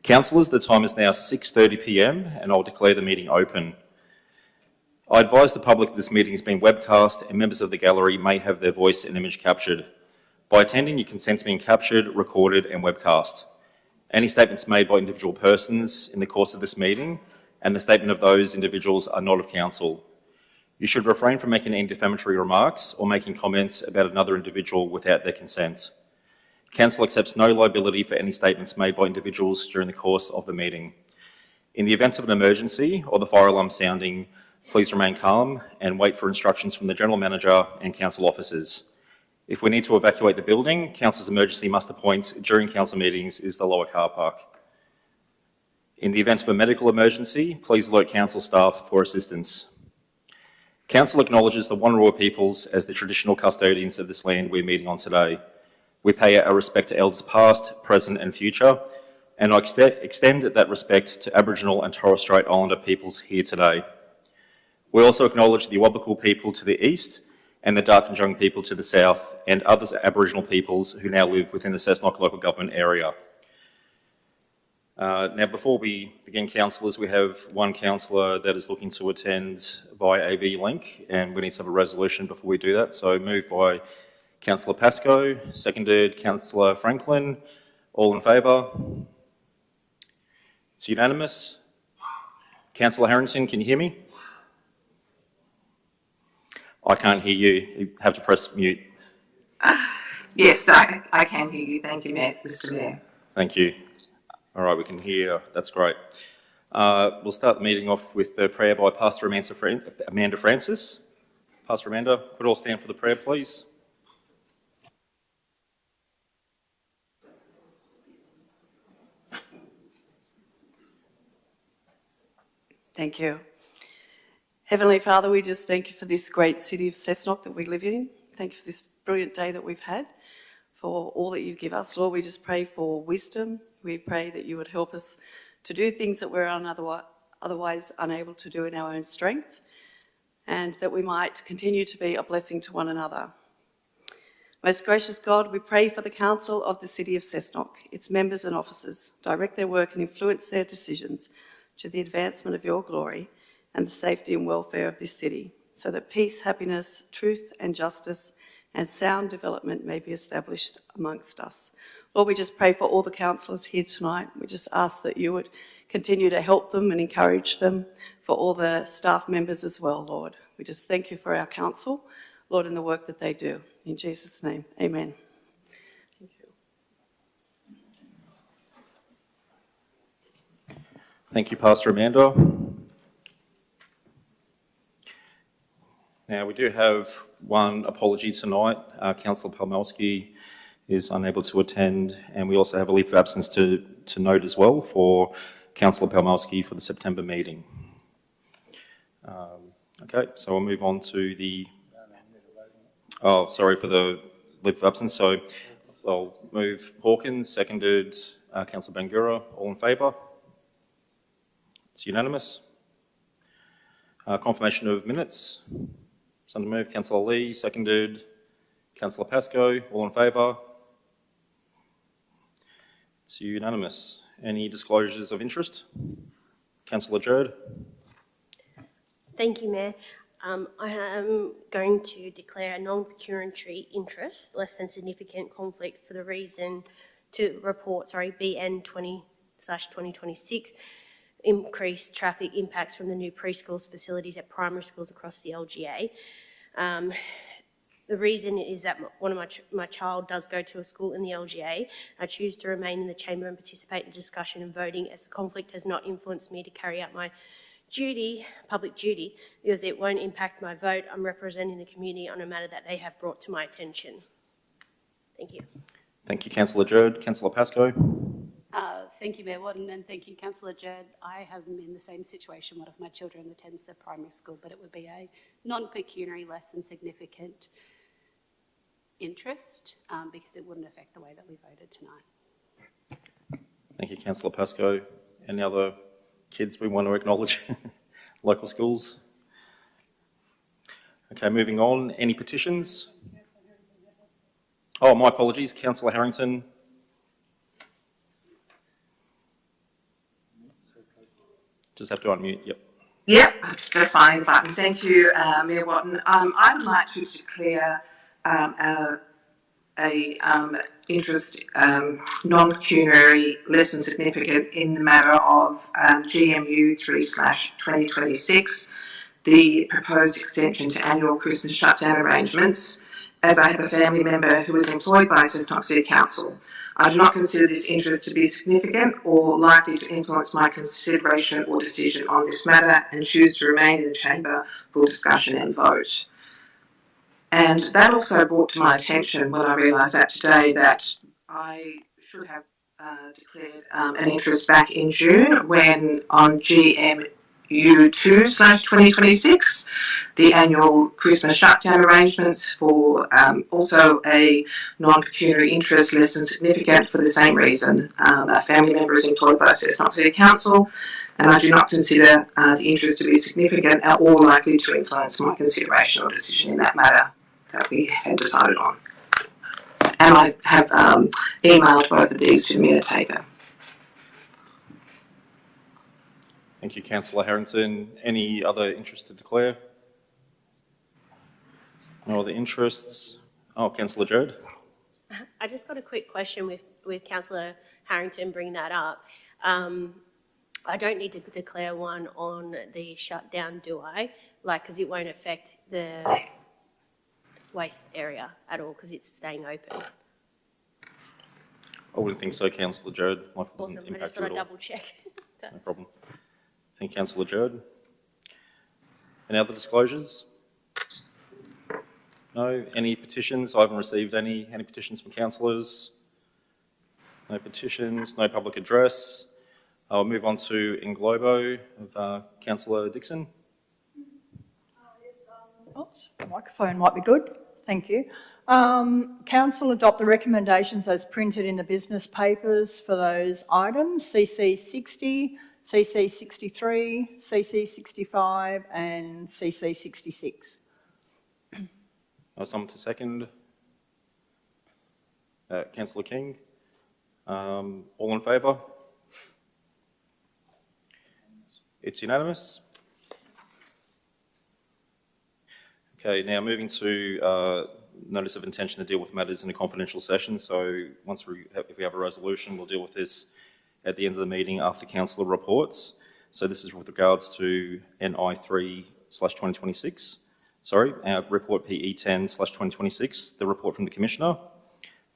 Councillors, the time is now 6:30 p.m. and I'll declare the meeting open. I advise the public that this meeting is being webcast and members of the gallery may have their voice and image captured. By attending, you consent to being captured, recorded and webcast. Any statements made by individual persons in the course of this meeting and the statement of those individuals are not of council. You should refrain from making any defamatory remarks or making comments about another individual without their consent. Council accepts no liability for any statements made by individuals during the course of the meeting. In the event of an emergency or the fire alarm sounding, please remain calm and wait for instructions from the General Manager and Council officers. If we need to evacuate the building, Council's emergency muster point during Council meetings is the lower car park. In the event of a medical emergency, please alert Council staff for assistance. Council acknowledges the Wanneroo peoples as the traditional custodians of this land we're meeting on today. We pay our respect to elders past, present and future, and I extend that respect to Aboriginal and Torres Strait Islander peoples here today. We also acknowledge the Awabakal people to the east and the Darkinjung people to the south and other Aboriginal peoples who now live within the Cessnock local government area. Now, before we begin, councillors, we have one councillor that is looking to attend via AV link, and we need to have a resolution before we do that. So moved by Councillor Pascoe, seconded Councillor Franklin. All in favour? It's unanimous. Councillor Harrington, can you hear me? I can't hear you. You have to press mute. Yes, I can hear you. Thank you, Mr. Mayor. Thank you. All right, we can hear. That's great. We'll start the meeting off with the prayer by Pastor Amanda Francis. Pastor Amanda, could all stand for the prayer, please? Thank you. Heavenly Father, we just thank you for this great city of Cessnock that we live in. Thank you for this brilliant day that we've had, for all that you give us. Lord, we just pray for wisdom. We pray that you would help us to do things that we're otherwise unable to do in our own strength, and that we might continue to be a blessing to one another. Most gracious God, we pray for the Council of the City of Cessnock, its members and officers. Direct their work and influence their decisions to the advancement of your glory and the safety and welfare of this city, so that peace, happiness, truth and justice and sound development may be established amongst us. Lord, we just pray for all the councillors here tonight. We just ask that you would continue to help them and encourage them, for all the staff members as well, Lord. We just thank you for our council, Lord, and the work that they do. In Jesus' name, amen. Thank you. Thank you, Pastor Amanda. Now, we do have one apology tonight. Councillor Palmelski is unable to attend, and we also have a leave of absence to note as well for Councillor Palmelski for the September meeting. Okay, so we'll move on to the... Oh, sorry for the leave of absence. So I'll move Hawkins, seconded Councillor Bangura. All in favour? It's unanimous. Confirmation of minutes. Under move, Councillor Lee, seconded Councillor Pascoe. All in favour? It's unanimous. Any disclosures of interest? Councillor Jerd. Thank you, Mayor. I am going to declare a non-pecuniary interest, less than significant conflict, for the reason to report, BN 20/2026, increased traffic impacts from the new preschools facilities at primary schools across the LGA. The reason is that my child does go to a school in the LGA. I choose to remain in the chamber and participate in discussion and voting, as the conflict has not influenced me to carry out my duty, public duty, because it won't impact my vote. I'm representing the community on a matter that they have brought to my attention. Thank you. Thank you, Councillor Jerd. Councillor Pascoe. Thank you, Mayor Watton, and thank you, Councillor Jerd. I am in the same situation. One of my children attends a primary school, but it would be a non-pecuniary, less than significant interest, because it wouldn't affect the way that we voted tonight. Thank you, Councillor Pascoe. Any other kids we want to acknowledge? Local schools? Okay, moving on. Any petitions? Oh, my apologies. Councillor Harrington. Just have to unmute, yep. Yep, just finding the button. Thank you, Mayor Watton. I would like to declare interest non-pecuniary less than significant in the matter of GMU 3/2026, the proposed extension to annual Christmas shutdown arrangements, as I have a family member who is employed by Cessnock City Council. I do not consider this interest to be significant or likely to influence my consideration or decision on this matter, and choose to remain in the chamber for discussion and vote. And that also brought to my attention when I realised that today that I should have declared an interest back in June when on GMU 2/2026, the annual Christmas shutdown arrangements for also a non-pecuniary interest less than significant for the same reason. A family member is employed by Cessnock City Council, and I do not consider the interest to be significant or likely to influence my consideration or decision in that matter that we had decided on. And I have emailed both of these to the minute taker. Thank you, Councillor Harrington. Any other interest to declare? No other interests? Oh, Councillor Jerd. I just got a quick question with Councillor Harrington bringing that up. I don't need to declare one on the shutdown, do I? Because it won't affect the waste area at all because it's staying open. I wouldn't think so, Councillor Jerd. Awesome, I just thought I'd double check. No problem. Thank you, Councillor Jerd. Any other disclosures? No? Any petitions? I haven't received any petitions from councillors. No petitions, no public address. I'll move on to englobo of Councillor Dixon. Oops, the microphone might be good. Thank you. Council adopt the recommendations as printed in the business papers for those items, CC 60, CC 63, CC 65 and CC 66. Someone to second? Councillor King? All in favour? It's unanimous. Okay, now moving to notice of intention to deal with matters in a confidential session. So once if we have a resolution, we'll deal with this at the end of the meeting after councillor reports. So this is with regards to NI 3/2026. Sorry, our report PE 10/2026, the report from the Commissioner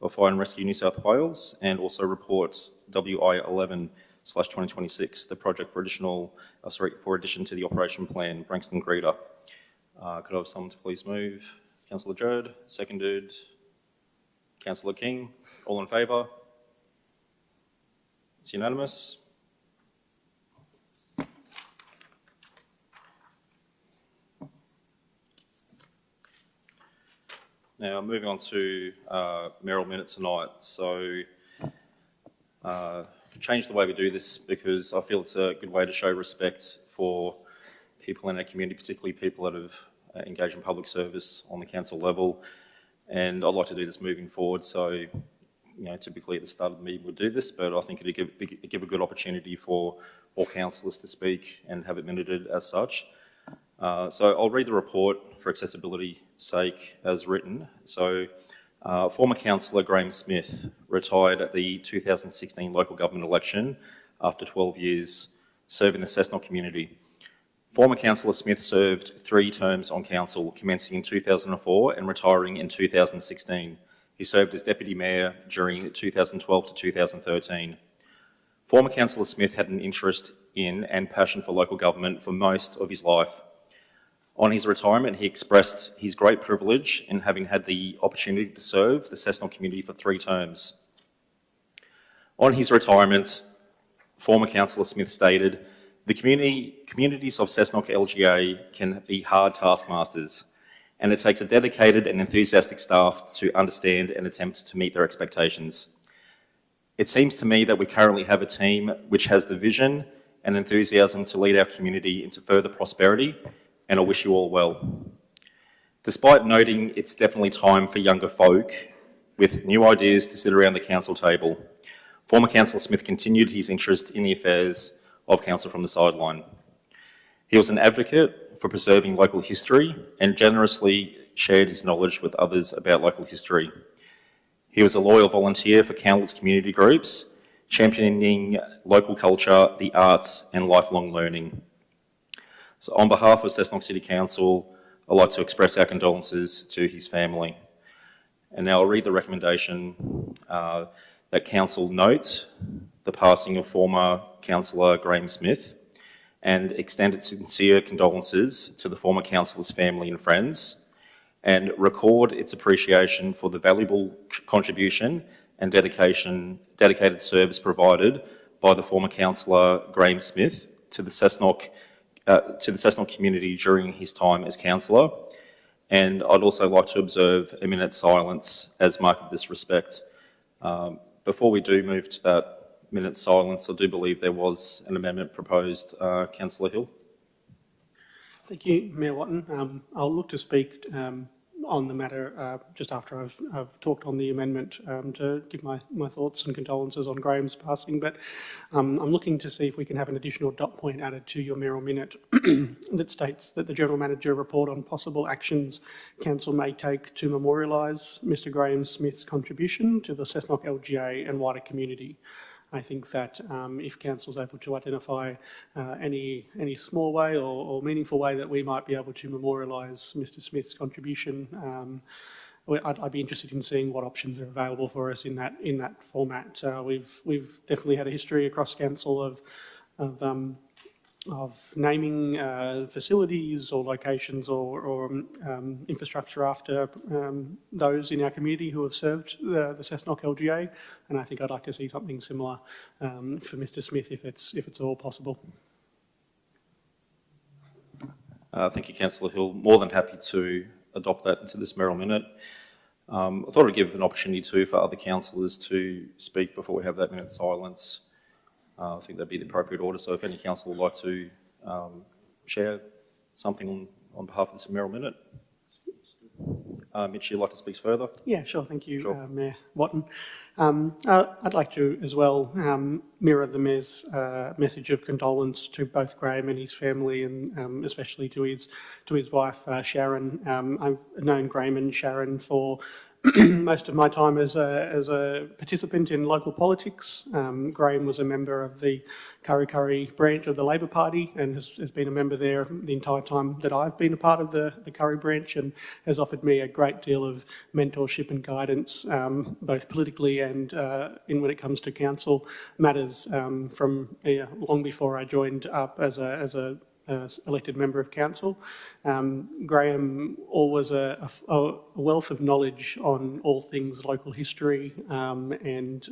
of Fire and Rescue New South Wales, and also report WI 11/2026, the project for addition to the operation plan, Branxton Greeter. Could I have someone to please move? Councillor Jerd, seconded. Councillor King, all in favour? It's unanimous. Now, moving on to mayoral minutes tonight. So, change the way we do this because I feel it's a good way to show respect for people in our community, particularly people that have engaged in public service on the council level. And I'd like to do this moving forward. So, you know, typically at the start of the meeting we'll do this, but I think it'd give a good opportunity for all councillors to speak and have it minuted as such. So I'll read the report for accessibility's sake as written. So former councillor Graham Smith retired at the 2016 local government election after 12 years serving the Cessnock community. Former councillor Smith served 3 terms on council, commencing in 2004 and retiring in 2016. He served as deputy mayor during 2012 to 2013. Former councillor Smith had an interest in and passion for local government for most of his life. On his retirement, he expressed his great privilege in having had the opportunity to serve the Cessnock community for 3 terms. On his retirement, former councillor Smith stated, "The communities of Cessnock LGA can be hard taskmasters, and it takes a dedicated and enthusiastic staff to understand and attempt to meet their expectations. It seems to me that we currently have a team which has the vision and enthusiasm to lead our community into further prosperity, and I wish you all well. Despite noting it's definitely time for younger folk with new ideas to sit around the council table, former councillor Smith continued his interest in the affairs of council from the sideline. He was an advocate for preserving local history and generously shared his knowledge with others about local history. He was a loyal volunteer for countless community groups, championing local culture, the arts and lifelong learning. So on behalf of Cessnock City Council, I'd like to express our condolences to his family. And now I'll read the recommendation that Council note the passing of former Councillor Graham Smith and extend its sincere condolences to the former Councillor's family and friends, and record its appreciation for the valuable contribution and dedicated service provided by the former Councillor Graham Smith to the Cessnock community during his time as councillor. And I'd also like to observe a minute's silence as mark of this respect. Before we do move to that minute's silence, I do believe there was an amendment proposed. Councillor Hill. Thank you, Mayor Watton. I'll look to speak on the matter just after I've talked on the amendment to give my thoughts and condolences on Graham's passing, but I'm looking to see if we can have an additional dot point added to your mayoral minute that states that the General Manager report on possible actions Council may take to memorialise Mr Graham Smith's contribution to the Cessnock LGA and wider community. I think that if Council is able to identify any small way or meaningful way that we might be able to memorialise Mr Smith's contribution, I'd be interested in seeing what options are available for us in that format. We've definitely had a history across Council of naming facilities or locations or infrastructure after those in our community who have served the Cessnock LGA, and I think I'd like to see something similar for Mr Smith if it's at all possible. Thank you, Councillor Hill. More than happy to adopt that into this mayoral minute. I thought I'd give an opportunity too for other councillors to speak before we have that minute's silence. I think that'd be the appropriate order. So if any councillor would like to share something on behalf of this mayoral minute. Mitch, you'd like to speak further? Yeah, sure. Thank you, Sure. Mayor Watton. I'd like to as well mirror the Mayor's message of condolence to both Graham and his family, and especially to his wife Sharon. I've known Graham and Sharon for most of my time as a participant in local politics. Graham was a member of the Kurri branch of the Labor Party and has been a member there the entire time that I've been a part of the Kurri branch, and has offered me a great deal of mentorship and guidance, both politically and when it comes to council matters, from long before I joined up as a elected member of council. Graham always a wealth of knowledge on all things local history and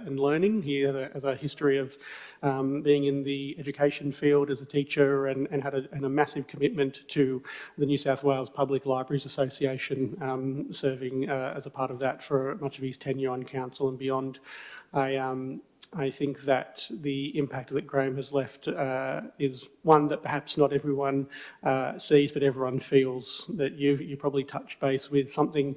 learning. He has a history of being in the education field as a teacher and had a massive commitment to the New South Wales Public Libraries Association, serving as a part of that for much of his tenure on council and beyond. I think that the impact that Graham has left is one that perhaps not everyone sees, but everyone feels. That you probably touched base with something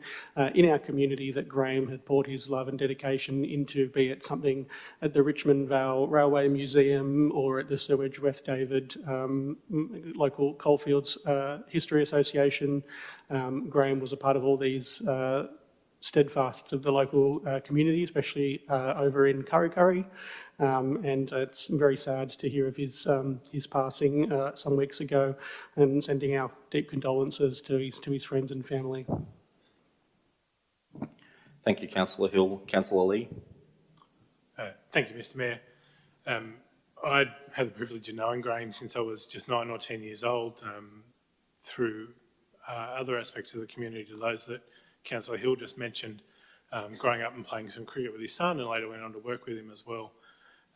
in our community that Graham had poured his love and dedication into, be it something at the Richmond Vale Railway Museum or at the Sewage West David local Coalfields History Association. Graham was a part of all these steadfast of the local community, especially over in Kurri, and it's very sad to hear of his passing some weeks ago, and sending our deep condolences to his friends and family. Thank you, Councillor Hill. Councillor Lee. Thank you, Mr Mayor. I'd had the privilege of knowing Graham since I was just 9 or 10 years old, through other aspects of the community to those that Councillor Hill just mentioned, growing up and playing some cricket with his son, and later went on to work with him as well.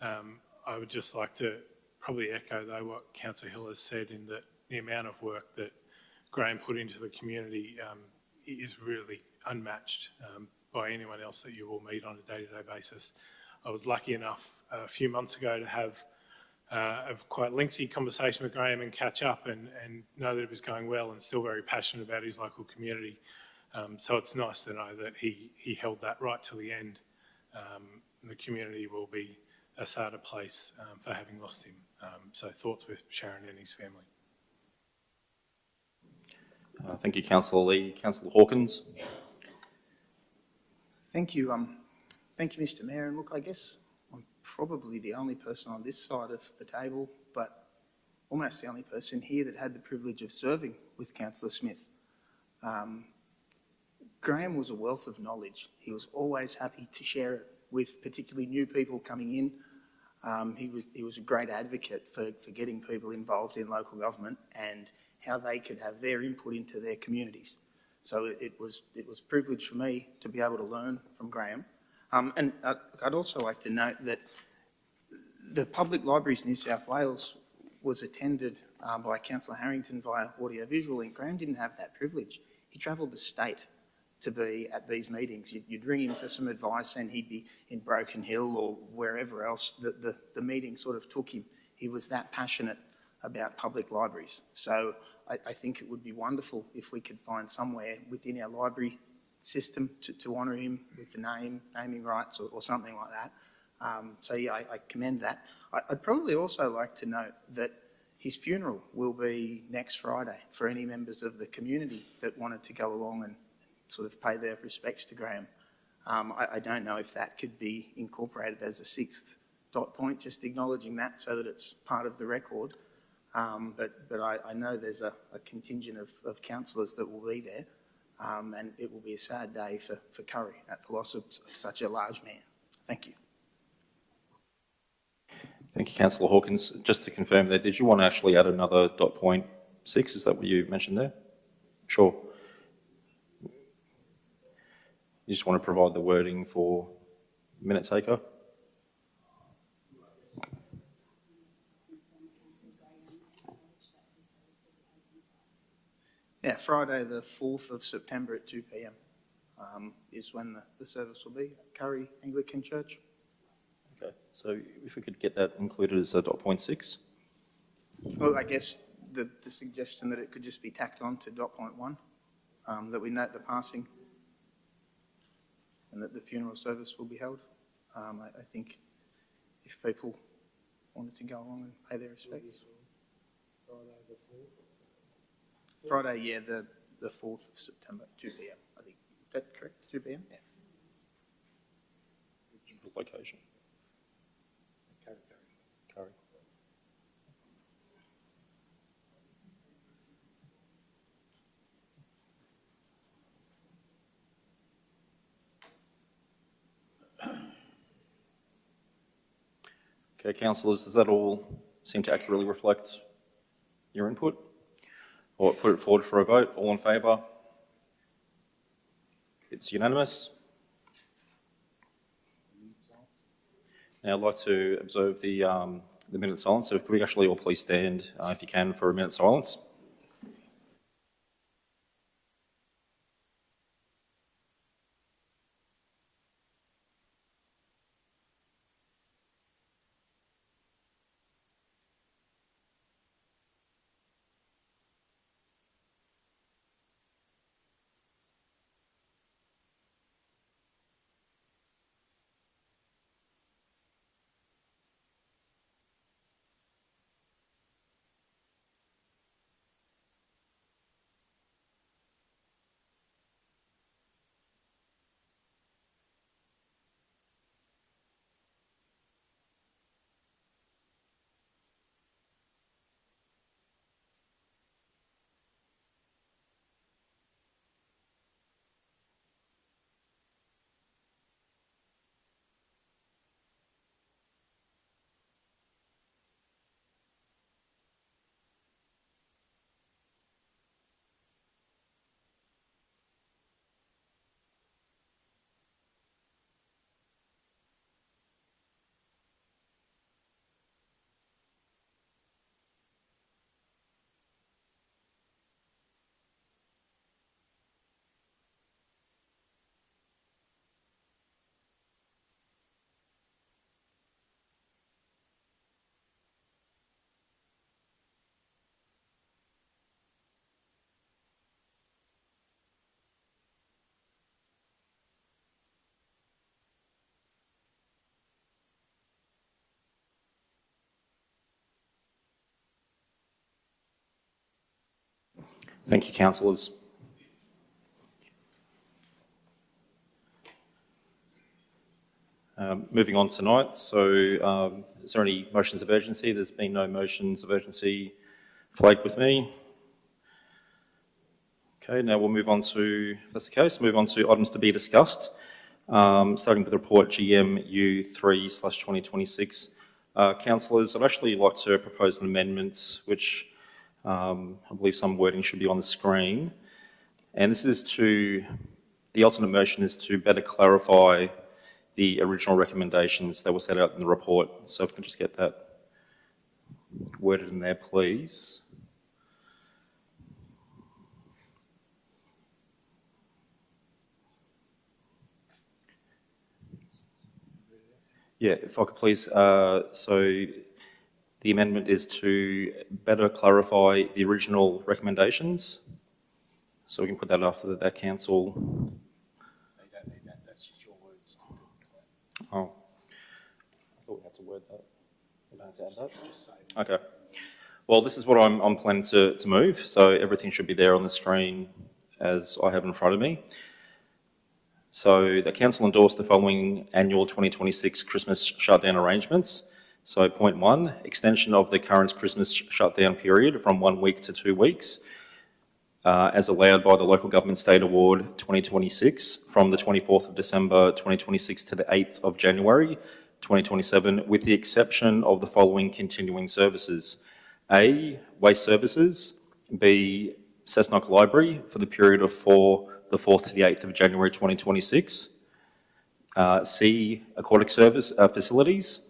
I would just like to probably echo though what Councillor Hill has said, in that the amount of work that Graham put into the community is really unmatched by anyone else that you will meet on a day-to-day basis. I was lucky enough a few months ago to have a quite lengthy conversation with Graham and catch up and know that it was going well, and still very passionate about his local community. So it's nice to know that he held that right till the end. The community will be a sadder place for having lost him. So thoughts with Sharon and his family. Thank you, Councillor Lee. Councillor Hawkins. Thank you, Mr. Mayor. And look, I guess I'm probably the only person on this side of the table, but almost the only person here that had the privilege of serving with Councillor Smith. Graham was a wealth of knowledge. He was always happy to share it with particularly new people coming in. He was a great advocate for getting people involved in local government and how they could have their input into their communities. So it was a privilege for me to be able to learn from Graham. And I'd also like to note that the Public Libraries New South Wales was attended by Councillor Harrington via audiovisual, and Graham didn't have that privilege. He travelled the state to be at these meetings. You'd ring him for some advice and he'd be in Broken Hill or wherever else the meeting sort of took him. He was that passionate about public libraries. So I think it would be wonderful if we could find somewhere within our library system to honour him with the naming rights or something like that. So yeah, I commend that. I'd probably also like to note that his funeral will be next Friday for any members of the community that wanted to go along and sort of pay their respects to Graham. I don't know if that could be incorporated as a sixth dot point, just acknowledging that so that it's part of the record. But I know there's a contingent of councillors that will be there, and it will be a sad day for Curry at the loss of such a large man. Thank you. Thank you, Councillor Hawkins. Just to confirm there, did you want to actually add another dot point 6? Is that what you mentioned there? Sure. You just want to provide the wording for minute taker? Yeah, Friday the 4th of September at 2 p.m. Is when the service will be at Curry Anglican Church. Okay, so if we could get that included as a dot point 6. Well, I guess the suggestion that it could just be tacked on to dot point 1, that we note the passing and that the funeral service will be held. I think if people wanted to go along and pay their respects. Friday, yeah, the 4th of September, 2 p.m. I think. Is that correct? 2 p.m? Yeah. Location. Curry. Okay, councillors, does that all seem to accurately reflect your input? Or put it forward for a vote. All in favour? It's unanimous. Now I'd like to observe the minute of silence. So could we actually all please stand, if you can, for a minute of silence? Thank you, councillors. Moving on tonight, so is there any motions of urgency? There's been no motions of urgency flagged with me. Okay, now we'll move on to, if that's the case, move on to items to be discussed, starting with the report GMU 3/2026. Councillors, I'd actually like to propose an amendment which I believe some wording should be on the screen. And this is to, the alternate motion is to better clarify the original recommendations that were set out in the report. So if we can just get that worded in there, please. Yeah, if I could please, so the amendment is to better clarify the original recommendations. So we can put that after that council. They don't need that, that's just your words. Oh, I thought we had to word that. We don't have to add that? Okay. Well, this is what I'm planning to move, so everything should be there on the screen as I have in front of me. So the council endorsed the following annual 2026 Christmas shutdown arrangements. So point 1, extension of the current Christmas shutdown period from 1 week to 2 weeks, as allowed by the Local Government State Award 2026 from the 24th of December 2026 to the 8th of January 2027, with the exception of the following continuing services. A, waste services. B, Cessnock Library for the period of the 4th to the 8th of January 2026. C, aquatic service facilities.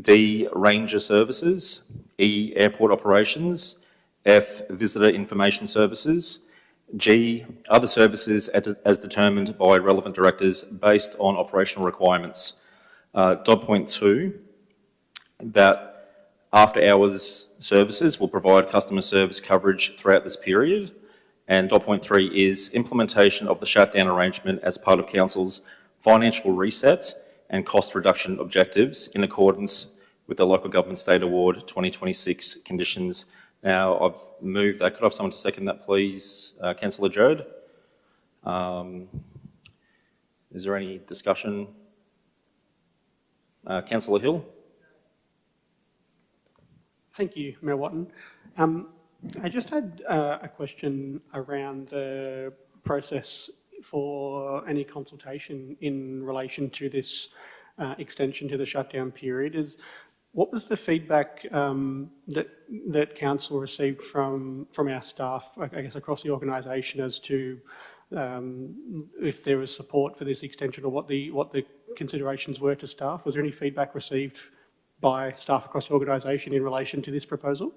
D, ranger services. E, airport operations. F, visitor information services. G, other services as determined by relevant directors based on operational requirements. Dot point 2, that after hours services will provide customer service coverage throughout this period. And dot point 3 is implementation of the shutdown arrangement as part of council's financial reset and cost reduction objectives in accordance with the Local Government State Award 2026 conditions. Now, I've moved that. Could I have someone to second that, please? Councillor Jerd. Is there any discussion? Councillor Hill. Thank you, Mayor Watton. I just had a question around the process for any consultation in relation to this extension to the shutdown period. What was the feedback that council received from our staff, I guess across the organisation, as to if there was support for this extension, or what the considerations were to staff? Was there any feedback received by staff across the organisation in relation to this proposal?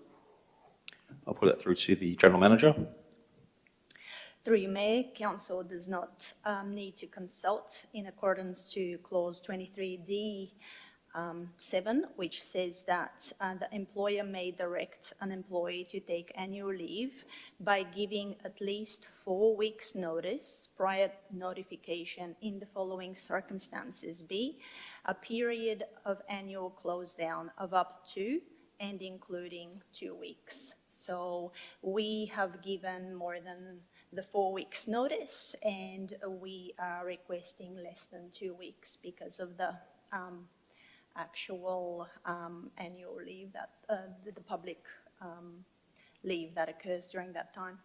I'll put that through to the General Manager. Through you, Mayor, Council does not need to consult in accordance to Clause 23D 7, which says that the employer may direct an employee to take annual leave by giving at least 4 weeks' notice prior notification in the following circumstances. B, a period of annual close down of up to and including 2 weeks. So we have given more than the 4 weeks notice, and we are requesting less than 2 weeks because of the actual annual leave that the public leave that occurs during that time.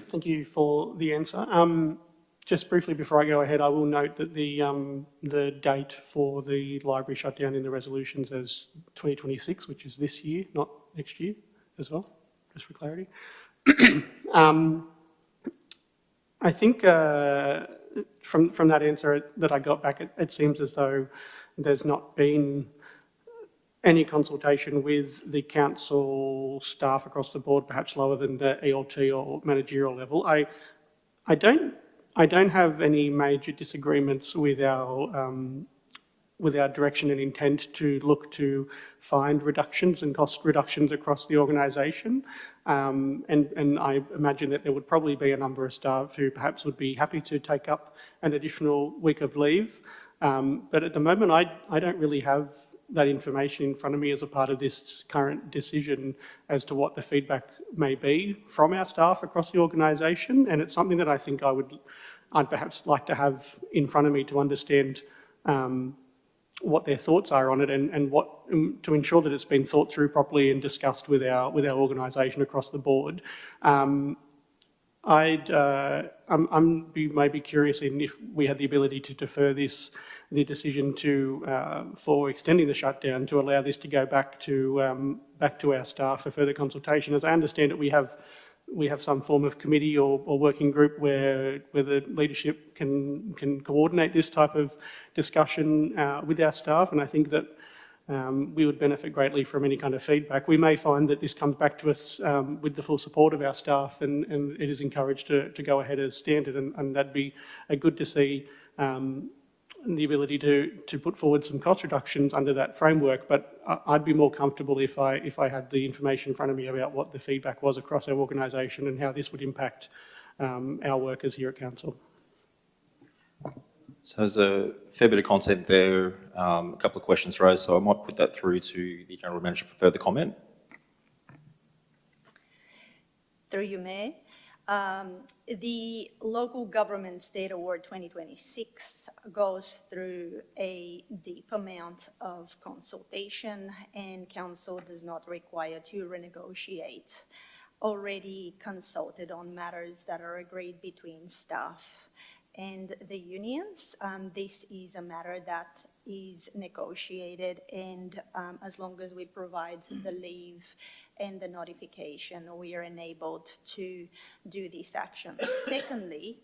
Thank you for the answer. Just briefly before I go ahead, I will note that the date for the library shutdown in the resolutions is 2026, which is this year, not next year as well, just for clarity. I think from that answer that I got back, it seems as though there's not been any consultation with the council staff across the board, perhaps lower than the ELT or managerial level. I don't have any major disagreements with our direction and intent to look to find reductions and cost reductions across the organisation. And I imagine that there would probably be a number of staff who perhaps would be happy to take up an additional week of leave. But at the moment, I don't really have that information in front of me as a part of this current decision as to what the feedback may be from our staff across the organisation, and it's something that I think I'd perhaps like to have in front of me to understand what their thoughts are on it, and what to ensure that it's been thought through properly and discussed with our organisation across the board. I'm maybe curious in if we had the ability to defer the decision for extending the shutdown to allow this to go back to our staff for further consultation. As I understand it, we have some form of committee or working group where the leadership can coordinate this type of discussion with our staff, and I think that we would benefit greatly from any kind of feedback. We may find that this comes back to us with the full support of our staff, and it is encouraged to go ahead as standard, and that'd be good to see the ability to put forward some cost reductions under that framework. But I'd be more comfortable if I had the information in front of me about what the feedback was across our organisation and how this would impact our workers here at Council. So there's a fair bit of content there, a couple of questions raised, so I might put that through to the General Manager for further comment. Through you, Mayor. The Local Government State Award 2026 goes through a deep amount of consultation, and Council does not require to renegotiate already consulted on matters that are agreed between staff and the unions. This is a matter that is negotiated, and as long as we provide the leave and the notification, we are enabled to do this action. Secondly,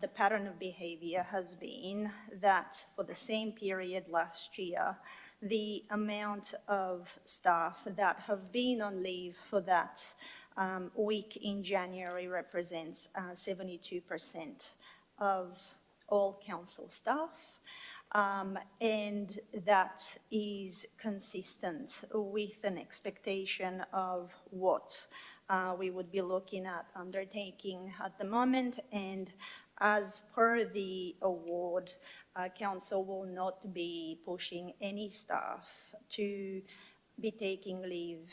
the pattern of behaviour has been that for the same period last year, the amount of staff that have been on leave for that week in January represents 72% of all council staff, and that is consistent with an expectation of what we would be looking at undertaking at the moment. And as per the award, council will not be pushing any staff to be taking leave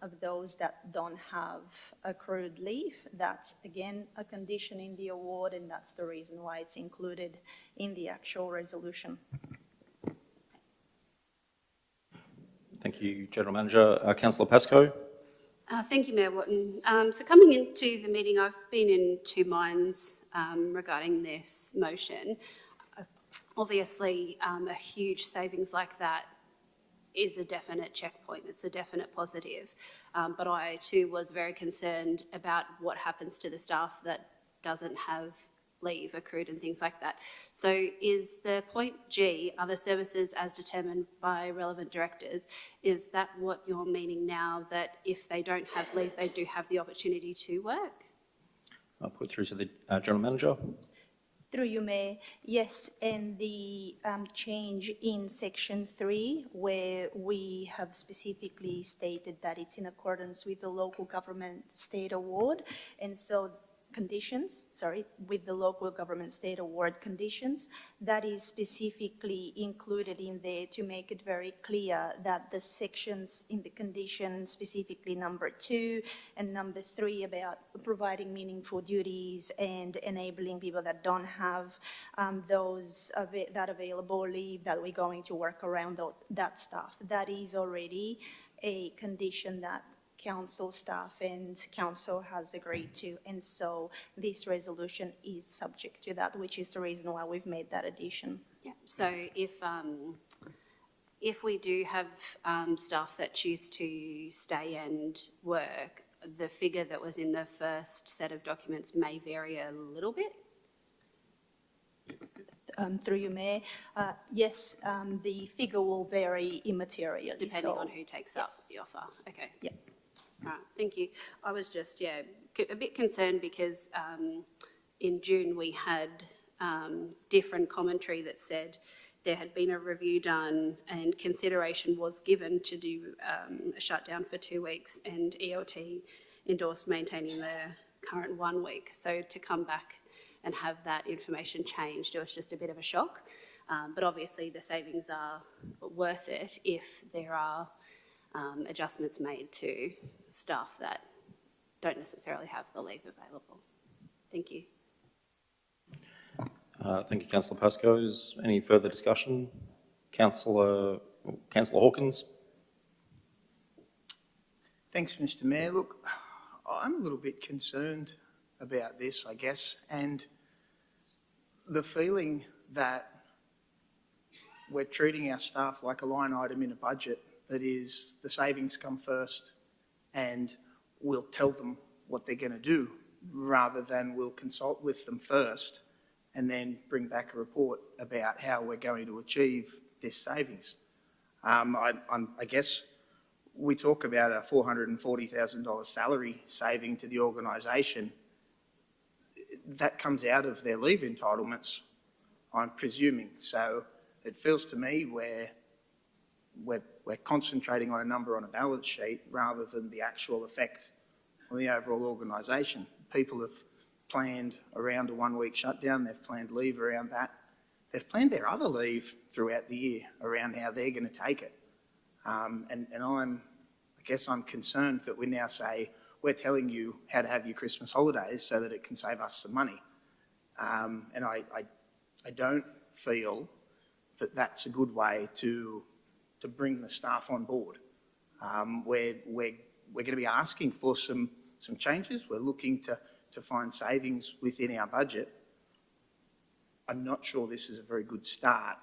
of those that don't have accrued leave. That's again a condition in the award, and that's the reason why it's included in the actual resolution. Thank you, General Manager. Councillor Pascoe. Thank you, Mayor Watton. So coming into the meeting, I've been in two minds regarding this motion. Obviously, a huge savings like that is a definite checkpoint. It's a definite positive. But I too was very concerned about what happens to the staff that doesn't have leave accrued and things like that. So is the point G, other services as determined by relevant directors, is that what you're meaning now, that if they don't have leave, they do have the opportunity to work? I'll put through to the General Manager. Through you, Mayor. Yes, and the change in section 3, where we have specifically stated that it's in accordance with the Local Government State Award, and so with the Local Government State Award conditions, that is specifically included in there to make it very clear that the sections in the condition, specifically number 2 and number 3 about providing meaningful duties and enabling people that don't have that available leave, that we're going to work around that stuff. That is already a condition that council staff and council has agreed to, and so this resolution is subject to that, which is the reason why we've made that addition. Yeah. So if we do have staff that choose to stay and work, the figure that was in the first set of documents may vary a little bit. Through you, Mayor. Yes, the figure will vary immaterially. Depending on who takes up the offer. Okay. Yeah. All right, thank you. I was just, a bit concerned because in June we had different commentary that said there had been a review done and consideration was given to do a shutdown for 2 weeks, and ELT endorsed maintaining the current 1 week. So to come back and have that information changed, it was just a bit of a shock. But obviously the savings are worth it if there are adjustments made to staff that don't necessarily have the leave available. Thank you. Thank you, Councillor Pascoe. Is any further discussion? Councillor Hawkins. Thanks, Mr. Mayor. Look, I'm a little bit concerned about this, I guess, and the feeling that we're treating our staff like a line item in a budget, that is, the savings come first and we'll tell them what they're going to do, rather than we'll consult with them first and then bring back a report about how we're going to achieve this savings. I guess we talk about a $440,000 salary saving to the organisation. That comes out of their leave entitlements, I'm presuming. So it feels to me we're concentrating on a number on a balance sheet rather than the actual effect on the overall organisation. People have planned around a 1 week shutdown, they've planned leave around that. They've planned their other leave throughout the year around how they're going to take it. And I guess I'm concerned that we now say, we're telling you how to have your Christmas holidays so that it can save us some money. And I don't feel that that's a good way to bring the staff on board. We're going to be asking for some changes. We're looking to find savings within our budget. I'm not sure this is a very good start.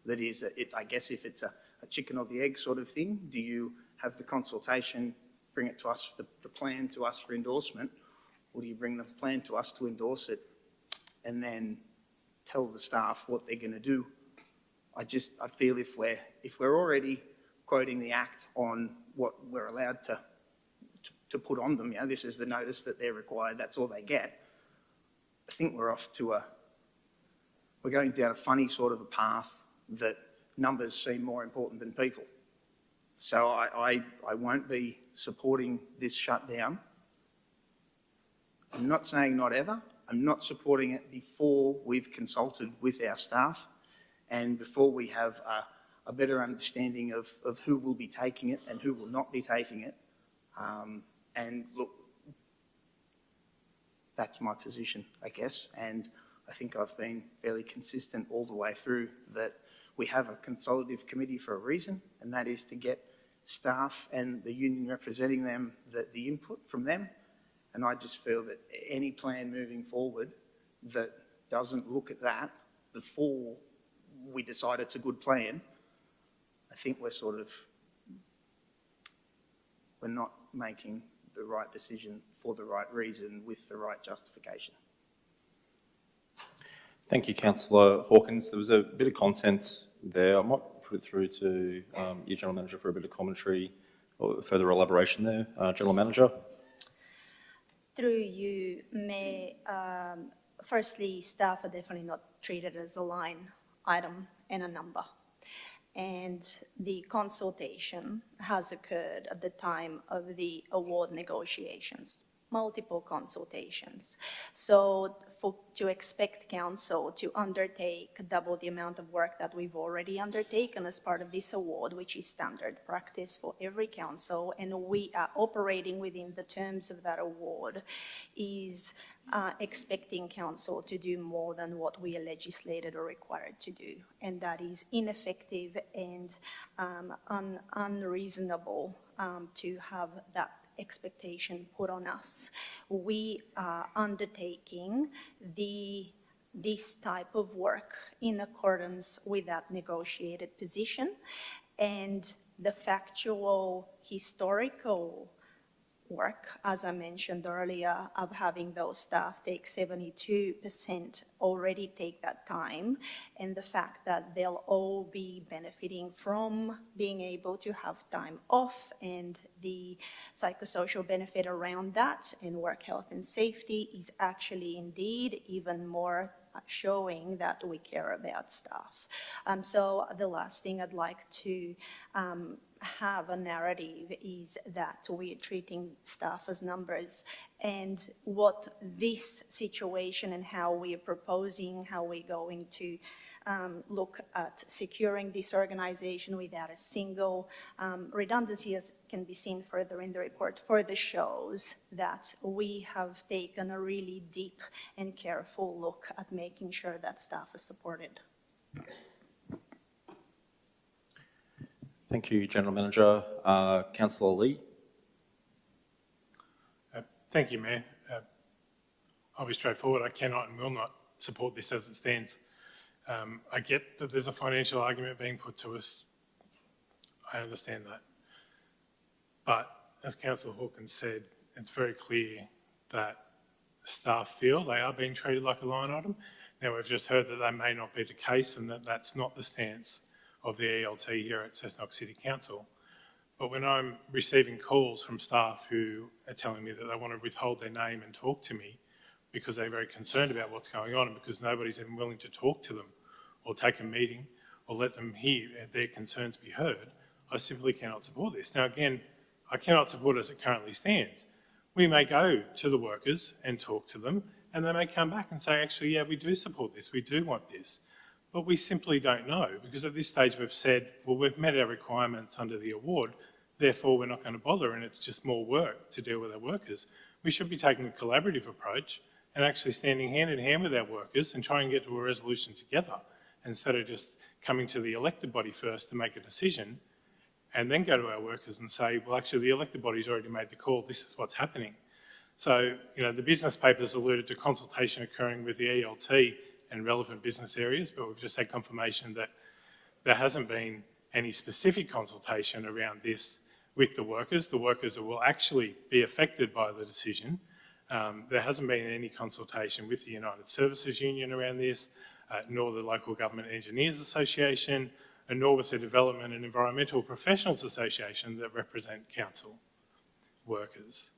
That is, I guess if it's a chicken or the egg sort of thing, do you have the consultation, bring it to us, the plan to us for endorsement, or do you bring the plan to us to endorse it and then tell the staff what they're going to do? I feel if we're already quoting the Act on what we're allowed to put on them, this is the notice that they're required, that's all they get. I think we're off to we're going down a funny sort of a path that numbers seem more important than people. So I won't be supporting this shutdown. I'm not saying not ever. I'm not supporting it before we've consulted with our staff and before we have a better understanding of who will be taking it and who will not be taking it. And look, that's my position, I guess. And I think I've been fairly consistent all the way through that we have a consultative committee for a reason, and that is to get staff and the union representing them, the input from them. And I just feel that any plan moving forward that doesn't look at that before we decide it's a good plan, I think we're not making the right decision for the right reason with the right justification. Thank you, Councillor Hawkins. There was a bit of content there. I might put it through to your General Manager for a bit of commentary or further elaboration there. General Manager. Through you, Mayor, firstly, staff are definitely not treated as a line item and a number. And the consultation has occurred at the time of the award negotiations, multiple consultations. So to expect council to undertake double the amount of work that we've already undertaken as part of this award, which is standard practice for every council, and we are operating within the terms of that award, is expecting council to do more than what we are legislated or required to do. And that is ineffective and unreasonable to have that expectation put on us. We are undertaking this type of work in accordance with that negotiated position, and the factual historical work, as I mentioned earlier, of having those staff take 72% already take that time, and the fact that they'll all be benefiting from being able to have time off and the psychosocial benefit around that, and work health and safety is actually indeed even more showing that we care about staff. So the last thing I'd like to have a narrative is that we're treating staff as numbers, and what this situation and how we are proposing, how we're going to look at securing this organisation without a single redundancy, as can be seen further in the report, further shows that we have taken a really deep and careful look at making sure that staff is supported. Thank you, General Manager. Councillor Lee. Thank you, Mayor. I'll be straightforward. I cannot and will not support this as it stands. I get that there's a financial argument being put to us. I understand that. But as Councillor Hawkins said, it's very clear that staff feel they are being treated like a line item. Now, we've just heard that that may not be the case and that that's not the stance of the ELT here at Cessnock City Council. But when I'm receiving calls from staff who are telling me that they want to withhold their name and talk to me because they're very concerned about what's going on and because nobody's even willing to talk to them or take a meeting or let them hear their concerns be heard, I simply cannot support this. Now, again, I cannot support it as it currently stands. We may go to the workers and talk to them, and they may come back and say, actually, yeah, we do support this, we do want this. But we simply don't know, because at this stage we've said, well, we've met our requirements under the award, therefore we're not going to bother, and it's just more work to deal with our workers. We should be taking a collaborative approach and actually standing hand in hand with our workers and trying to get to a resolution together, instead of just coming to the elected body first to make a decision and then go to our workers and say, well, actually, the elected body's already made the call, this is what's happening. So, you know, the business papers alluded to consultation occurring with the ELT and relevant business areas, but we've just had confirmation that there hasn't been any specific consultation around this with the workers. The workers will actually be affected by the decision. There hasn't been any consultation with the United Services Union around this, nor the Local Government Engineers Association, and nor with the Development and Environmental Professionals Association that represent council workers.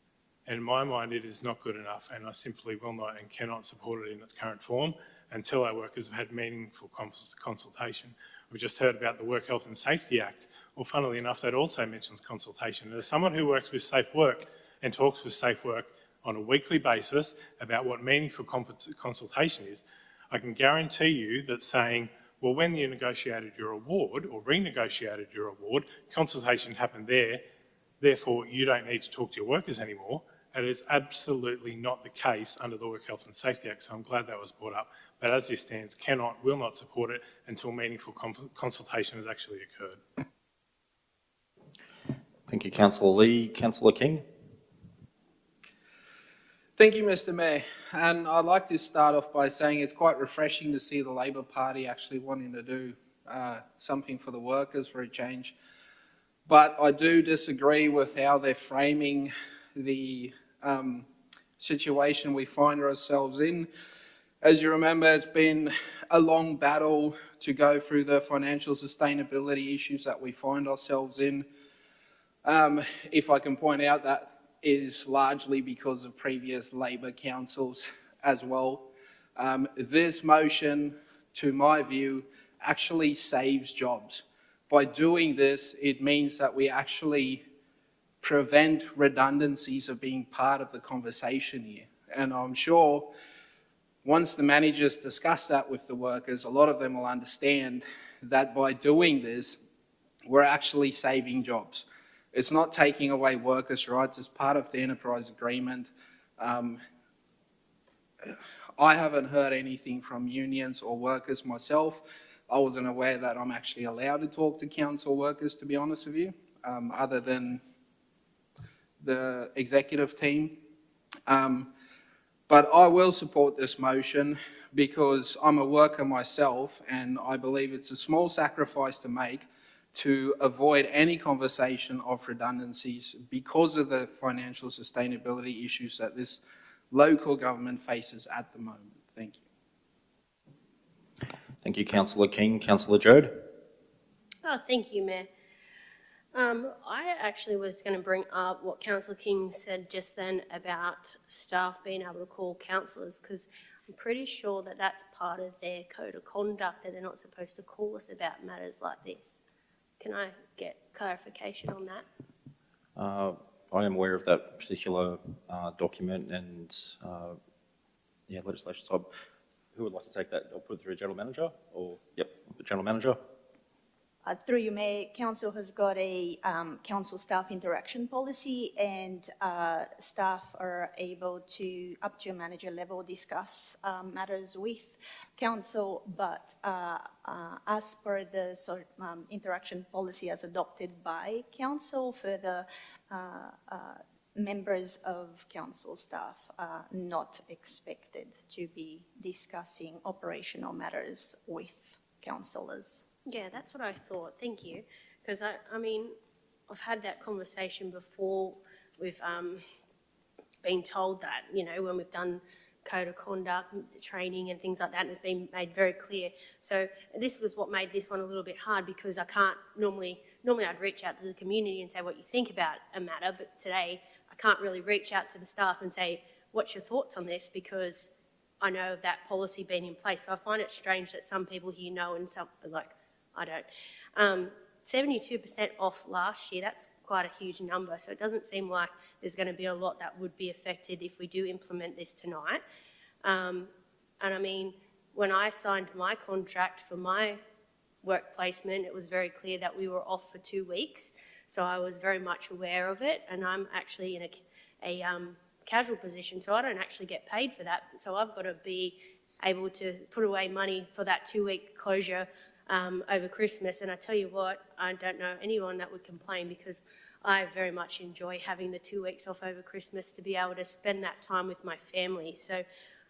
And in my mind, it is not good enough, and I simply will not and cannot support it in its current form until our workers have had meaningful consultation. We just heard about the Work Health and Safety Act. Well, funnily enough, that also mentions consultation. And as someone who works with Safe Work and talks with Safe Work on a weekly basis about what meaningful consultation is, I can guarantee you that saying, well, when you negotiated your award or renegotiated your award, consultation happened there, therefore you don't need to talk to your workers anymore. And it's absolutely not the case under the Work Health and Safety Act, so I'm glad that was brought up. But as this stands, will not support it until meaningful consultation has actually occurred. Thank you, Councillor Lee. Councillor King. Thank you, Mr. Mayor. And I'd like to start off by saying it's quite refreshing to see the Labor Party actually wanting to do something for the workers for a change. But I do disagree with how they're framing the situation we find ourselves in. As you remember, it's been a long battle to go through the financial sustainability issues that we find ourselves in. If I can point out, that is largely because of previous Labor councils as well. This motion, to my view, actually saves jobs. By doing this, it means that we actually prevent redundancies of being part of the conversation here. And I'm sure once the managers discuss that with the workers, a lot of them will understand that by doing this, we're actually saving jobs. It's not taking away workers' rights as part of the enterprise agreement. I haven't heard anything from unions or workers myself. I wasn't aware that I'm actually allowed to talk to council workers, to be honest with you, other than the executive team. But I will support this motion because I'm a worker myself, and I believe it's a small sacrifice to make to avoid any conversation of redundancies because of the financial sustainability issues that this local government faces at the moment. Thank you. Thank you, Councillor King. Councillor Jode. Oh, thank you, Mayor. I actually was going to bring up what Councillor King said just then about staff being able to call councillors, because I'm pretty sure that that's part of their code of conduct, that they're not supposed to call us about matters like this. Can I get clarification on that? I am aware of that particular document and legislation. So who would like to take that? I'll put it through a general manager or, yep, the general manager. Through you, Mayor, Council has got a council staff interaction policy, and staff are able to, up to a manager level, discuss matters with council, but as per the interaction policy as adopted by council, further members of council staff are not expected to be discussing operational matters with councillors. Yeah, that's what I thought. Thank you. Because I mean, I've had that conversation before with being told that, you know, when we've done code of conduct, training and things like that, and it's been made very clear. So this was what made this one a little bit hard, because I can't normally I'd reach out to the community and say what you think about a matter, but today I can't really reach out to the staff and say, what's your thoughts on this, because I know of that policy being in place. So I find it strange that some people here know and some, like, I don't. 72% off last year, that's quite a huge number. So it doesn't seem like there's going to be a lot that would be affected if we do implement this tonight. And I mean, when I signed my contract for my work placement, it was very clear that we were off for 2 weeks. So I was very much aware of it, and I'm actually in a casual position, so I don't actually get paid for that. So I've got to be able to put away money for that 2-week closure over Christmas. And I tell you what, I don't know anyone that would complain, because I very much enjoy having the 2 weeks off over Christmas to be able to spend that time with my family. So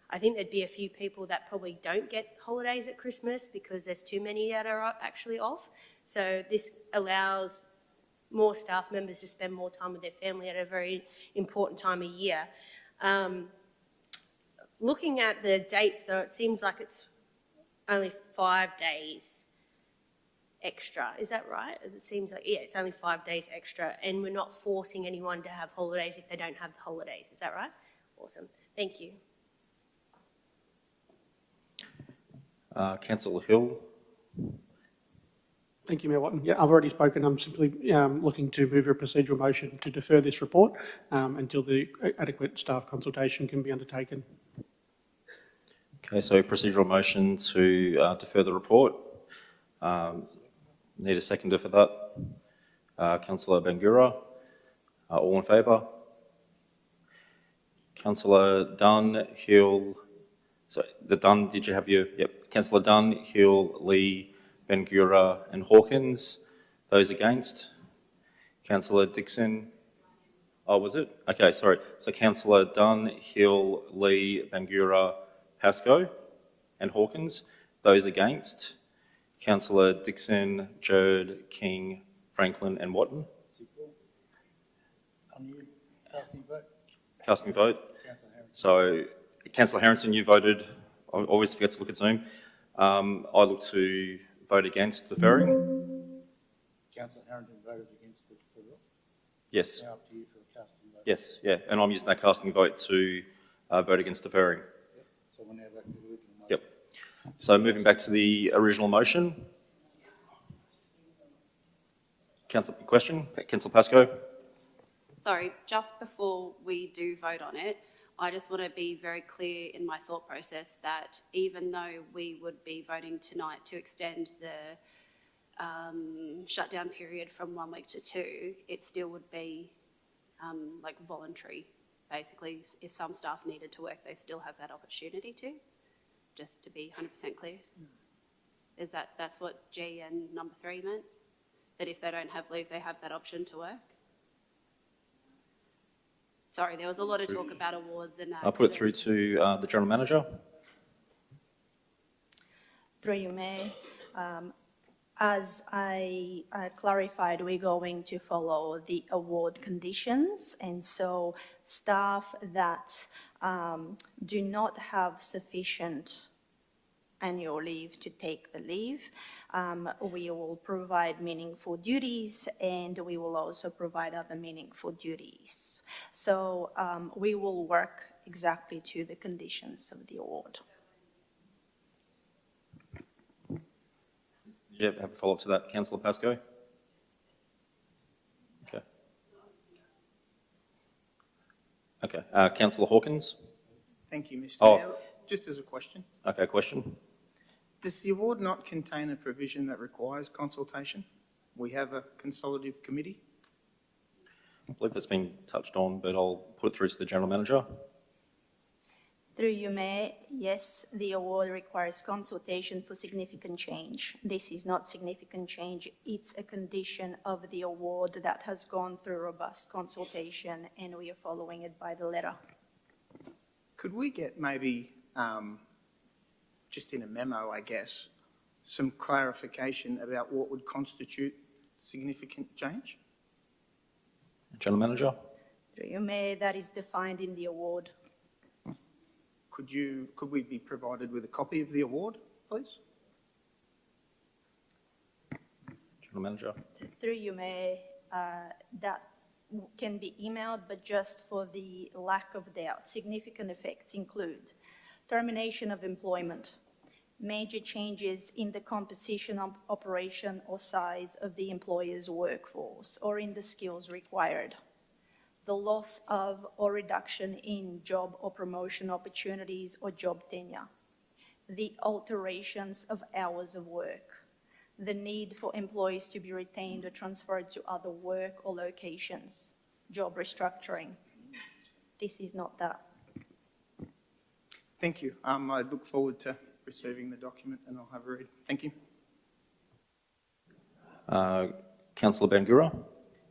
I think there'd be a few people that probably don't get holidays at Christmas because there's too many that are actually off. So this allows more staff members to spend more time with their family at a very important time of year. Looking at the dates, though, it seems like it's only 5 days extra. Is that right? It seems like, yeah, it's only 5 days extra, and we're not forcing anyone to have holidays if they don't have the holidays. Is that right? Awesome. Thank you. Councillor Hill. Thank you, Mayor Watton. Yeah, I've already spoken. I'm simply looking to move a procedural motion to defer this report until the adequate staff consultation can be undertaken. Okay, so procedural motion to defer the report. Need a seconder for that. Councillor Bangura. All in favour? Councillor Dunn, Hill. Sorry, the Dunn, did you have your... Yep. Councillor Dunn, Hill, Lee, Bangura and Hawkins. Those against? Councillor Dixon. Oh, was it? Okay, sorry. So Councillor Dunn, Hill, Lee, Bangura, Pascoe and Hawkins. Those against? Councillor Dixon, Jerd, King, Franklin and Watton. 6 all. On you, casting vote. Casting vote. Councillor Harrison. So Councillor Harrison, you voted. I always forget to look at Zoom. I look to vote against deferring. Councillor Harrington voted against the deferral. Yes. Now up to you for a casting vote. Yes, yeah. And I'm using that casting vote to vote against deferring. Yep. So we're now back to the original motion. Yep. So moving back to the original motion. Councillor, question? Councillor Pascoe? Sorry, just before we do vote on it, I just want to be very clear in my thought process that even though we would be voting tonight to extend the shutdown period from 1 week to 2, it still would be like voluntary. Basically, if some staff needed to work, they still have that opportunity to, just to be 100% clear. Is that's what G and number 3 meant? That if they don't have leave, they have that option to work? Sorry, there was a lot of talk about awards and... I'll put it through to the General Manager. Through you, Mayor. As I clarified, we're going to follow the award conditions, and so staff that do not have sufficient annual leave to take the leave, we will provide meaningful duties, and we will also provide other meaningful duties. So we will work exactly to the conditions of the award. Did you have a follow-up to that, Councillor Pascoe? Okay, Councillor Hawkins? Thank you, Mr. Oh. Mayor. Just as a question, Okay, question? does the award not contain a provision that requires consultation? We have a consultative committee. I believe that's been touched on, but I'll put it through to the General Manager. Through you, Mayor, yes, the award requires consultation for significant change. This is not significant change, it's a condition of the award that has gone through robust consultation, and we are following it by the letter. Could we get maybe, just in a memo, I guess, some clarification about what would constitute significant change? General Manager? Through you, Mayor, that is defined in the award. Could we be provided with a copy of the award, please? General Manager? Through you, Mayor, that can be emailed, but just for the lack of doubt. Significant effects include termination of employment, major changes in the composition of operation or size of the employer's workforce or in the skills required, the loss of or reduction in job or promotion opportunities or job tenure, the alterations of hours of work, the need for employees to be retained or transferred to other work or locations, job restructuring. This is not that. Thank you. I look forward to receiving the document and I'll have a read. Thank you. Councillor Bangura?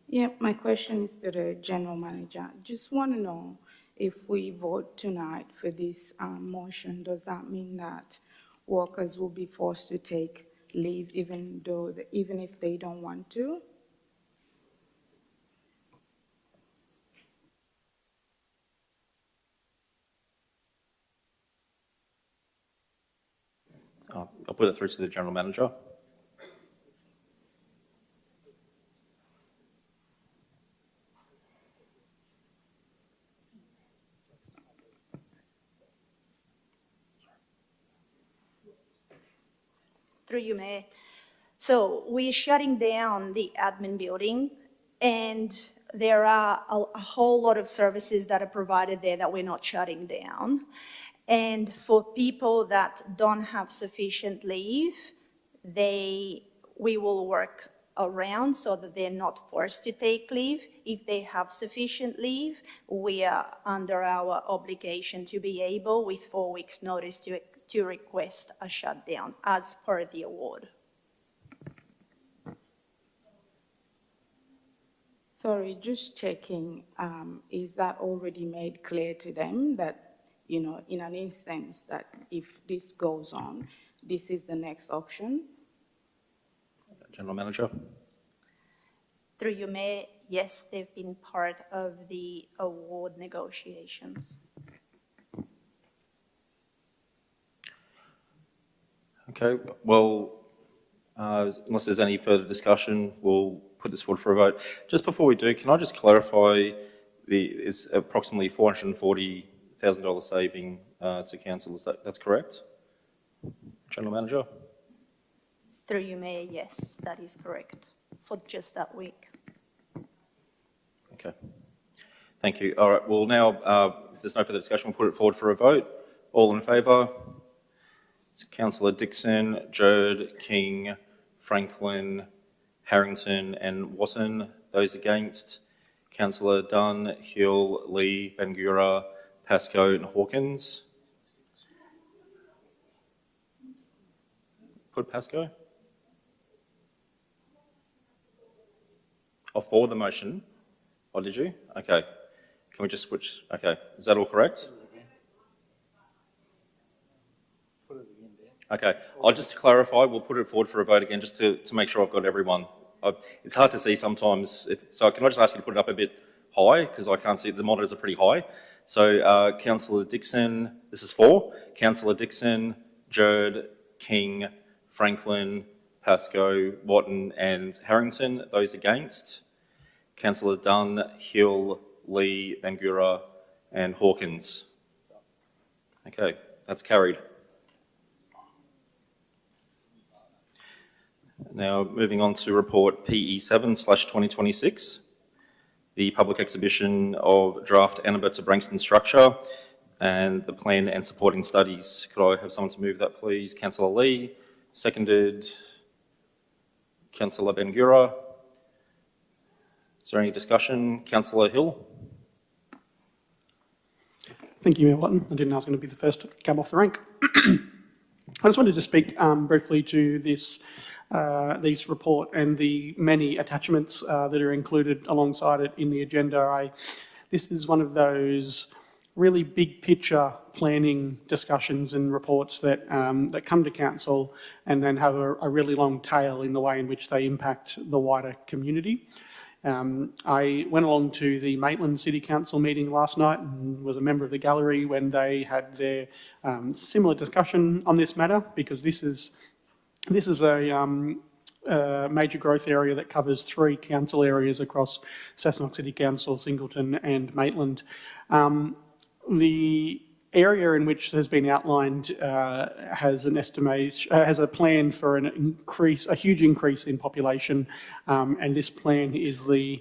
Yeah, my question is to the General Manager. Just want to know, if we vote tonight for this motion, does that mean that workers will be forced to take leave even if they don't want to? I'll put it through to the General Manager. Through you, Mayor. So we're shutting down the admin building, and there are a whole lot of services that are provided there that we're not shutting down. And for people that don't have sufficient leave, we will work around so that they're not forced to take leave. If they have sufficient leave, we are under our obligation to be able, with 4 weeks' notice, to request a shutdown as per the award. Sorry, just checking, is that already made clear to them that, you know, in an instance that if this goes on, this is the next option? General Manager? Through you, Mayor, yes, they've been part of the award negotiations. Okay, well, unless there's any further discussion, we'll put this forward for a vote. Just before we do, can I just clarify it's approximately $440,000 saving to council, that's correct? General Manager? Through you, Mayor, yes, that is correct, for just that week. Okay, thank you. All right, well now, if there's no further discussion, we'll put it forward for a vote. All in favour? Councillor Dixon, Jerd, King, Franklin, Harrington and Watton. Those against? Councillor Dunn, Hill, Lee, Bangura, Pascoe and Hawkins. Put Pascoe? Oh, for the motion? Oh, did you? Okay. Can we just switch? Okay. Is that all correct? Okay. I'll just clarify, we'll put it forward for a vote again just to make sure I've got everyone. It's hard to see sometimes. So can I just ask you to put it up a bit high? Because I can't see, the monitors are pretty high. So Councillor Dixon, this is for. Councillor Dixon, Jerd, King, Franklin, Pascoe, Watton and Harrington. Those against? Councillor Dunn, Hill, Lee, Bangura and Hawkins. Okay, that's carried. Now moving on to report PE7/2026. the public exhibition of draft Anambah to Branxton structure and the plan and supporting studies. Could I have someone to move that, please? Councillor Lee, seconded Councillor Bengura. Is there any discussion? Councillor Hill. Thank you, Mayor Watton. I didn't know I was going to be the first to come off the rank. I just wanted to speak briefly to this report and the many attachments that are included alongside it in the agenda. This is one of those really big picture planning discussions and reports that that come to council and then have a really long tail in the way in which they impact the wider community. I went along to the Maitland City Council meeting last night and was a member of the gallery when they had their similar discussion on this matter, because this is a major growth area that covers 3 council areas across Cessnock City Council, Singleton and Maitland. The area in which has been outlined has a plan for a huge increase in population, and this plan is the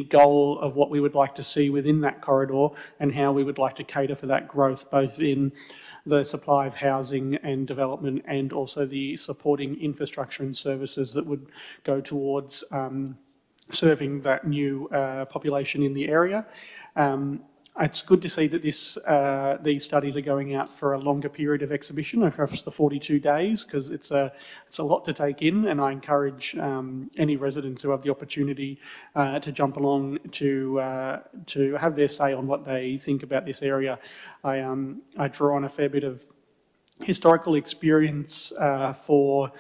goal of what we would like to see within that corridor and how we would like to cater for that growth, both in the supply of housing and development and also the supporting infrastructure and services that would go towards serving that new population in the area. It's good to see that these studies are going out for a longer period of exhibition, across the 42 days, because it's a lot to take in, and I encourage any residents who have the opportunity to jump along to have their say on what they think about this area. I draw on a fair bit of historical experience for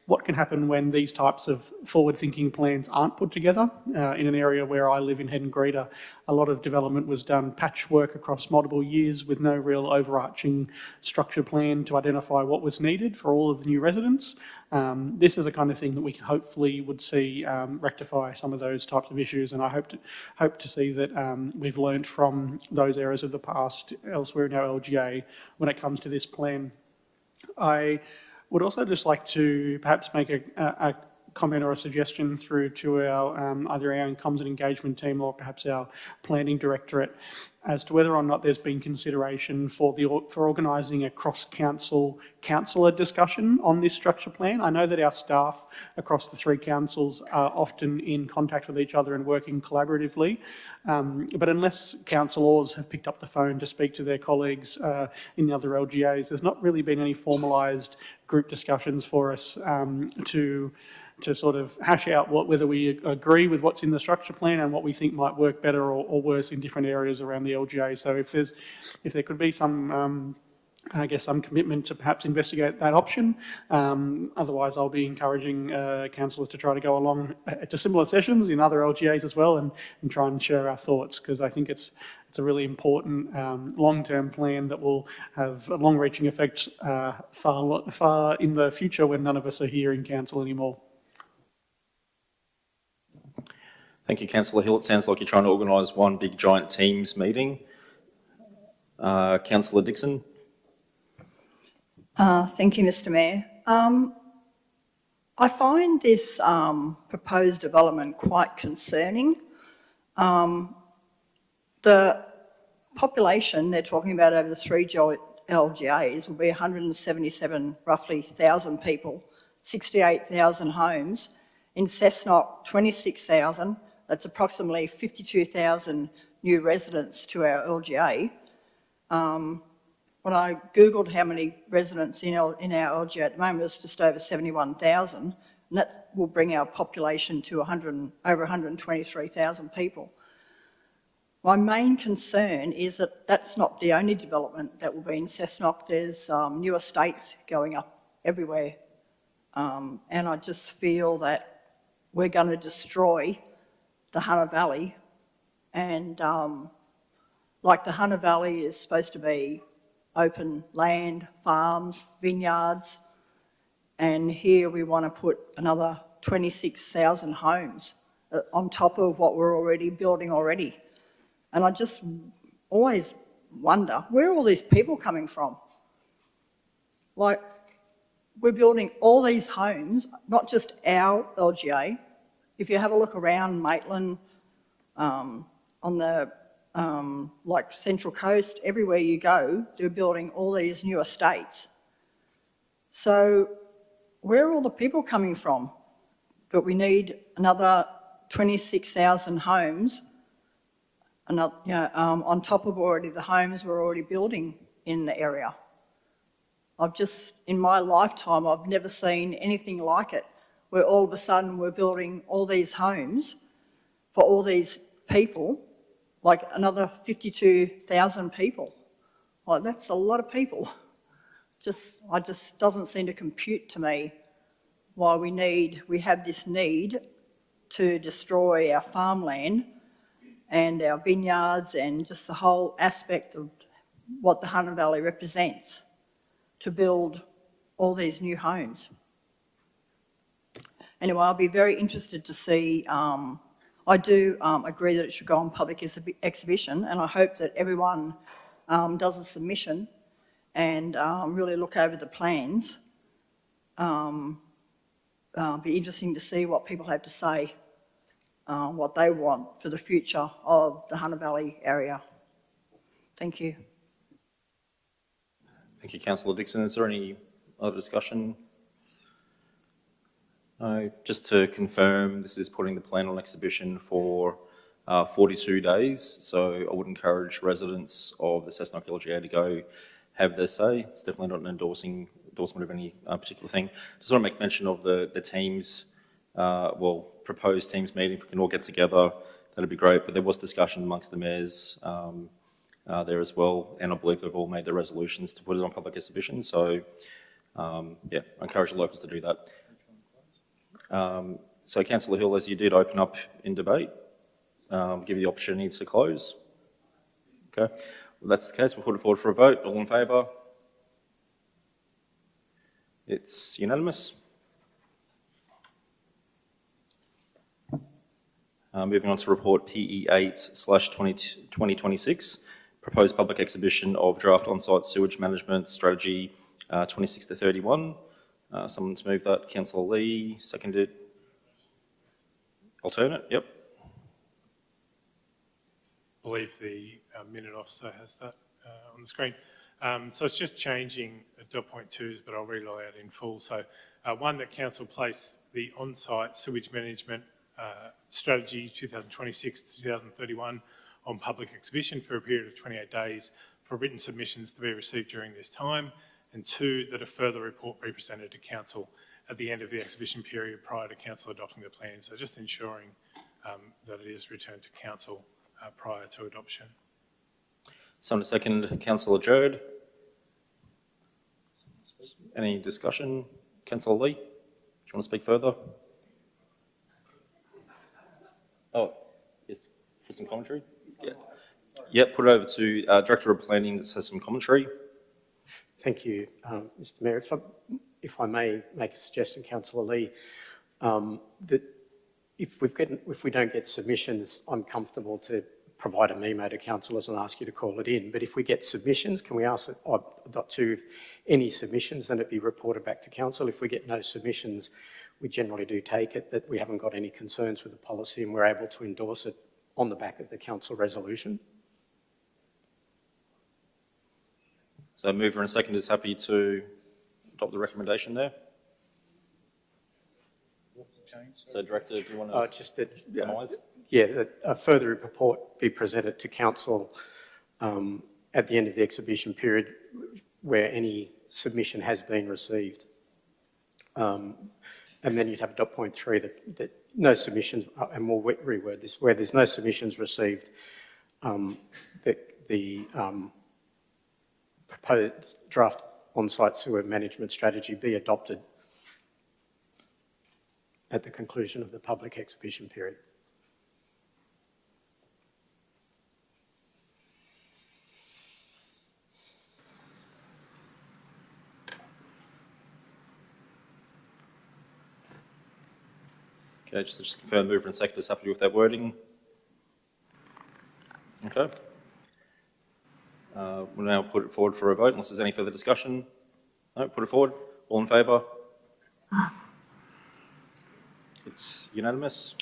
what can happen when these types of forward-thinking plans aren't put together. In an area where I live in Head and Greta, a lot of development was done patchwork across multiple years with no real overarching structure plan to identify what was needed for all of the new residents. This is the kind of thing that we hopefully would see rectify some of those types of issues, and I hope to see that we've learned from those errors of the past elsewhere in our LGA when it comes to this plan. I would also just like to perhaps make a comment or a suggestion through to our either our comms and engagement team or perhaps our planning directorate as to whether or not there's been consideration for organising a councillor discussion on this structure plan. I know that our staff across the 3 councils are often in contact with each other and working collaboratively, but unless councillors have picked up the phone to speak to their colleagues in the other LGAs, there's not really been any formalised group discussions for us to sort of hash out whether we agree with what's in the structure plan and what we think might work better or worse in different areas around the LGA. So if there could be some, I guess, some commitment to perhaps investigate that option. Otherwise, I'll be encouraging councillors to try to go along to similar sessions in other LGAs as well and try and share our thoughts, because I think it's a really important long-term plan that will have a long-reaching effect far in the future when none of us are here in council anymore. Thank you, Councillor Hill. It sounds like you're trying to organise one big giant Teams meeting. Councillor Dixon. Thank you, Mr. Mayor. I find this proposed development quite concerning. The population they're talking about over the 3 LGAs will be 177, roughly, 1,000 people, 68,000 homes. In Cessnock, 26,000. That's approximately 52,000 new residents to our LGA. When I Googled how many residents in our LGA at the moment, it's just over 71,000, and that will bring our population to over 123,000 people. My main concern is that that's not the only development that will be in Cessnock. There's new estates going up everywhere, and I just feel that we're going to destroy the Hunter Valley, and like the Hunter Valley is supposed to be open land, farms, vineyards, and here we want to put another 26,000 homes on top of what we're already building already. And I just always wonder, where are all these people coming from? Like, we're building all these homes, not just our LGA. If you have a look around Maitland, On the, like Central Coast, everywhere you go, they're building all these new estates. So where are all the people coming from? But we need another 26,000 homes, another, on top of already the homes we're already building in the area. In my lifetime, I've never seen anything like it, where all of a sudden we're building all these homes for all these people, like another 52,000 people. Like, that's a lot of people. I just doesn't seem to compute to me why we have this need to destroy our farmland and our vineyards and just the whole aspect of what the Hunter Valley represents to build all these new homes. Anyway, I'll be very interested to see, I do agree that it should go on public exhibition, and I hope that everyone does a submission and really look over the plans. Be interesting to see what people have to say, what they want for the future of the Hunter Valley area. Thank you. Thank you, Councillor Dixon. Is there any other discussion? No. Just to confirm, this is putting the plan on exhibition for 42 days, so I would encourage residents of the Cessnock LGA to go have their say. It's definitely not an endorsement of any particular thing. Just want to make mention of the teams, proposed teams meeting. If we can all get together, that'd be great. But there was discussion amongst the mayors there as well, and I believe they've all made their resolutions to put it on public exhibition. So, I encourage the locals to do that. So, Councillor Hill, as you did open up in debate, give you the opportunity to close. Okay, well, that's the case. We'll put it forward for a vote. All in favour? It's unanimous. Moving on to report PE8/2026, proposed public exhibition of draft on-site sewage management strategy 26 to 31. Someone's moved that. Councillor Lee, seconded. Alternate, yep. I believe the minute officer has that on the screen. So it's just changing dot point twos, but I'll read it all out in full. So one, that council place the on-site sewage management strategy 2026 to 2031 on public exhibition for a period of 28 days for written submissions to be received during this time. And two, that a further report be presented to council at the end of the exhibition period prior to council adopting the plan. So just ensuring that it is returned to council prior to adoption. Someone to second. Councillor Jerd. Any discussion? Councillor Lee, do you want to speak further? Oh, yes, for some commentary? Yeah. Yeah, put it over to Director of Planning that has some commentary. Thank you, Mr Mayor. If I may make a suggestion, Councillor Lee, that if we don't get submissions, I'm comfortable to provide a memo to councillors and ask you to call it in. But if we get submissions, can we ask dot two, if any submissions, then it be reported back to council. If we get no submissions, we generally do take it that we haven't got any concerns with the policy and we're able to endorse it on the back of the council resolution. So mover and second is happy to adopt the recommendation there. What's the change? So Director, do you want to just that, summarise? that a further report be presented to council at the end of the exhibition period where any submission has been received. And then you'd have dot point three that no submissions, and we'll reword this, where there's no submissions received, that the proposed draft on-site sewer management strategy be adopted at the conclusion of the public exhibition period. Okay, just to confirm, mover and second is happy with that wording. Okay. We'll now put it forward for a vote unless there's any further discussion. No, put it forward. All in favour? It's unanimous.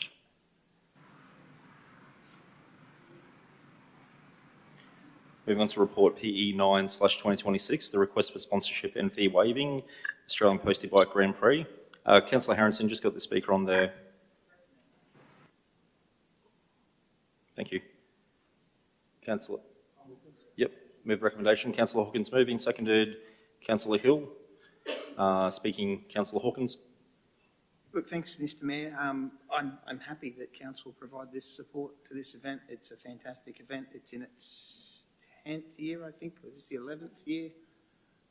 Moving on to report PE 9/2026, the request for sponsorship and fee waiving, Australian Postie Bike Grand Prix. Councillor Harrison, just got the speaker on there. Thank you. Councillor. Yep, move recommendation. Councillor Hawkins moving, seconded. Councillor Hill. Speaking, Councillor Hawkins. Look, thanks, Mr. Mayor. I'm happy that council provide this support to this event. It's a fantastic event. It's in its 10th year, I think. Was this the 11th year?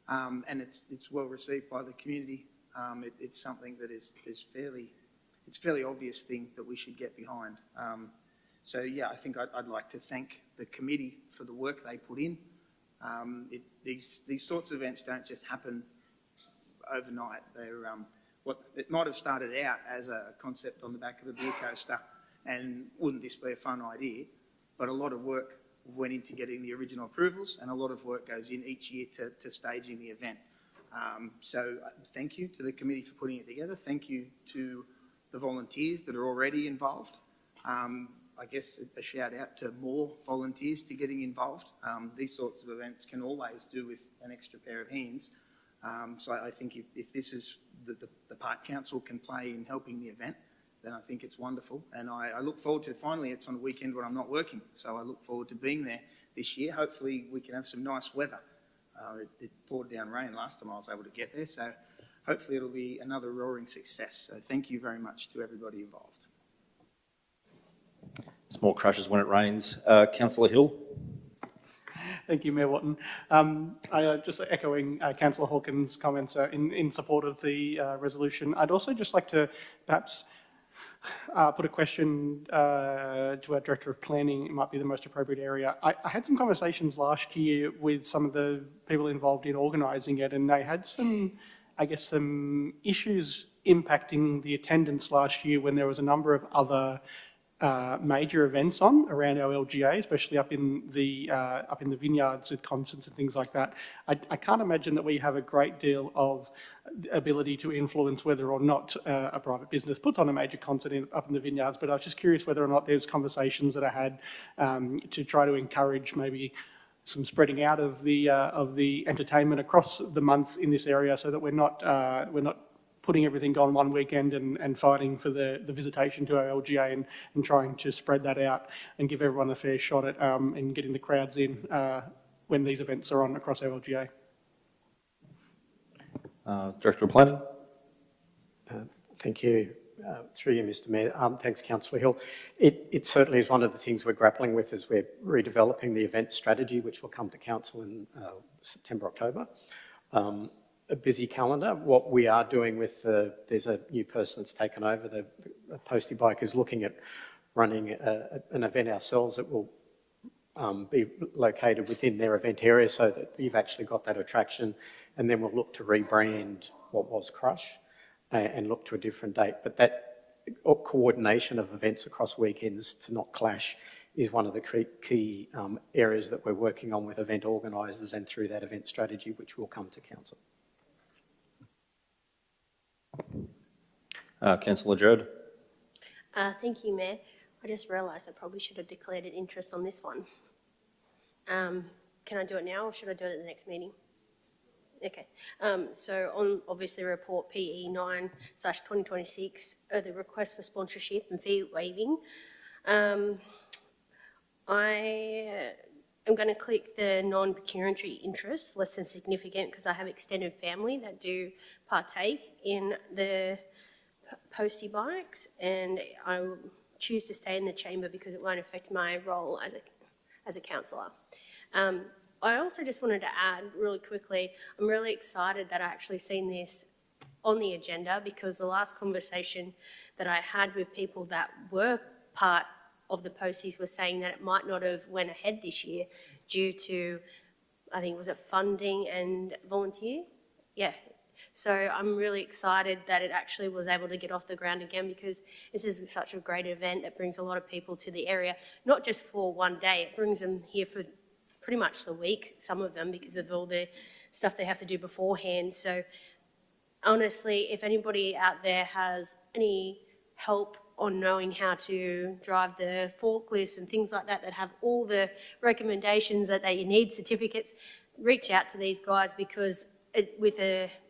And it's well received by the community. It's something that is it's a fairly obvious thing that we should get behind. So yeah, I think I'd like to thank the committee for the work they put in. These sorts of events don't just happen overnight. They're it might have started out as a concept on the back of a beer coaster, and wouldn't this be a fun idea? But a lot of work went into getting the original approvals, and a lot of work goes in each year to staging the event. So thank you to the committee for putting it together. Thank you to the volunteers that are already involved. I guess a shout out to more volunteers to getting involved. These sorts of events can always do with an extra pair of hands. So I think if this is the part council can play in helping the event, then I think it's wonderful. And I look forward to, finally, it's on a weekend when I'm not working. So I look forward to being there this year. Hopefully we can have some nice weather. It poured down rain last time I was able to get there. So hopefully it'll be another roaring success. So thank you very much to everybody involved. Small crashes when it rains. Councillor Hill. Thank you, Mayor Watton. Just echoing Councillor Hawkins' comments in support of the resolution. I'd also just like to perhaps put a question to our Director of Planning. It might be the most appropriate area. I had some conversations last year with some of the people involved in organising it, and they had some issues impacting the attendance last year when there was a number of other major events on around our LGA, especially up in the vineyards at concerts and things like that. I can't imagine that we have a great deal of ability to influence whether or not a private business puts on a major concert up in the vineyards, but I was just curious whether or not there's conversations that I had to try to encourage maybe some spreading out of the entertainment across the month in this area, so that we're not putting everything on one weekend and fighting for the visitation to our LGA and trying to spread that out and give everyone a fair shot at and getting the crowds in when these events are on across our LGA. Director of Planning. Thank you. Through you, Mr. Mayor. Thanks, Councillor Hill. It certainly is one of the things we're grappling with as we're redeveloping the event strategy, which will come to Council in September, October. A busy calendar. What we are doing with there's a new person that's taken over, the Postie Bike, is looking at running an event ourselves that will be located within their event area, so that you've actually got that attraction, and then we'll look to rebrand what was Crush and look to a different date. But that coordination of events across weekends to not clash is one of the key areas that we're working on with event organisers and through that event strategy, which will come to Council. Councillor Judd. Thank you, Mayor. I just realised I probably should have declared an interest on this one. Can I do it now, or should I do it at the next meeting? Okay. So on obviously report PE 9/2026, the request for sponsorship and fee waiving. I'm going to click the non-pecuniary interest, less than significant, because I have extended family that do partake in the Postie bikes, and I choose to stay in the chamber because it won't affect my role as a councillor. I also just wanted to add really quickly, I'm really excited that I actually seen this on the agenda, because the last conversation that I had with people that were part of the Posties were saying that it might not have went ahead this year due to, I think, was it funding and volunteer? Yeah. So I'm really excited that it actually was able to get off the ground again, because this is such a great event that brings a lot of people to the area, not just for one day, it brings them here for pretty much the week, some of them, because of all the stuff they have to do beforehand. So honestly, if anybody out there has any help on knowing how to drive the forklifts and things like that, that have all the recommendations that they need, certificates, reach out to these guys, because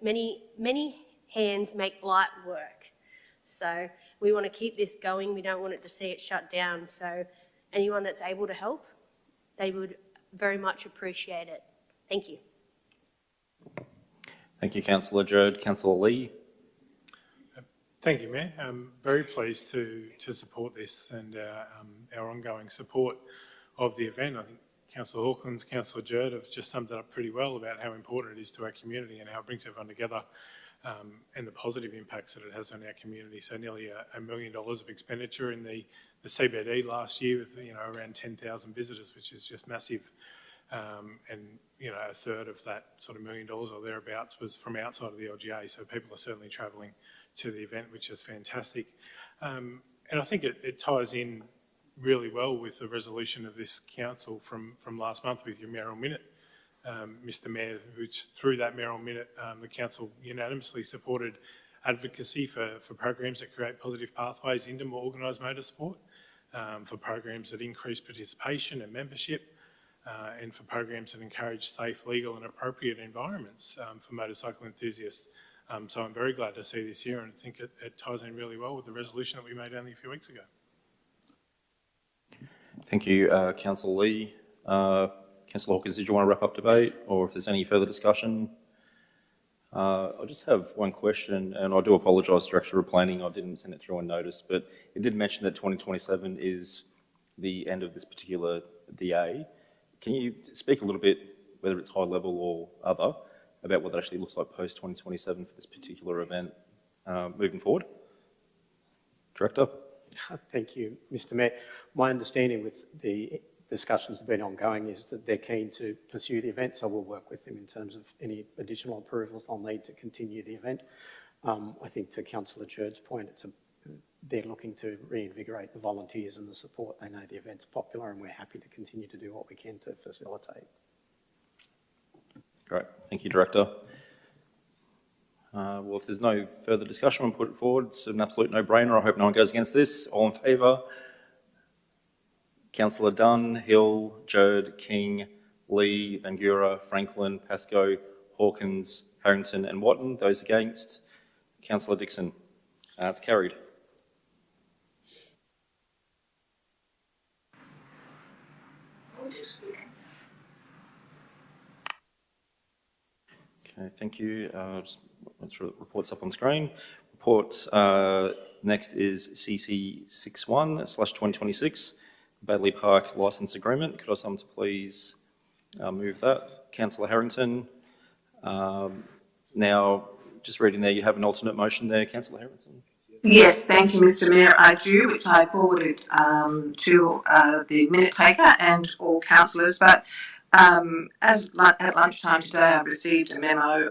many hands make light work. So we want to keep this going. We don't want it to see it shut down. So anyone that's able to help, they would very much appreciate it. Thank you. Thank you, Councillor Jerd. Councillor Lee. Thank you, Mayor. I'm very pleased to support this and our ongoing support of the event. I think Councillor Hawkins, Councillor Jerd have just summed it up pretty well about how important it is to our community and how it brings everyone together, and the positive impacts that it has on our community. So nearly $1 million of expenditure in the CBD last year with around 10,000 visitors, which is just massive. And a third of that sort of $1 million or thereabouts was from outside of the LGA. So people are certainly travelling to the event, which is fantastic. And I think it ties in really well with the resolution of this council from last month with your mayoral minute, Mr Mayor, which through that mayoral minute, the council unanimously supported advocacy for programs that create positive pathways into more organised motorsport, for programs that increase participation and membership, and for programs that encourage safe, legal and appropriate environments for motorcycle enthusiasts. So I'm very glad to see this here, and I think it ties in really well with the resolution that we made only a few weeks ago. Thank you, Councillor Lee. Councillor Hawkins, did you want to wrap up debate, or if there's any further discussion? I just have one question, and I do apologise, Director of Planning, I didn't send it through on notice, but it did mention that 2027 is the end of this particular DA. Can you speak a little bit, whether it's high level or other, about what that actually looks like post-2027 for this particular event moving forward? Director? Thank you, Mr Mayor. My understanding with the discussions that have been ongoing is that they're keen to pursue the event, so we'll work with them in terms of any additional approvals they'll need to continue the event. I think to Councillor Jerd's point, they're looking to reinvigorate the volunteers and the support. They know the event's popular and we're happy to continue to do what we can to facilitate. Great, thank you, Director. Well, if there's no further discussion, we'll put it forward. It's an absolute no-brainer. I hope no one goes against this. All in favour? Councillor Dunn, Hill, Jerd, King, Lee, Bangura, Franklin, Pascoe, Hawkins, Harrington and Watton. Those against? Councillor Dixon. It's carried. Okay, thank you. Just make sure the report's up on screen. Report next is CC 61/2026, Baddeley Park Licence Agreement. Could I have someone to please move that? Councillor Harrington. Now, just reading there, you have an alternate motion there, Councillor Harrington. Yes, thank you, Mr Mayor. I do, which I forwarded to the minute taker and all councillors, but at lunchtime today, I received a memo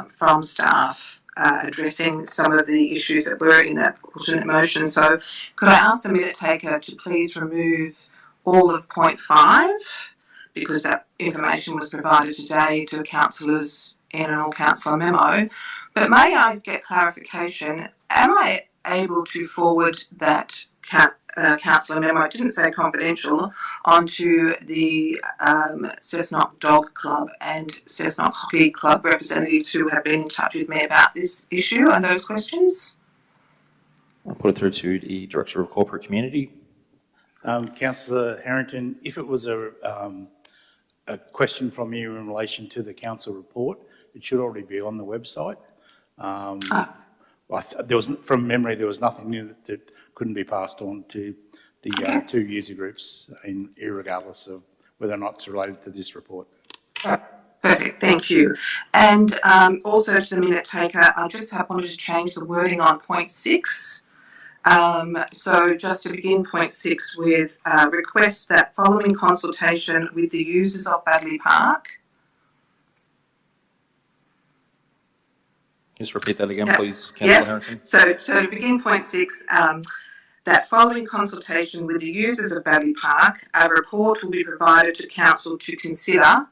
from staff addressing some of the issues that were in that alternate motion. So could I ask the minute taker to please remove all of point 5, because that information was provided today to councillors in an all-councillor memo. But may I get clarification, am I able to forward that councillor memo, it didn't say confidential, onto the Cessnock Dog Club and Cessnock Hockey Club representatives who have been in touch with me about this issue and those questions? I'll put it through to the Director of Corporate Community. Councillor Harrington, if it was a question from you in relation to the council report, it should already be on the website. There was, from memory, there was nothing in it that couldn't be passed on to the two user groups, irregardless of whether or not it's related to this report. Perfect, thank you. And also to the minute taker, I just wanted to change the wording on point 6. So just to begin point 6 with request that following consultation with the users of Baddeley Park. Just repeat that again, please, Councillor Harrington. So to begin point 6, that following consultation with the users of Baddeley Park, a report will be provided to Council to consider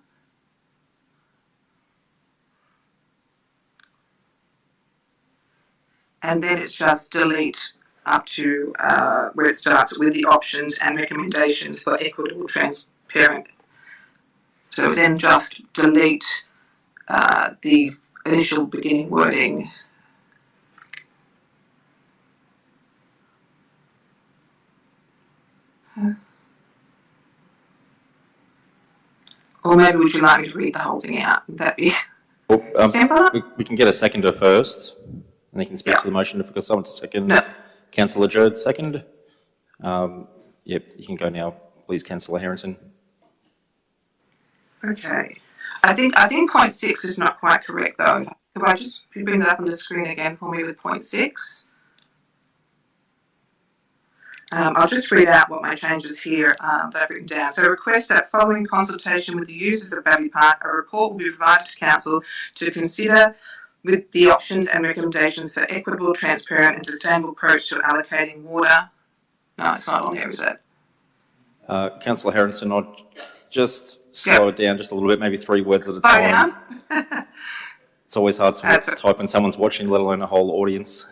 and then it's just delete up to where it starts with the options and recommendations for equitable, transparent. So then just delete the initial beginning wording. Or maybe would you like me to read the whole thing out? Would that be simpler? We can get a seconder first, and they can speak to the motion if we've got someone to second. No. Councillor Jerd, second. Yep, you can go now, please, Councillor Harrington. Okay. I think point 6 is not quite correct though. Could I just bring that up on the screen again for me with point 6? I'll just read out what my changes here that I've written down. So request that following consultation with the users of Baddeley Park, a report will be provided to Council to consider with the options and recommendations for equitable, transparent and sustainable approach to allocating water. No, it's not on there, is it? Councillor Harrington, I'll just slow it down just a little bit, maybe 3 words at a Slow time. down. It's always hard to type when someone's watching, let alone a whole audience.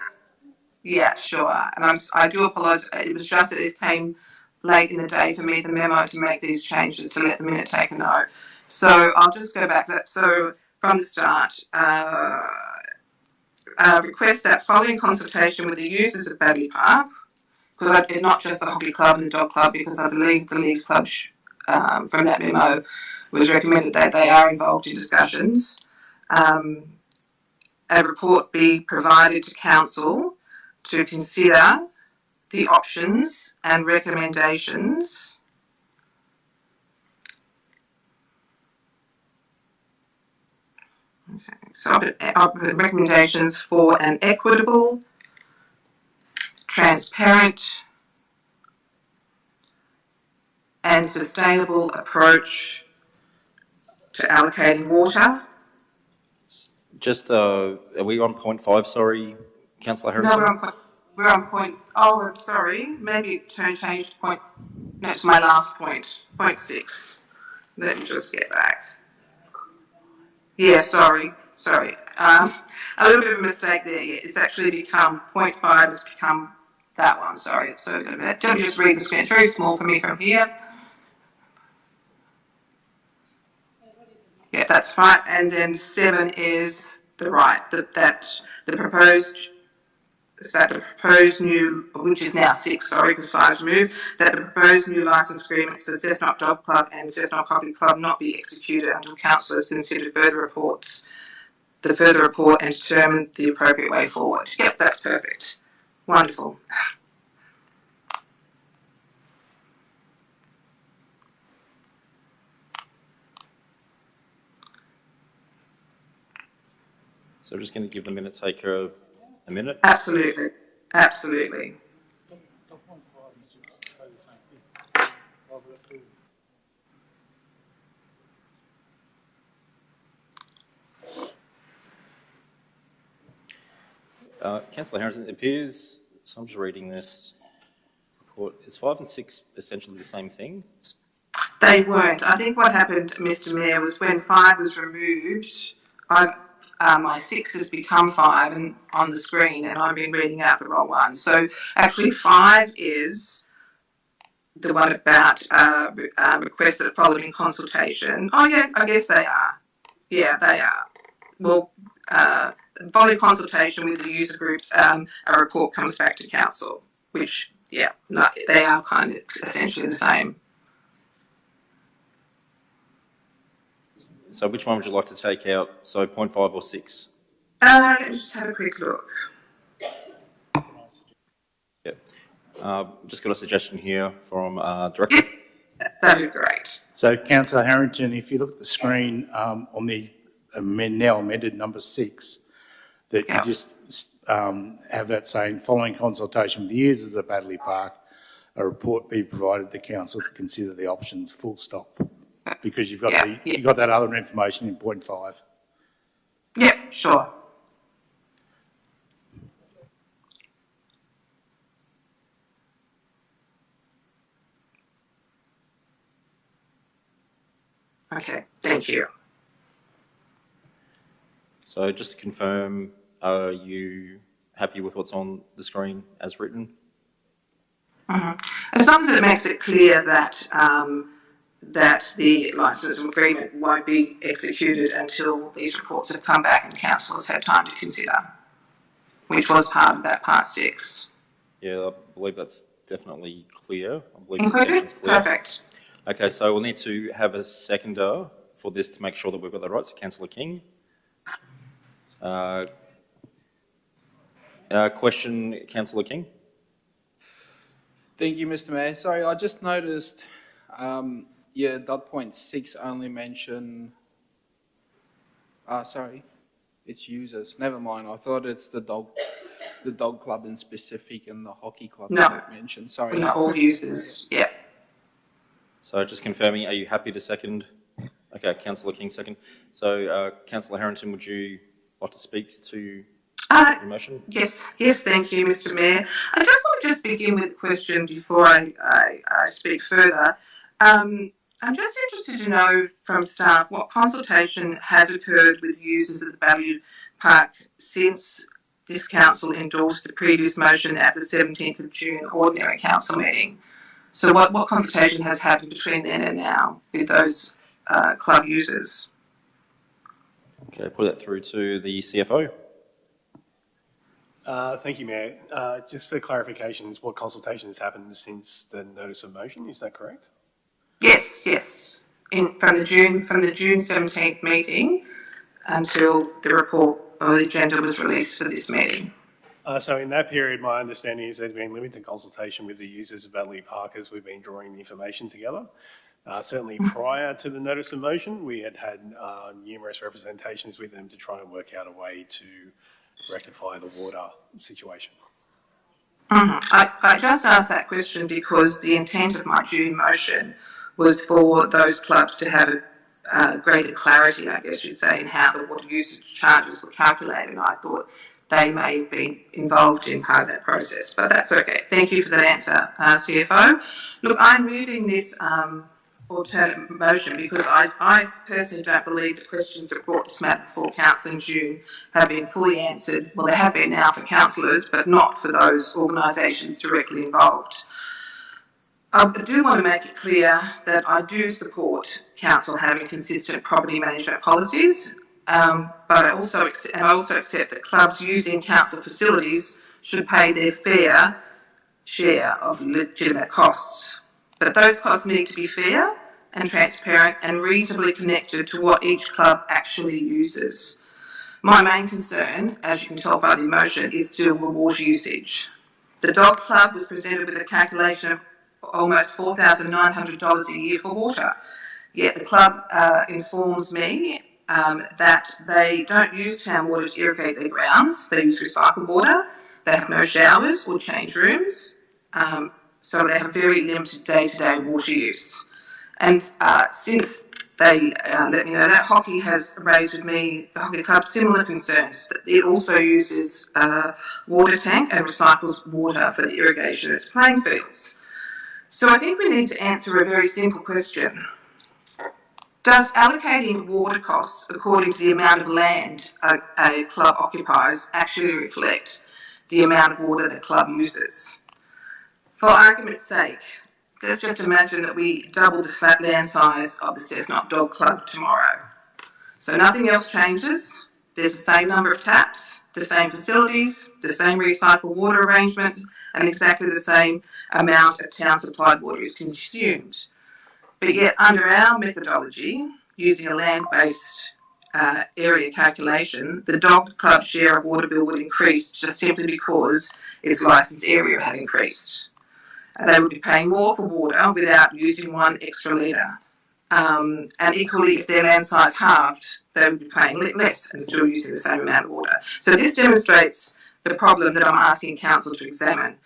Yeah, sure. And I do apologise. It was just that it came late in the day for me, the memo, to make these changes to let the minute take a note. So I'll just go back to that. So from the start, request that following consultation with the users of Baddeley Park, because it's not just the hockey club and the dog club, because I believe the leagues club from that memo was recommended that they are involved in discussions. A report be provided to Council to consider the options and recommendations recommendations for an equitable, transparent and sustainable approach to allocating water. Just, are we on point 5, sorry, Councillor Harrington? No, we're on point, oh, I'm sorry, maybe it changed to point, no, it's my last point, point 6. Let me just get back. Yeah, sorry. A little bit of a mistake there, yeah, it's actually become, point 5 has become that one, sorry. So let me just read the screen, it's very small for me from here. Yeah, that's right, and then 7 is the right, the proposed new, which is now 6, sorry, because 5 is removed, that the proposed new licence agreements for Cessnock Dog Club and Cessnock Hockey Club not be executed until Council has considered the further report and determined the appropriate way forward. Yep, that's perfect. Wonderful. So we're just going to give the minute taker a minute. Absolutely. Councillor Harrison, it appears, so I'm just reading this report, is 5 and 6 essentially the same thing? They weren't. I think what happened, Mr. Mayor, was when 5 was removed, my 6 has become 5 and on the screen, and I've been reading out the wrong one. So actually 5 is the one about requests that are followed in consultation. Oh yeah, I guess they are. Yeah, they are. Well, following consultation with the user groups, a report comes back to Council, which, yeah, no, they are kind of essentially the same. So which one would you like to take out? So point 5 or 6? Let me just have a quick look. Yep. Just got a suggestion here from Director. That'd be great. So Councillor Harrington, if you look at the screen on the now amended number 6, that you just have that saying, following consultation with the users of Baddeley Park, a report be provided to Council to consider the options, full stop. Because you've got you got that other information in point 5. Yep, sure. Okay, thank you. So just to confirm, are you happy with what's on the screen as written? As long as it makes it clear that that the licence agreement won't be executed until these reports have come back and council has had time to consider, which was part of that part 6. Yeah, I believe that's definitely clear. I believe the Included? section's clear. Perfect. Okay, so we'll need to have a seconder for this to make sure that we've got the right. So Councillor King. Question, Councillor King. Thank you, Mr. Mayor. Sorry, I just noticed, dot point 6 only mention, sorry, it's users. Never mind. I thought it's the dog club in specific and the hockey club that mentioned. Sorry. Not all users, yeah. So just confirming, are you happy to second? Okay, Councillor King second. So Councillor Harrington, would you like to speak to the motion? Yes, thank you, Mr. Mayor. I just want to begin with a question before I speak further. I'm just interested to know from staff what consultation has occurred with users of the Baddeley Park since this council endorsed the previous motion at the 17th of June ordinary council meeting. So what consultation has happened between then and now with those club users? Okay, put that through to the CFO. Thank you, Mayor. Just for clarifications, what consultation has happened since the notice of motion? Is that correct? Yes. From the June 17th meeting until the report or the agenda was released for this meeting. So in that period, my understanding is there's been limited consultation with the users of Baddeley Park as we've been drawing the information together. Certainly prior to the notice of motion, we had numerous representations with them to try and work out a way to rectify the water situation. I just asked that question because the intent of my June motion was for those clubs to have a greater clarity, I guess you'd say, in how the water usage charges were calculated. And I thought they may have been involved in part of that process, but that's okay. Thank you for that answer, CFO. Look, I'm moving this alternate motion because I personally don't believe the questions that brought this matter before council in June have been fully answered. Well, they have been now for councillors, but not for those organisations directly involved. I do want to make it clear that I do support council having consistent property management policies, but I also accept that clubs using council facilities should pay their fair share of legitimate costs. But those costs need to be fair and transparent and reasonably connected to what each club actually uses. My main concern, as you can tell by the motion, is still the water usage. The dog club was presented with a calculation of almost $4,900 a year for water. Yet the club informs me that they don't use town water to irrigate their grounds. They use recycled water. They have no showers or change rooms. So they have very limited day-to-day water use. And since they let me know that, hockey has raised with me, the hockey club, similar concerns, that it also uses a water tank and recycles water for the irrigation of its playing fields. So I think we need to answer a very simple question. Does allocating water costs according to the amount of land a club occupies actually reflect the amount of water the club uses? For argument's sake, let's just imagine that we double the land size of the Cessnock Dog Club tomorrow. So nothing else changes. There's the same number of taps, the same facilities, the same recycled water arrangements, and exactly the same amount of town supplied water is consumed. But yet under our methodology, using a land-based area calculation, the dog club share of water bill would increase just simply because its licensed area had increased. They would be paying more for water without using one extra litre. And equally, if their land size halved, they would be paying less and still using the same amount of water. So this demonstrates the problem that I'm asking council to examine.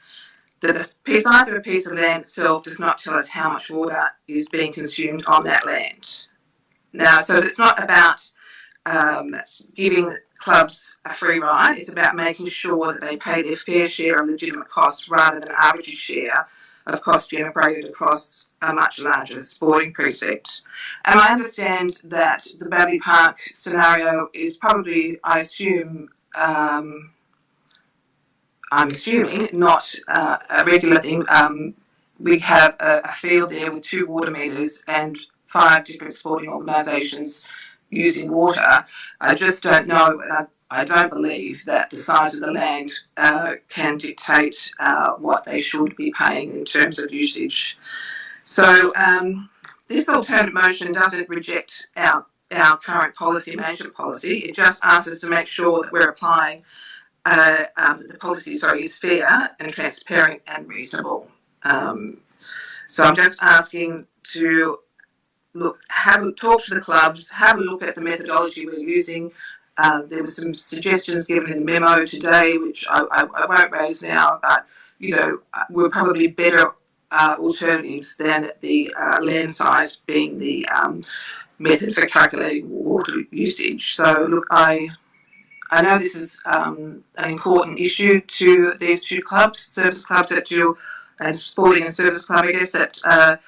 That the size of a piece of land itself does not tell us how much water is being consumed on that land. Now, so it's not about giving clubs a free ride, it's about making sure that they pay their fair share of legitimate costs rather than an arbitrary share of costs generated across a much larger sporting precinct. And I understand that the Baddeley Park scenario is probably, I assume, I'm assuming, not a regular thing. We have a field there with 2 water meters and 5 different sporting organisations using water. I just don't know, and I don't believe that the size of the land can dictate what they should be paying in terms of usage. So this alternative motion doesn't reject our current policy, management policy. It just asks us to make sure that we're applying the policy, is fair and transparent and reasonable. So I'm just asking to talk to the clubs, have a look at the methodology we're using. There were some suggestions given in the memo today, which I won't raise now, but we're probably better alternatives than the land size being the method for calculating water usage. So look, I know this is an important issue to these 2 clubs, service clubs that do, and sporting and service club, I guess, that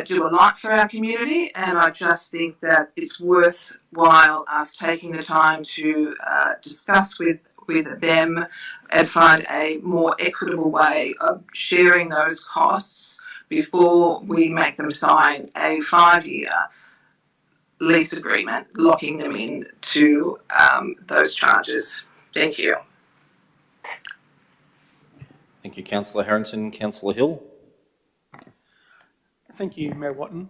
do a lot for our community, and I just think that it's worthwhile us taking the time to discuss with them and find a more equitable way of sharing those costs before we make them sign a 5-year lease agreement, locking them in to those charges. Thank you. Thank you, Councillor Harrington. Councillor Hill. Thank you, Mayor Watton.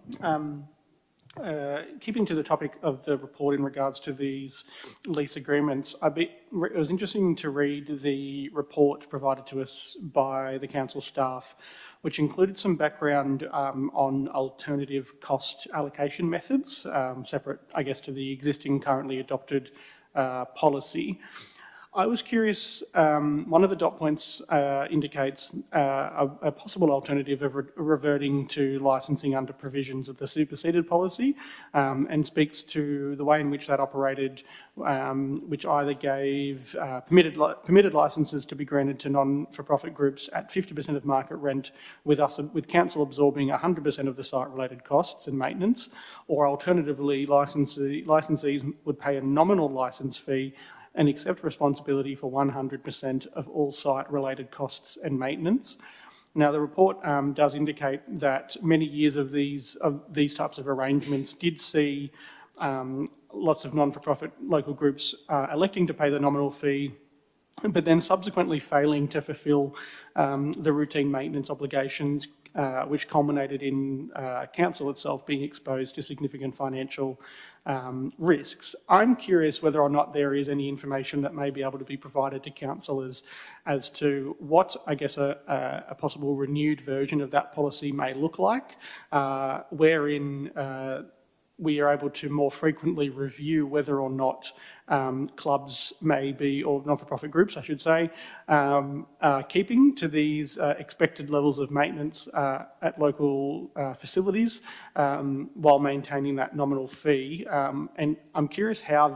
Keeping to the topic of the report in regards to these lease agreements, it was interesting to read the report provided to us by the council staff, which included some background on alternative cost allocation methods, separate, I guess, to the existing currently adopted policy. I was curious, one of the dot points indicates a possible alternative of reverting to licensing under provisions of the superseded policy, and speaks to the way in which that operated, which either gave permitted licences to be granted to non-for-profit groups at 50% of market rent, with council absorbing 100% of the site-related costs and maintenance, or alternatively licensees would pay a nominal licence fee and accept responsibility for 100% of all site-related costs and maintenance. Now, the report does indicate that many years of these types of arrangements did see lots of non-for-profit local groups electing to pay the nominal fee, but then subsequently failing to fulfil the routine maintenance obligations, which culminated in council itself being exposed to significant financial risks. I'm curious whether or not there is any information that may be able to be provided to councillors as to what, I guess, a possible renewed version of that policy may look like, wherein we are able to more frequently review whether or not clubs may be, or not-for-profit groups, I should say, keeping to these expected levels of maintenance at local facilities while maintaining that nominal fee. And I'm curious how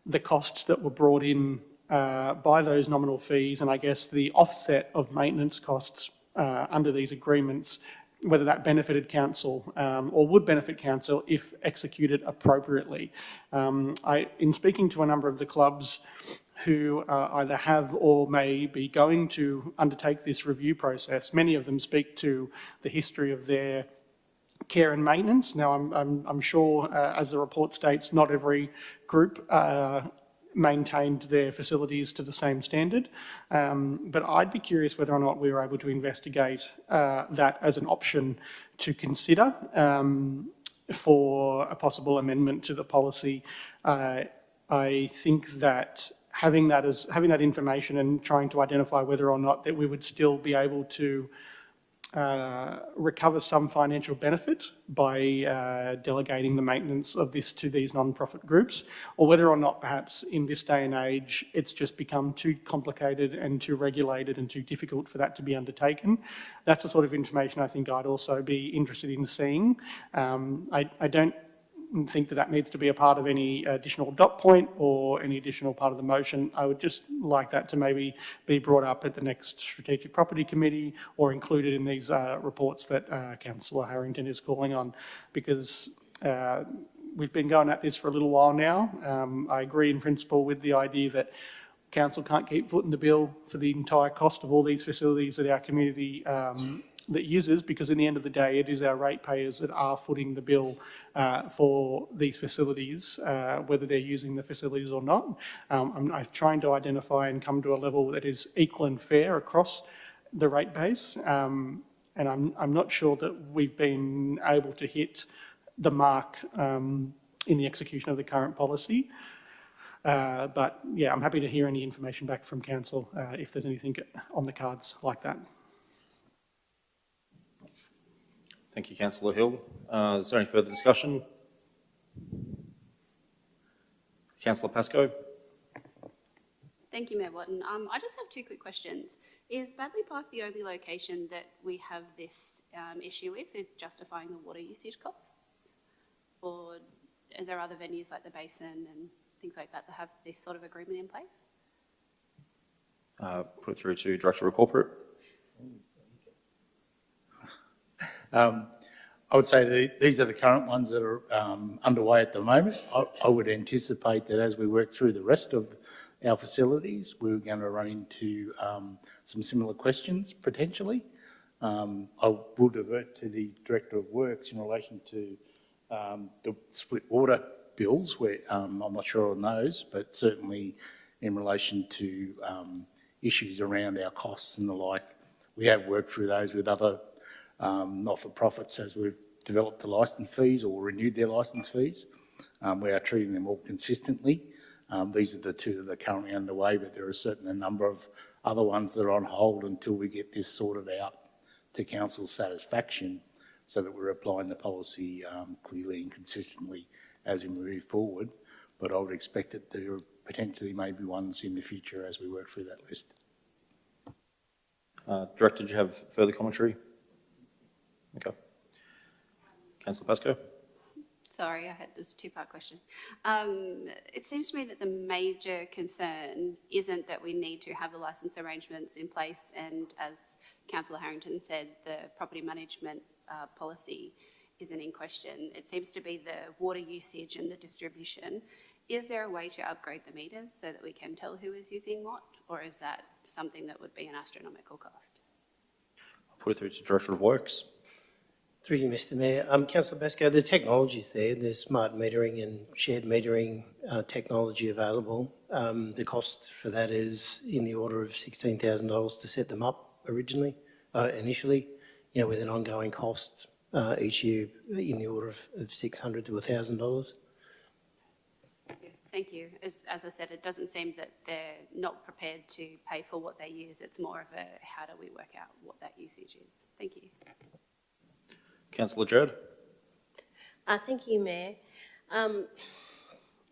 the costs that were brought in by those nominal fees, and I guess the offset of maintenance costs under these agreements, whether that benefited council or would benefit council if executed appropriately. In speaking to a number of the clubs who either have or may be going to undertake this review process, many of them speak to the history of their care and maintenance. Now, I'm sure, as the report states, not every group maintained their facilities to the same standard. But I'd be curious whether or not we were able to investigate that as an option to consider for a possible amendment to the policy. I think that having that information and trying to identify whether or not that we would still be able to recover some financial benefit by delegating the maintenance of this to these non-profit groups, or whether or not perhaps in this day and age it's just become too complicated and too regulated and too difficult for that to be undertaken. That's the sort of information I think I'd also be interested in seeing. I don't think that needs to be a part of any additional dot point or any additional part of the motion. I would just like that to maybe be brought up at the next Strategic Property Committee or included in these reports that Councillor Harrington is calling on, because we've been going at this for a little while now. I agree in principle with the idea that council can't keep footing the bill for the entire cost of all these facilities that our community that uses, because in the end of the day, it is our ratepayers that are footing the bill for these facilities, whether they're using the facilities or not. I'm trying to identify and come to a level that is equal and fair across the rate base, and I'm not sure that we've been able to hit the mark in the execution of the current policy. But yeah, I'm happy to hear any information back from council if there's anything on the cards like that. Thank you, Councillor Hill. Is there any further discussion? Councillor Pascoe. Thank you, Mayor Watton. I just have two quick questions. Is Baddeley Park the only location that we have this issue with justifying the water usage costs? Or are there other venues like the Basin and things like that that have this sort of agreement in place? Put it through to Director of Corporate. I would say these are the current ones that are underway at the moment. I would anticipate that as we work through the rest of our facilities, we're going to run into some similar questions potentially. I will divert to the Director of Works in relation to the split water bills, where I'm not sure on those, but certainly in relation to issues around our costs and the like. We have worked through those with other not-for-profits as we've developed the licence fees or renewed their licence fees. We are treating them all consistently. These are the two that are currently underway, but there are certainly a number of other ones that are on hold until we get this sorted out to council's satisfaction, so that we're applying the policy clearly and consistently as we move forward. But I would expect that there potentially may be ones in the future as we work through that list. Director, do you have further commentary? Okay. Councillor Pascoe. Sorry, it was a two-part question. It seems to me that the major concern isn't that we need to have the licence arrangements in place, and as Councillor Harrington said, the property management policy isn't in question. It seems to be the water usage and the distribution. Is there a way to upgrade the meters so that we can tell who is using what, or is that something that would be an astronomical cost? I'll put it through to Director of Works. Through you, Mr Mayor. Councillor Pascoe, the technology's there. There's smart metering and shared metering technology available. The cost for that is in the order of $16,000 to set them up initially, with an ongoing cost each year in the order of $600 to $1,000. Thank you. As I said, it doesn't seem that they're not prepared to pay for what they use. It's more of a how do we work out what that usage is. Thank you. Councillor Jerd. Thank you, Mayor.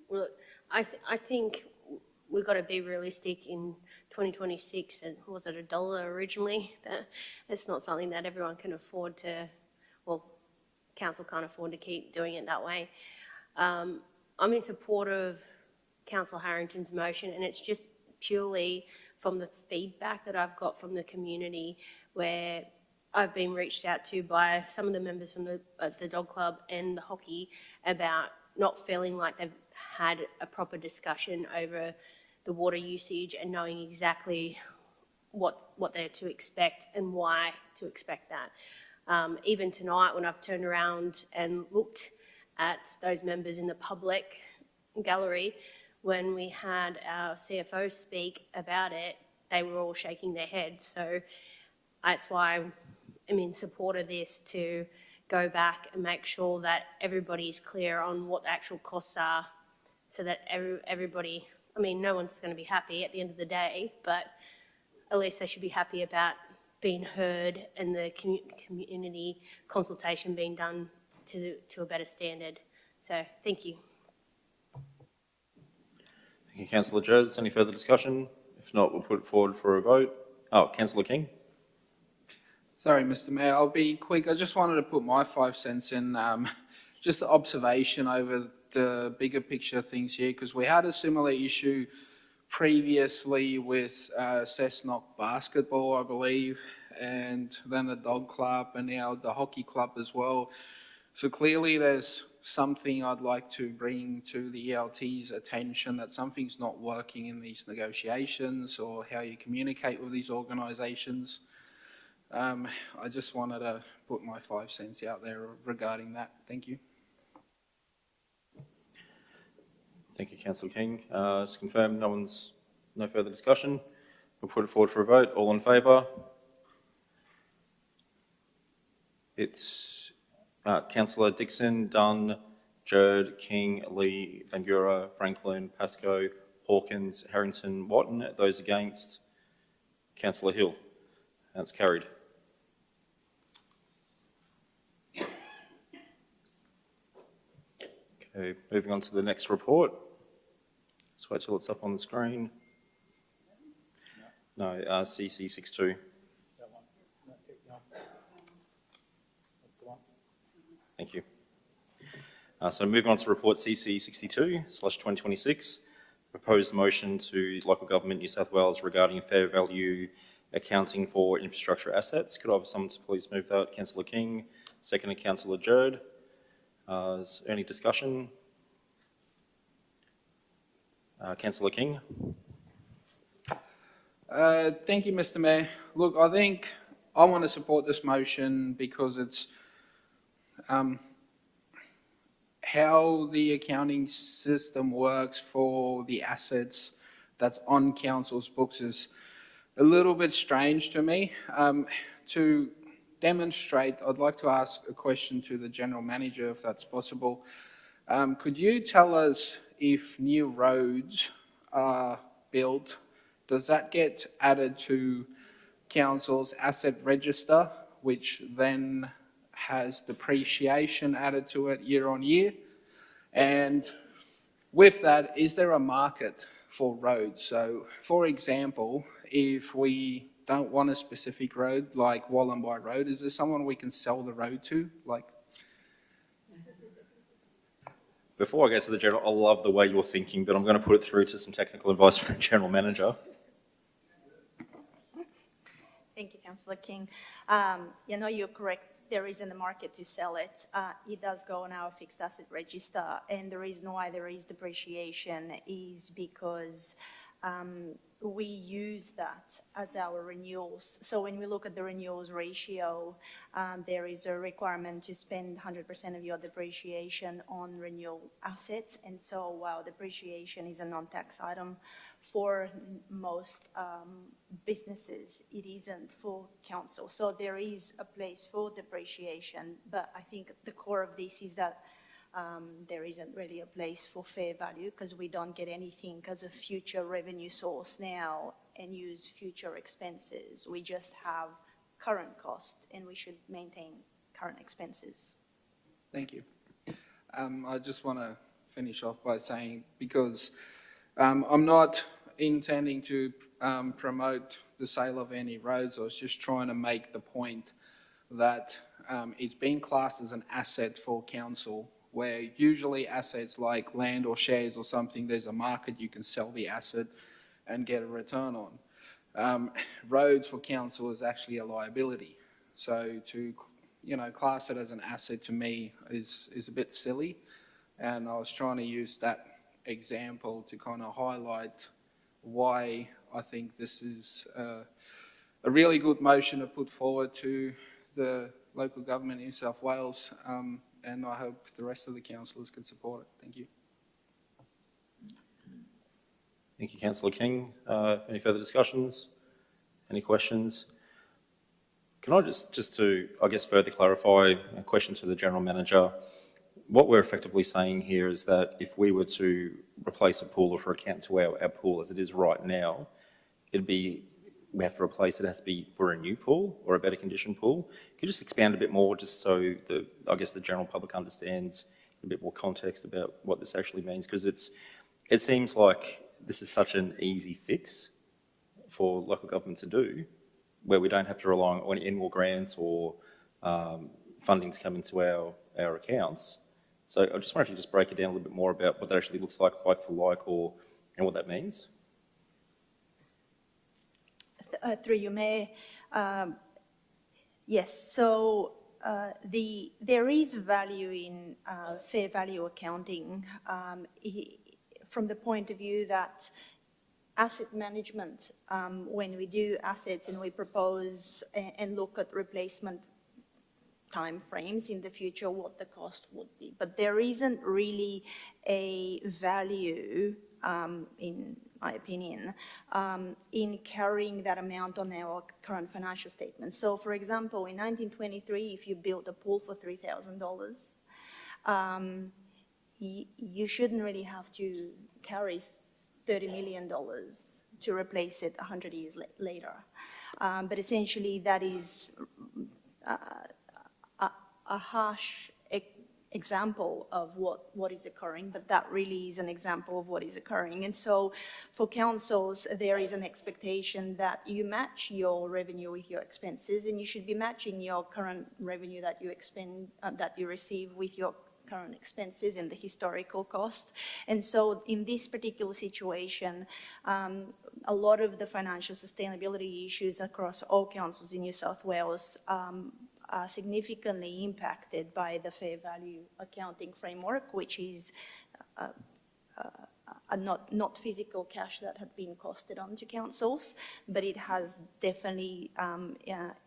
Well, I think we've got to be realistic in 2026, and was it $1 originally? It's not something that everyone can afford to, well, council can't afford to keep doing it that way. I'm in support of Councillor Harrington's motion, and it's just purely from the feedback that I've got from the community, where I've been reached out to by some of the members from the dog club and the hockey about not feeling like they've had a proper discussion over the water usage and knowing exactly what they're to expect and why to expect that. Even tonight, when I've turned around and looked at those members in the public gallery, when we had our CFO speak about it, they were all shaking their heads. So that's why I'm in support of this, to go back and make sure that everybody is clear on what the actual costs are, so that everybody, I mean, no one's going to be happy at the end of the day, but at least they should be happy about being heard and the community consultation being done to a better standard. So thank you. Thank you, Councillor Jones. Any further discussion? If not, we'll put it forward for a vote. Councillor King. Sorry, Mr Mayor, I'll be quick. I just wanted to put my 5 cents in, just observation over the bigger picture things here, because we had a similar issue previously with Cessnock basketball, I believe, and then the dog club and now the hockey club as well. So clearly there's something I'd like to bring to the ELT's attention, that something's not working in these negotiations or how you communicate with these organisations. I just wanted to put my 5 cents out there regarding that. Thank you. Thank you, Councillor King. Just confirm no further discussion. We'll put it forward for a vote. All in favour? It's Councillor Dixon, Dunn, Jerd, King, Lee, Bangura, Franklin, Pascoe, Hawkins, Harrington, Watton. Those against? Councillor Hill. That's carried. Okay, moving on to the next report. Just wait till it's up on the screen. No, CC62. Thank you. So moving on to report CC62/2026, proposed motion to local government New South Wales regarding fair value accounting for infrastructure assets. Could I have someone to please move that? Councillor King, seconded Councillor Jerd. Is there any discussion? Councillor King. Thank you, Mr. Mayor. Look, I think I want to support this motion because it's how the accounting system works for the assets that's on council's books is a little bit strange to me. To demonstrate, I'd like to ask a question to the General Manager, if that's possible. Could you tell us if new roads are built, does that get added to council's asset register, which then has depreciation added to it year on year? And with that, is there a market for roads? So, for example, if we don't want a specific road like Wallumbye Road, is there someone we can sell the road to? Before I go to the General, I love the way you're thinking, but I'm going to put it through to some technical advice from the General Manager. Thank you, Councillor King. You're correct. There isn't a market to sell it. It does go on our fixed asset register, and the reason why there is depreciation is because we use that as our renewals. So when we look at the renewals ratio, there is a requirement to spend 100% of your depreciation on renewal assets. And so while depreciation is a non-tax item for most businesses, it isn't for council. So there is a place for depreciation, but I think the core of this is that there isn't really a place for fair value because we don't get anything as a future revenue source now and use future expenses. We just have current cost and we should maintain current expenses. Thank you. I just want to finish off by saying, because I'm not intending to promote the sale of any roads, I was just trying to make the point that it's been classed as an asset for council, where usually assets like land or shares or something, there's a market, you can sell the asset and get a return on. Roads for council is actually a liability. So to, class it as an asset to me is a bit silly. And I was trying to use that example to kind of highlight why I think this is a really good motion to put forward to the local government in New South Wales. And I hope the rest of the councillors can support it. Thank you. Thank you, Councillor King. Any further discussions? Any questions? Can I just to, I guess, further clarify a question to the General Manager? What we're effectively saying here is that if we were to replace a pool or for account to our pool as it is right now, we have to replace it, has to be for a new pool or a better condition pool. Could you just expand a bit more just so the general public understands a bit more context about what this actually means? Because it seems like this is such an easy fix for local government to do, where we don't have to rely on any more grants or funding to come into our accounts. So I just wonder if you just break it down a little bit more about what that actually looks like for like, and what that means. Through you, Mayor. Yes, so there is value in fair value accounting from the point of view that asset management, when we do assets and we propose and look at replacement timeframes in the future, what the cost would be. But there isn't really a value, in my opinion, in carrying that amount on our current financial statements. So, for example, in 1923, if you built a pool for $3,000, you shouldn't really have to carry $30 million to replace it 100 years later. But essentially, that is a harsh example of what is occurring, but that really is an example of what is occurring. And so for councils, there is an expectation that you match your revenue with your expenses, and you should be matching your current revenue that you expend, that you receive with your current expenses and the historical cost. And so in this particular situation, a lot of the financial sustainability issues across all councils in New South Wales are significantly impacted by the fair value accounting framework, which is not physical cash that had been costed onto councils, but it has definitely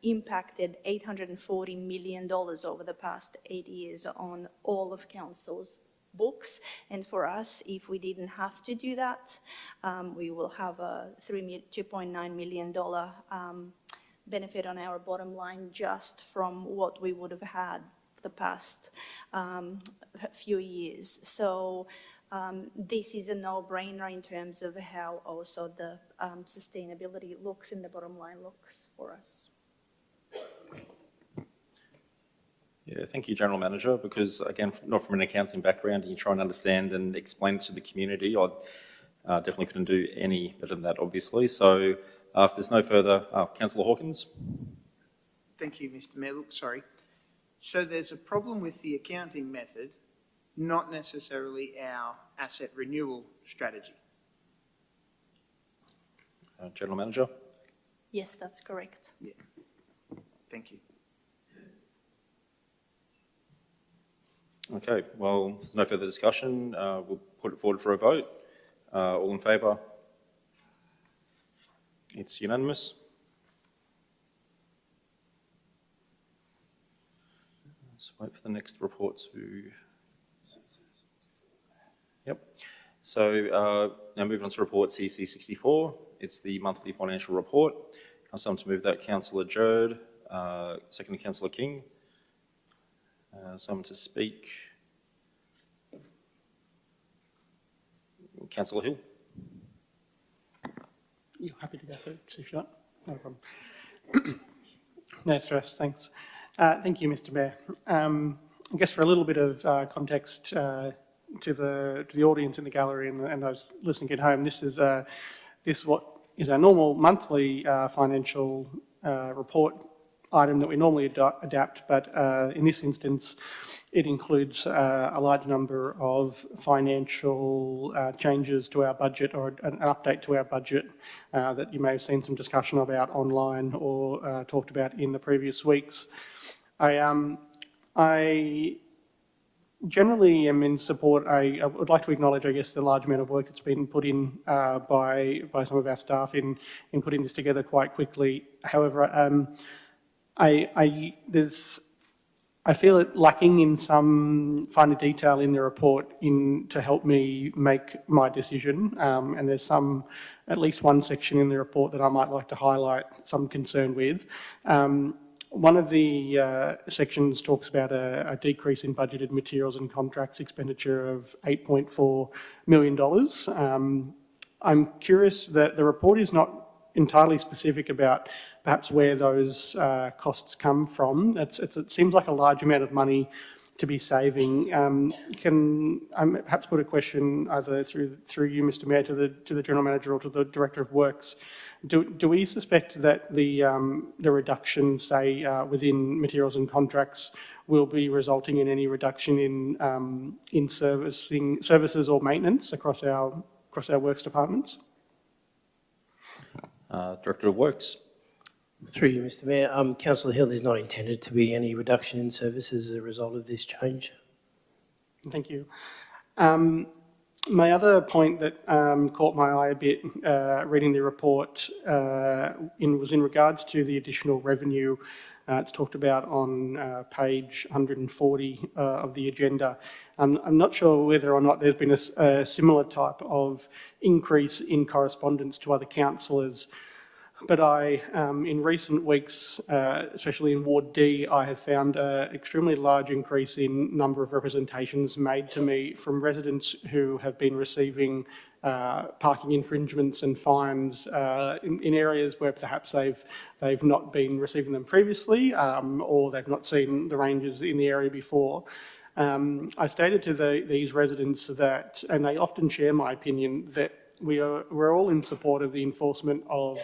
impacted $840 million over the past 8 years on all of councils' books. And for us, if we didn't have to do that, we will have a $2.9 million benefit on our bottom line just from what we would have had for the past few years. So this is a no-brainer in terms of how also the sustainability looks and the bottom line looks for us. Yeah, thank you, General Manager, because again, not from an accounting background, and you try and understand and explain it to the community. I definitely couldn't do any better than that, obviously. So if there's no further, Councillor Hawkins. Thank you, Mr. Mayor. Look, sorry. So there's a problem with the accounting method, not necessarily our asset renewal strategy. General Manager. Yes, that's correct. Yeah. Thank you. Okay, well, there's no further discussion. We'll put it forward for a vote. All in favour? It's unanimous. Let's wait for the next report to... Yep. So now moving on to report CC 64. It's the monthly financial report. I'll someone to move that. Councillor Jerd, second Councillor King. Someone to speak. Councillor Hill. You're happy to go first if you want. No problem. No stress, thanks. Thank you, Mr. Mayor. I guess for a little bit of context to the audience in the gallery and those listening at home, this is what is our normal monthly financial report item that we normally adapt, but in this instance, it includes a large number of financial changes to our budget, or an update to our budget that you may have seen some discussion about online or talked about in the previous weeks. I generally am in support. I would like to acknowledge, I guess, the large amount of work that's been put in by some of our staff in putting this together quite quickly. However, I feel it lacking in some finer detail in the report to help me make my decision, and there's at least one section in the report that I might like to highlight some concern with. One of the sections talks about a decrease in budgeted materials and contracts expenditure of $8.4 million. I'm curious that the report is not entirely specific about perhaps where those costs come from. It seems like a large amount of money to be saving. Can I perhaps put a question either through you, Mr. Mayor, to the General Manager or to the Director of Works? Do we suspect that the reduction, say, within materials and contracts will be resulting in any reduction in services or maintenance across our works departments? Director of Works. Through you, Mr Mayor. Councillor Hill, there's not intended to be any reduction in services as a result of this change. Thank you. My other point that caught my eye a bit reading the report was in regards to the additional revenue. It's talked about on page 140 of the agenda. I'm not sure whether or not there's been a similar type of increase in correspondence to other councillors, but in recent weeks, especially in Ward D, I have found an extremely large increase in number of representations made to me from residents who have been receiving parking infringements and fines in areas where perhaps they've not been receiving them previously, or they've not seen the rangers in the area before. I stated to these residents that, and they often share my opinion, that we're all in support of the enforcement of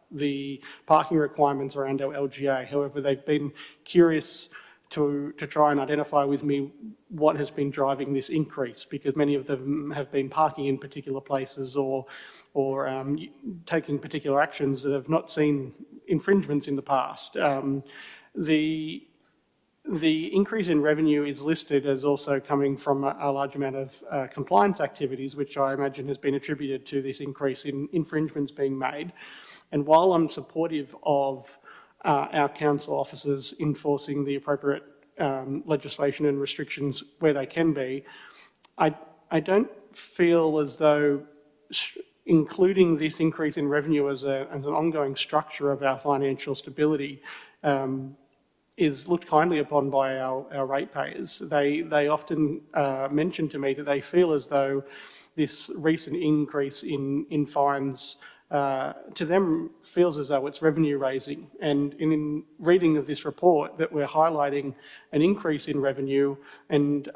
the parking requirements around our LGA. However, they've been curious to try and identify with me what has been driving this increase, because many of them have been parking in particular places or taking particular actions that have not seen infringements in the past. The increase in revenue is listed as also coming from a large amount of compliance activities, which I imagine has been attributed to this increase in infringements being made. And while I'm supportive of our council officers enforcing the appropriate legislation and restrictions where they can be, I don't feel as though including this increase in revenue as an ongoing structure of our financial stability is looked kindly upon by our ratepayers. They often mention to me that they feel as though this recent increase in fines to them feels as though it's revenue raising. And in reading of this report that we're highlighting an increase in revenue and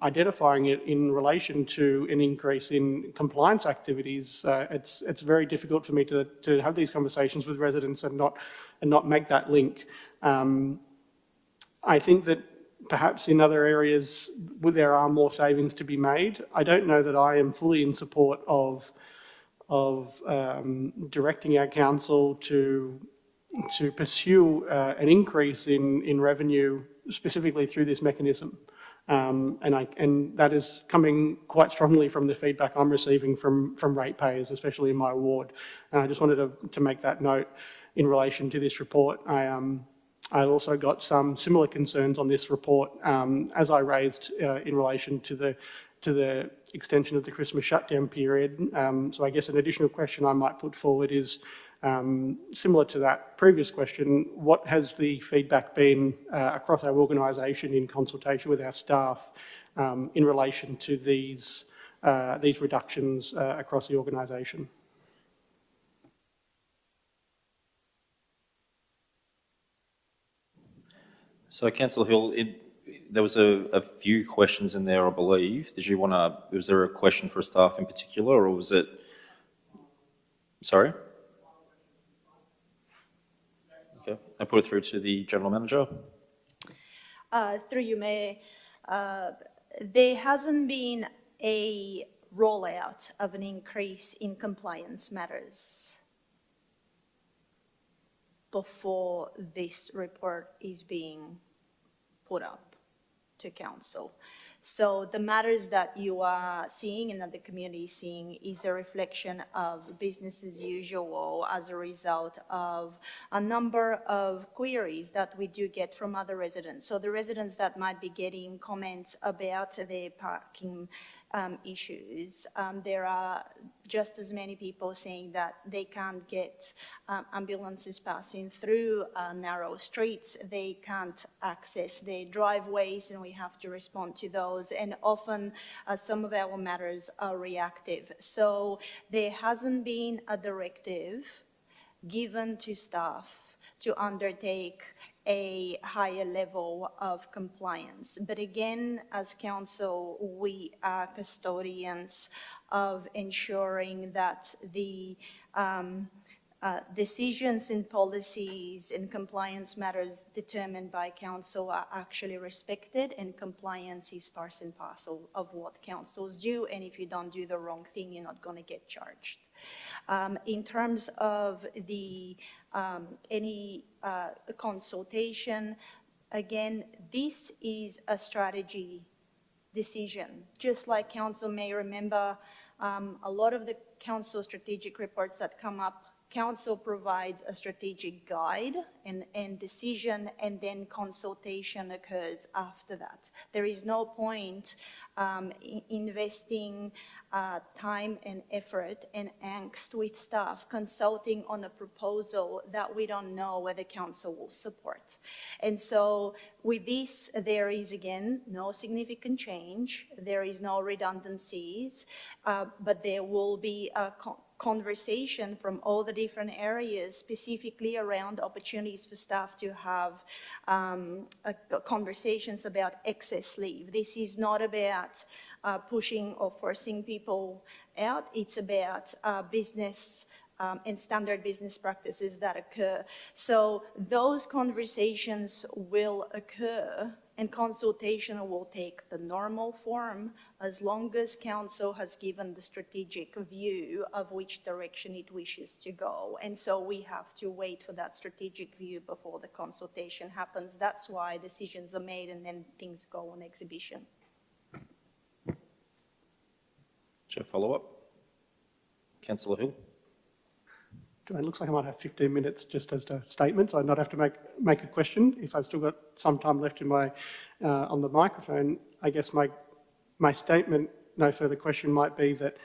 identifying it in relation to an increase in compliance activities, it's very difficult for me to have these conversations with residents and not make that link. I think that perhaps in other areas there are more savings to be made. I don't know that I am fully in support of directing our council to pursue an increase in revenue specifically through this mechanism. And that is coming quite strongly from the feedback I'm receiving from ratepayers, especially in my ward. And I just wanted to make that note in relation to this report. I also got some similar concerns on this report as I raised in relation to the extension of the Christmas shutdown period. So I guess an additional question I might put forward is similar to that previous question: what has the feedback been across our organisation in consultation with our staff in relation to these reductions across the organisation? So, Councillor Hill, there was a few questions in there, I believe. Was there a question for staff in particular, or was it? Sorry? Okay, I put it through to the General Manager. Through you, Mayor, there hasn't been a rollout of an increase in compliance matters before this report is being put up to council. So the matters that you are seeing and that the community is seeing is a reflection of business as usual as a result of a number of queries that we do get from other residents. So the residents that might be getting comments about their parking issues, there are just as many people saying that they can't get ambulances passing through narrow streets, they can't access their driveways, and we have to respond to those. And often some of our matters are reactive. So there hasn't been a directive given to staff to undertake a higher level of compliance. But again, as council, we are custodians of ensuring that the decisions and policies and compliance matters determined by council are actually respected, and compliance is part and parcel of what councils do, and if you don't do the wrong thing, you're not going to get charged. In terms of the any consultation, again, this is a strategy decision. Just like council may remember, a lot of the council strategic reports that come up, council provides a strategic guide and decision, and then consultation occurs after that. There is no point investing time and effort and angst with staff consulting on a proposal that we don't know whether council will support. And so with this, there is again no significant change, there is no redundancies, but there will be a conversation from all the different areas, specifically around opportunities for staff to have conversations about excess leave. This is not about pushing or forcing people out, it's about business and standard business practices that occur. So those conversations will occur, and consultation will take the normal form as long as council has given the strategic view of which direction it wishes to go. And so we have to wait for that strategic view before the consultation happens. That's why decisions are made and then things go on exhibition. Chair, follow-up? Councillor Hill? It looks like I might have 15 minutes just as a statement, so I'd not have to make a question. If I've still got some time left in my on the microphone, I guess my statement, no further question, might be that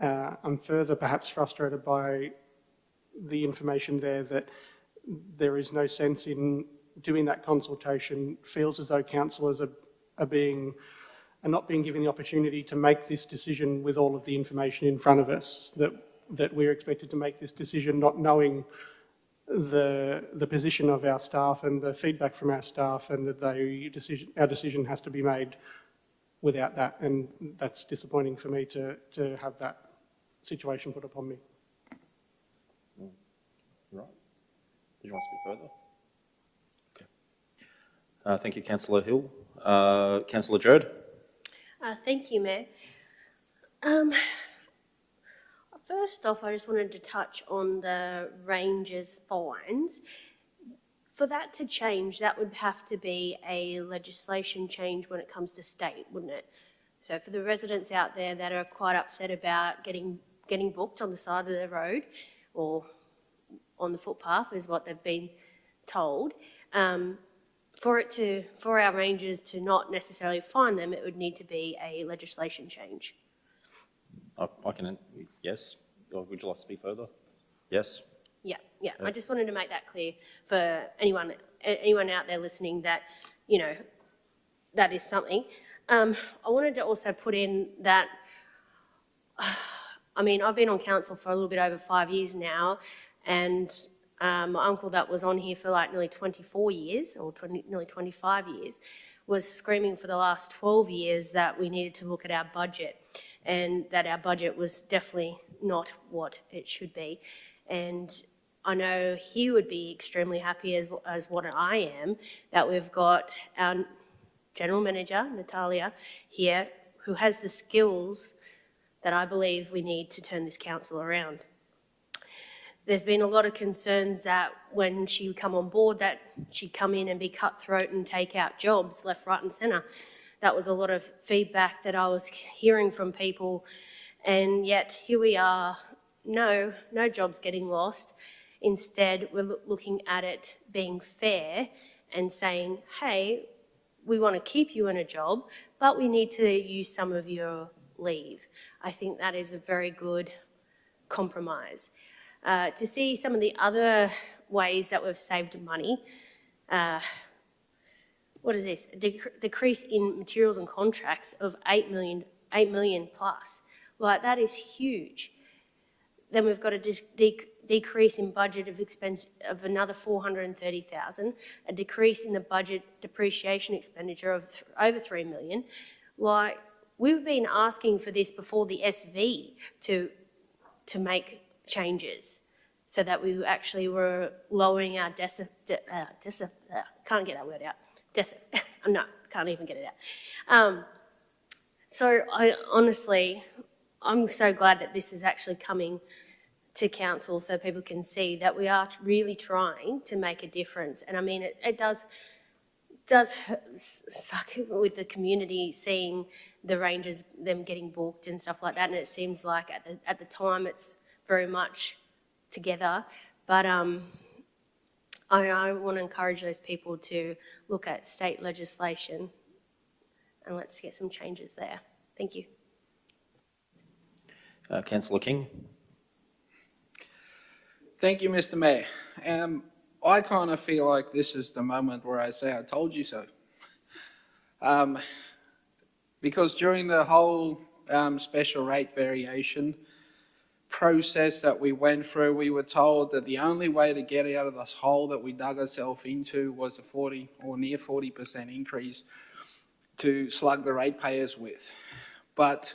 I'm further perhaps frustrated by the information there that there is no sense in doing that consultation. Feels as though councillors are not being given the opportunity to make this decision with all of the information in front of us, that we're expected to make this decision not knowing the position of our staff and the feedback from our staff, and that our decision has to be made without that, and that's disappointing for me to have that situation put upon me. Right. Did you want to speak further? Okay. Thank you, Councillor Hill. Councillor Jerd? Thank you, Mayor. First off, I just wanted to touch on the Rangers fines. For that to change, that would have to be a legislation change when it comes to state, wouldn't it? So for the residents out there that are quite upset about getting booked on the side of the road or on the footpath, is what they've been told, for our rangers to not necessarily fine them, it would need to be a legislation change. I can, yes. Or would you like to speak further? Yes. Yeah. I just wanted to make that clear for anyone out there listening that, you know, that is something. I wanted to also put in that, I mean, I've been on council for a little bit over 5 years now, and my uncle that was on here for like nearly 24 years, or nearly 25 years, was screaming for the last 12 years that we needed to look at our budget, and that our budget was definitely not what it should be. And I know he would be extremely happy, as what I am, that we've got our General Manager, Natalia, here, who has the skills that I believe we need to turn this council around. There's been a lot of concerns that when she would come on board, that she'd come in and be cutthroat and take out jobs left, right and centre. That was a lot of feedback that I was hearing from people, and yet here we are, no jobs getting lost. Instead, we're looking at it being fair and saying, hey, we want to keep you in a job, but we need to use some of your leave. I think that is a very good compromise. To see some of the other ways that we've saved money, what is this? A decrease in materials and contracts of 8 million plus. Like, that is huge. Then we've got a decrease in budget of expense of another 430,000, a decrease in the budget depreciation expenditure of over 3 million. Like, we've been asking for this before the SV to make changes. so that we actually were lowering our can't get that word out. Can't even get it out. So I'm so glad that this is actually coming to council so people can see that we are really trying to make a difference. And I mean, it does suck with the community seeing the rangers, them getting booked and stuff like that. And it seems like at the time it's very much together. But I want to encourage those people to look at state legislation and let's get some changes there. Thank you. Councillor King. Thank you, Mr. Mayor. I kind of feel like this is the moment where I say I told you so. Because during the whole special rate variation process that we went through, we were told that the only way to get out of this hole that we dug ourselves into was a 40 or near 40% increase to slug the ratepayers with. But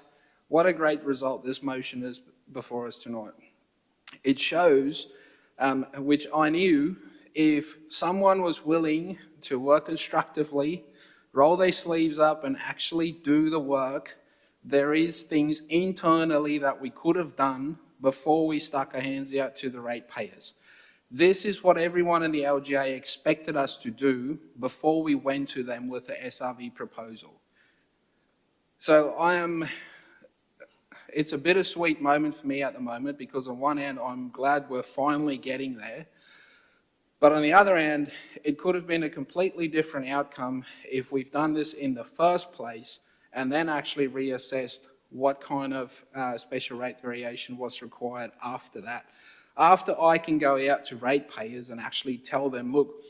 what a great result this motion is before us tonight. It shows, which I knew, if someone was willing to work constructively, roll their sleeves up and actually do the work, there is things internally that we could have done before we stuck our hands out to the ratepayers. This is what everyone in the LGA expected us to do before we went to them with the SRV proposal. So it's a bittersweet moment for me at the moment because on one hand, I'm glad we're finally getting there. But on the other hand, it could have been a completely different outcome if we've done this in the first place and then actually reassessed what kind of special rate variation was required after that. After I can go out to ratepayers and actually tell them, look,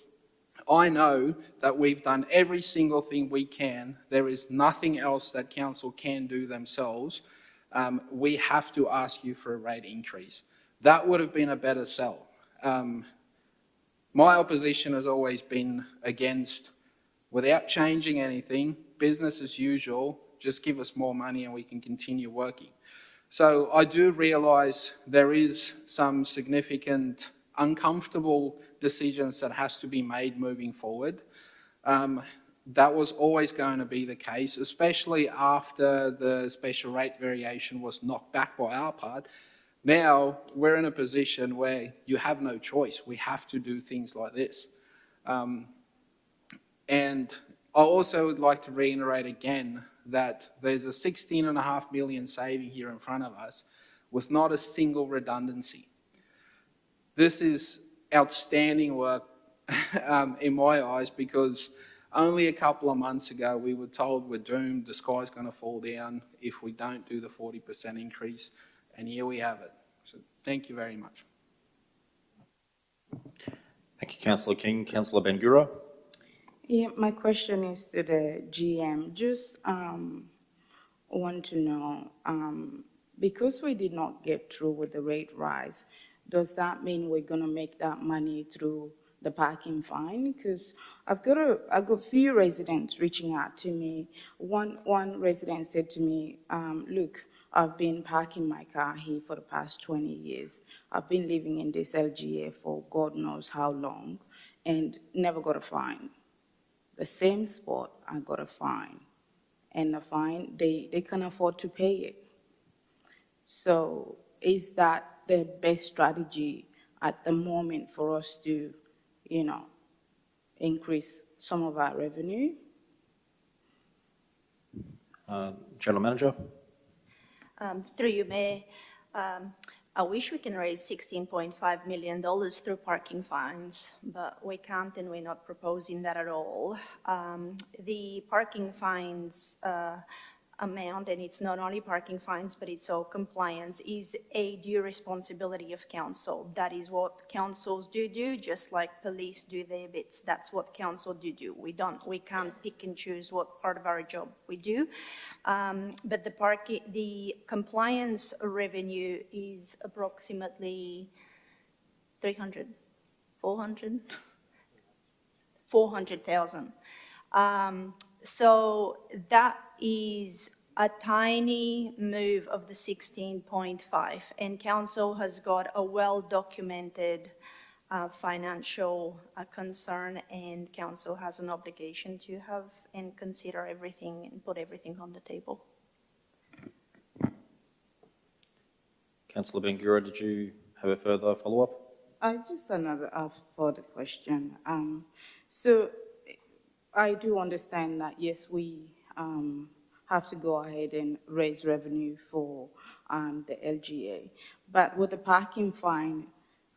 I know that we've done every single thing we can. There is nothing else that council can do themselves. We have to ask you for a rate increase. That would have been a better sell. My opposition has always been against, without changing anything, business as usual, just give us more money and we can continue working. So I do realise there is some significant uncomfortable decisions that has to be made moving forward. That was always going to be the case, especially after the special rate variation was knocked back by our part. Now we're in a position where you have no choice. We have to do things like this. And I also would like to reiterate again that there's a $16.5 million saving here in front of us with not a single redundancy. This is outstanding work in my eyes because only a couple of months ago we were told we're doomed, the sky's going to fall down if we don't do the 40% increase, and here we have it. So thank you very much. Thank you, Councillor King. Councillor Bengura. Yeah, my question is to the GM. Just want to know, because we did not get through with the rate rise, does that mean we're going to make that money through the parking fine? Because I've got a few residents reaching out to me. One resident said to me, look, I've been parking my car here for the past 20 years. I've been living in this LGA for God knows how long and never got a fine. The same spot, I got a fine. And the fine, they can afford to pay it. So is that the best strategy at the moment for us to, increase some of our revenue? General Manager. Through you, Mayor, I wish we can raise $16.5 million through parking fines, but we can't and we're not proposing that at all. The parking fines amount, and it's not only parking fines, but it's all compliance, is a due responsibility of council. That is what councils do, just like police do their bits. That's what council do. We can't pick and choose what part of our job we do. But the compliance revenue is approximately 400,000. So that is a tiny move of the 16.5, and council has got a well-documented financial concern, and council has an obligation to have and consider everything and put everything on the table. Councillor Bengura, did you have a further follow-up? Just another further question. So I do understand that, yes, we have to go ahead and raise revenue for the LGA. But with the parking fine,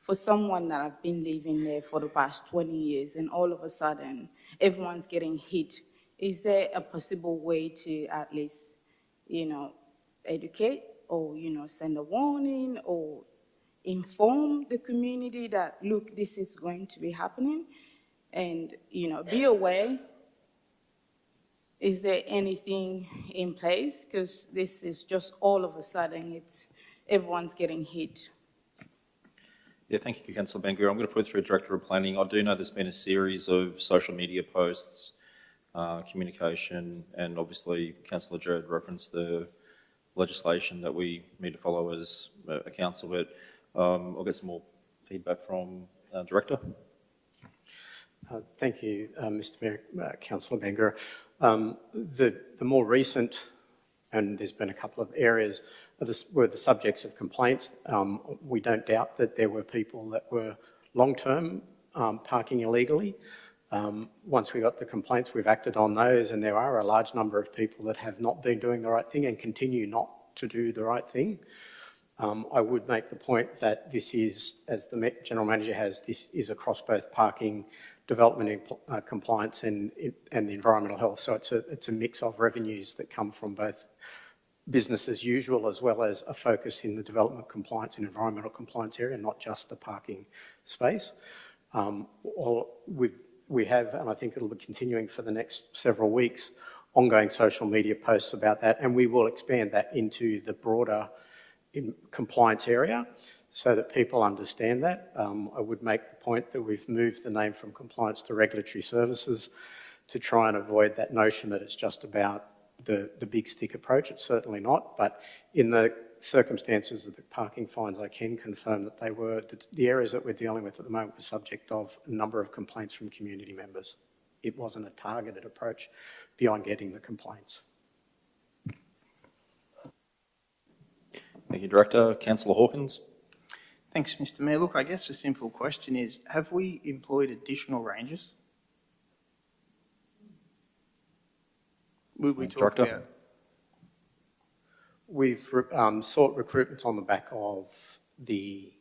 for someone that have been living there for the past 20 years and all of a sudden everyone's getting hit, is there a possible way to at least, educate or, send a warning or inform the community that, look, this is going to be happening and, be aware? Is there anything in place? Because this is just all of a sudden, everyone's getting hit. Yeah, thank you, Councillor Bengura. I'm going to put it through Director of Planning. I do know there's been a series of social media posts, communication, and obviously Councillor Jared referenced the legislation that we need to follow as a council, but I'll get some more feedback from Director. Thank you, Mr Mayor, Councillor Bengura. The more recent, and there's been a couple of areas, were the subjects of complaints. We don't doubt that there were people that were long-term parking illegally. Once we got the complaints, we've acted on those, and there are a large number of people that have not been doing the right thing and continue not to do the right thing. I would make the point that this is, as the General Manager has, this is across both parking, development compliance and the environmental health. So it's a mix of revenues that come from both business as usual as well as a focus in the development compliance and environmental compliance area, not just the parking space. We have, and I think it'll be continuing for the next several weeks, ongoing social media posts about that, and we will expand that into the broader compliance area so that people understand that. I would make the point that we've moved the name from compliance to regulatory services to try and avoid that notion that it's just about the big stick approach. It's certainly not, but in the circumstances of the parking fines, I can confirm that they were, the areas that we're dealing with at the moment were subject of a number of complaints from community members. It wasn't a targeted approach beyond getting the complaints. Thank you, Director. Councillor Hawkins. Thanks, Mr Mayor. Look, I guess a simple question is, have we employed additional rangers? Will we talk Director? about? We've sought recruitments on the back of the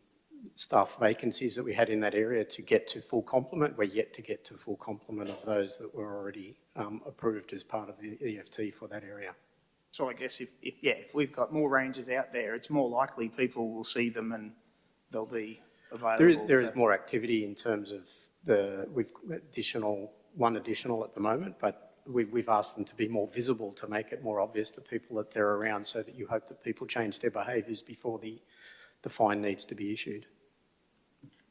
staff vacancies that we had in that area to get to full complement. We're yet to get to full complement of those that were already approved as part of the EFT for that area. So I guess if we've got more rangers out there, it's more likely people will see them and they'll be available. There is more activity in terms of we've one additional at the moment, but we've asked them to be more visible to make it more obvious to people that they're around, so that you hope that people change their behaviours before the fine needs to be issued.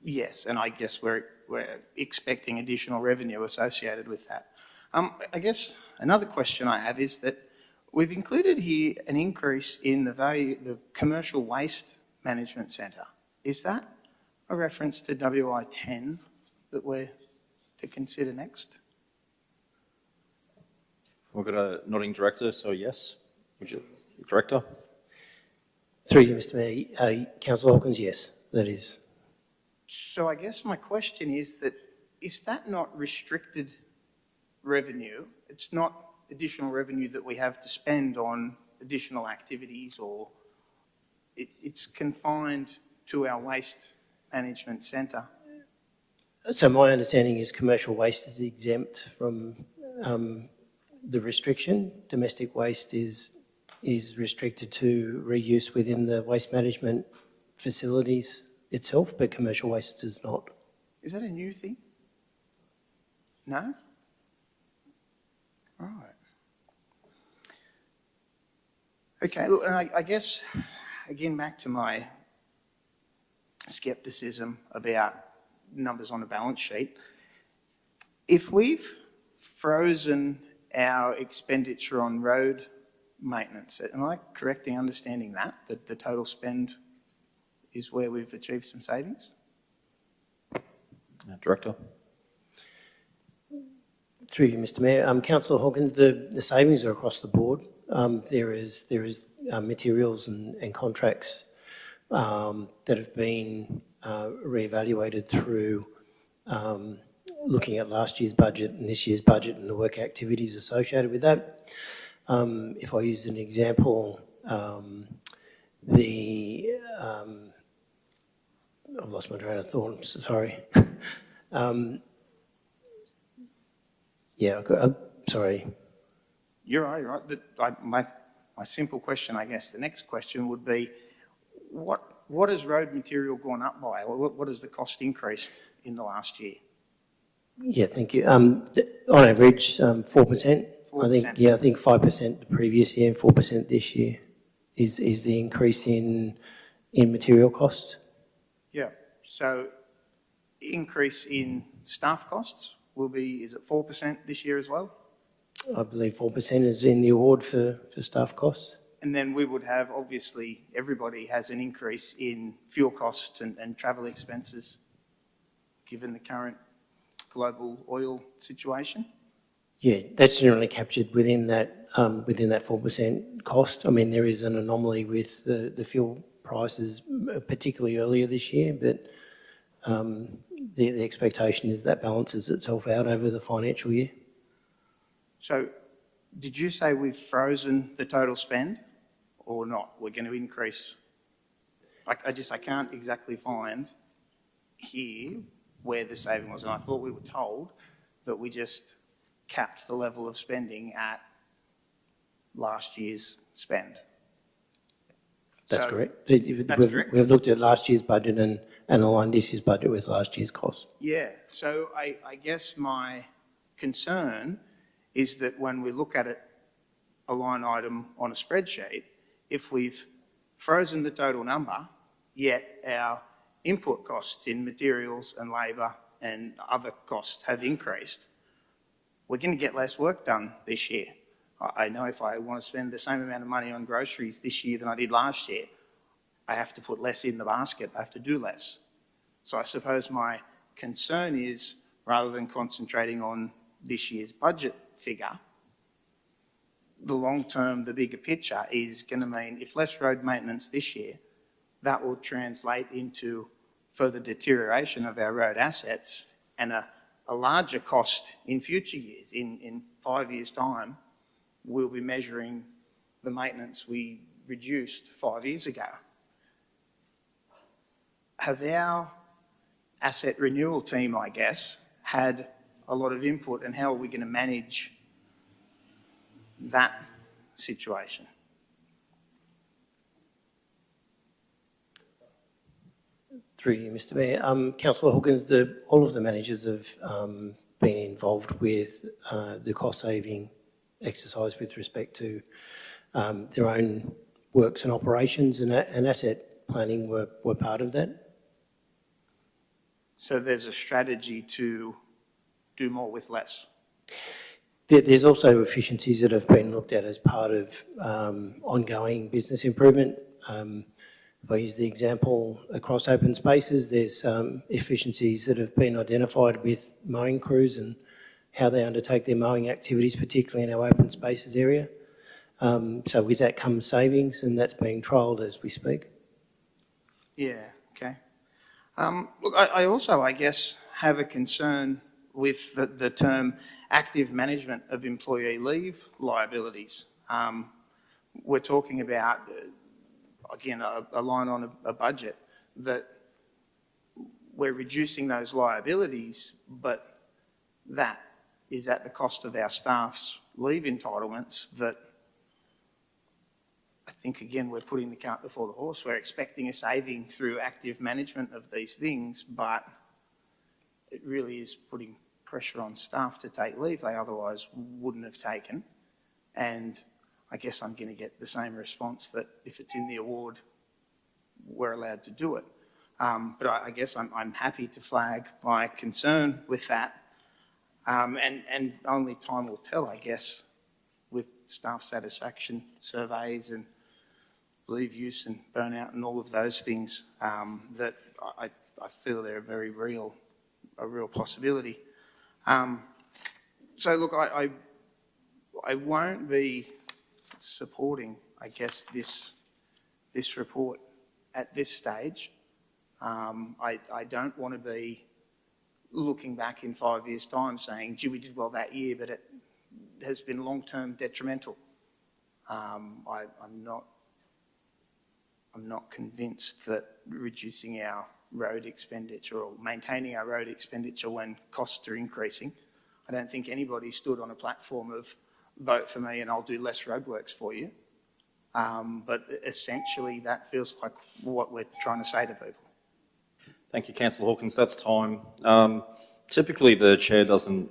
Yes, and I guess we're expecting additional revenue associated with that. I guess another question I have is that we've included here an increase in the value, the Commercial Waste Management Centre. Is that a reference to WI 10 that we're to consider next? We've got a nodding director, so yes. Would you, Director? Through you, Mr Mayor. Councillor Hawkins, yes, that is. So I guess my question is that not restricted revenue? It's not additional revenue that we have to spend on additional activities, or it's confined to our waste management centre? So my understanding is commercial waste is exempt from the restriction. Domestic waste is restricted to reuse within the waste management facilities itself, but commercial waste is not. Is that a new thing? No? Right. Okay, look, and I guess, again, back to my scepticism about numbers on a balance sheet. If we've frozen our expenditure on road maintenance. Am I correct in understanding that the total spend is where we've achieved some savings? Director. Through you, Mr. Mayor. Councillor Hawkins, the savings are across the board. There is materials and contracts that have been reevaluated through looking at last year's budget and this year's budget and the work activities associated with that. If I use an example, I've lost my train of thought, I'm so sorry. Sorry. You're right. My simple question, I guess, the next question would be, what has road material gone up by? What has the cost increased in the last year? Yeah, thank you. On average, 4%. 4%. I think 5% the previous year and 4% this year is the increase in material costs. Yeah. So increase in staff costs will be, is it 4% this year as well? I believe 4% is in the award for staff costs. And then we would have, obviously, everybody has an increase in fuel costs and travel expenses, given the current global oil situation. Yeah, that's generally captured within that 4% cost. I mean, there is an anomaly with the fuel prices, particularly earlier this year, but the expectation is that balances itself out over the financial year. So did you say we've frozen the total spend or not? We're going to increase? I can't exactly find here where the saving was. And I thought we were told that we just capped the level of spending at last year's spend. That's So correct. That's correct. We've looked at last year's budget and aligned this year's budget with last year's costs. Yeah, so I guess my concern is that when we look at it, a line item on a spreadsheet, if we've frozen the total number, yet our input costs in materials and labour and other costs have increased, we're going to get less work done this year. I know if I want to spend the same amount of money on groceries this year than I did last year, I have to put less in the basket, I have to do less. So I suppose my concern is, rather than concentrating on this year's budget figure, the long term, the bigger picture is going to mean if less road maintenance this year, that will translate into further deterioration of our road assets and a larger cost in future years. In 5 years' time, we'll be measuring the maintenance we reduced 5 years ago. Have our asset renewal team, I guess, had a lot of input, and how are we going to manage that situation? Through you, Mr. Mayor. Councillor Hawkins, all of the managers have been involved with the cost-saving exercise with respect to their own works and operations, and asset planning were part of that. So there's a strategy to do more with less? There's also efficiencies that have been looked at as part of ongoing business improvement. If I use the example across open spaces, there's efficiencies that have been identified with mowing crews and how they undertake their mowing activities, particularly in our open spaces area. So with that comes savings, and that's being trialled as we speak. Yeah, okay. Look, I also, I guess, have a concern with the term active management of employee leave liabilities. We're talking about, again, a line on a budget that we're reducing those liabilities, but that is at the cost of our staff's leave entitlements. That I think, again, we're putting the cart before the horse. We're expecting a saving through active management of these things, but it really is putting pressure on staff to take leave they otherwise wouldn't have taken. And I guess I'm going to get the same response that if it's in the award, we're allowed to do it. But I guess I'm happy to flag my concern with that. And only time will tell, I guess, with staff satisfaction surveys and leave use and burnout and all of those things, that I feel they're a real possibility. So look, I won't be supporting, I guess, this report at this stage. I don't want to be looking back in 5 years' time saying, gee, we did well that year, but it has been long-term detrimental. I'm not convinced that reducing our road expenditure or maintaining our road expenditure when costs are increasing, I don't think anybody stood on a platform of vote for me and I'll do less roadworks for you. But essentially that feels like what we're trying to say to people. Thank you, Councillor Hawkins. That's time. Typically the chair doesn't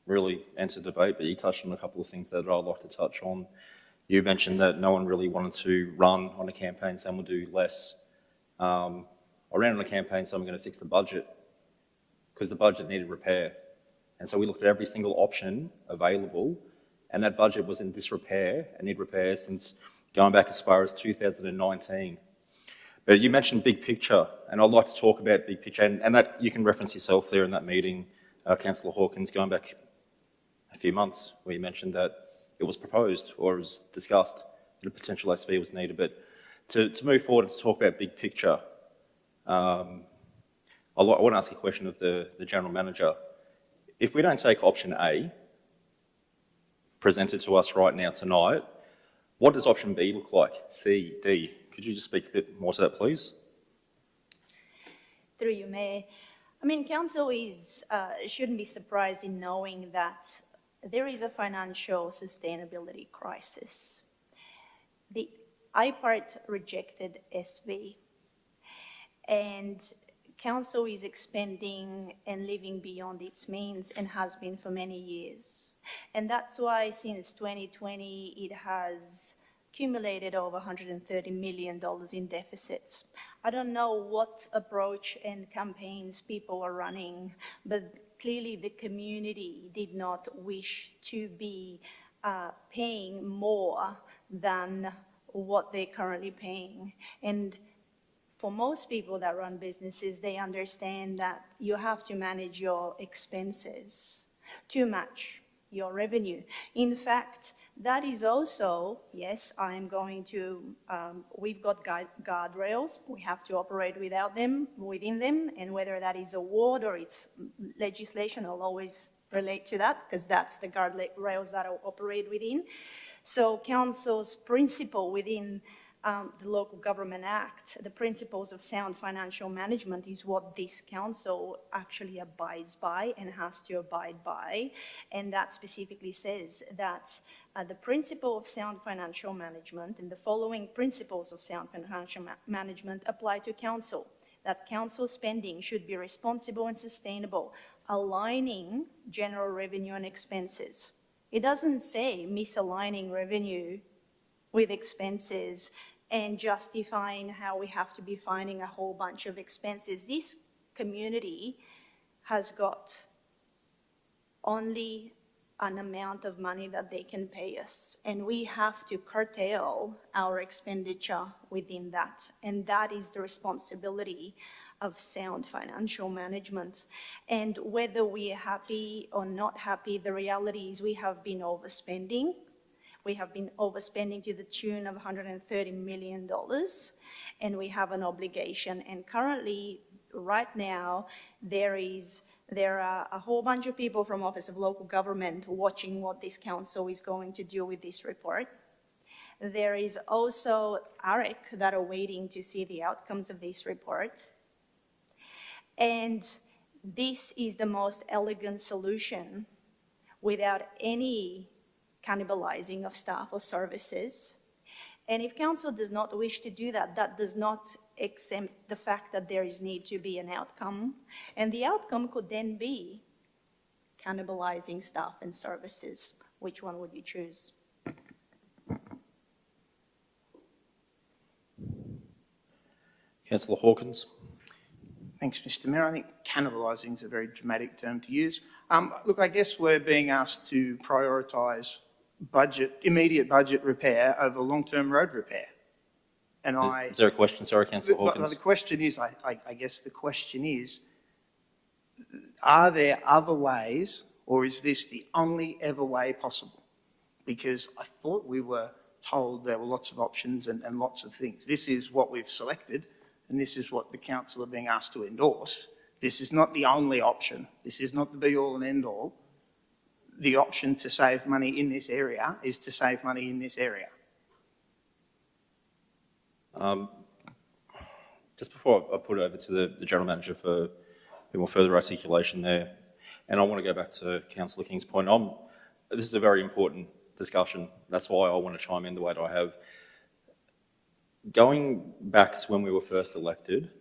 really enter debate, but you touched on a couple of things that I'd like to touch on. You mentioned that no one really wanted to run on a campaign, some will do less. I ran on a campaign, so I'm going to fix the budget because the budget needed repair. And so we looked at every single option available, and that budget was in disrepair and need repair since going back as far as 2019. But you mentioned big picture, and I'd like to talk about big picture, and that you can reference yourself there in that meeting, Councillor Hawkins, going back a few months, where you mentioned that it was proposed or it was discussed that a potential SV was needed. But to move forward and to talk about big picture, I want to ask a question of the General Manager. If we don't take option A, presented to us right now tonight, what does option B look like? C, D? Could you just speak a bit more to that, please? Through you, Mayor. I mean, Council shouldn't be surprised in knowing that there is a financial sustainability crisis. The IPART rejected SV, and Council is expending and living beyond its means and has been for many years. And that's why since 2020 it has accumulated over $130 million in deficits. I don't know what approach and campaigns people are running, but clearly the community did not wish to be paying more than what they're currently paying. And for most people that run businesses, they understand that you have to manage your expenses to match your revenue. In fact, that is also, yes, I'm going to, we've got guardrails, we have to operate within them, and whether that is a ward or it's legislation, I'll always relate to that, because that's the guardrails that I'll operate within. So Council's principle within the Local Government Act, the principles of sound financial management is what this council actually abides by and has to abide by. And that specifically says that the principle of sound financial management and the following principles of sound financial management apply to council. That council spending should be responsible and sustainable, aligning general revenue and expenses. It doesn't say misaligning revenue with expenses and justifying how we have to be finding a whole bunch of expenses. This community has got only an amount of money that they can pay us, and we have to curtail our expenditure within that, and that is the responsibility of sound financial management. And whether we are happy or not happy, the reality is we have been overspending. We have been overspending to the tune of $130 million, and we have an obligation. And currently, right now, there are a whole bunch of people from Office of Local Government watching what this council is going to do with this report. There is also AREC that are waiting to see the outcomes of this report. And this is the most elegant solution without any cannibalizing of staff or services. And if council does not wish to do that, that does not exempt the fact that there is need to be an outcome. And the outcome could then be cannibalizing staff and services. Which one would you choose? Councillor Hawkins. Thanks, Mr. Mayor. I think cannibalising is a very dramatic term to use. Look, I guess we're being asked to prioritise immediate budget repair over long-term road repair. And Is there a question? Sorry, Councillor Hawkins. The question is, I guess the question is, are there other ways, or is this the only ever way possible? Because I thought we were told there were lots of options and lots of things. This is what we've selected, and this is what the council are being asked to endorse. This is not the only option. This is not the be-all and end-all. The option to save money in this area is to save money in this area. Just before I put it over to the General Manager for a bit more further articulation there, and I want to go back to Councillor King's point. This is a very important discussion. That's why I want to chime in the way that I have. Going back to when we were first elected,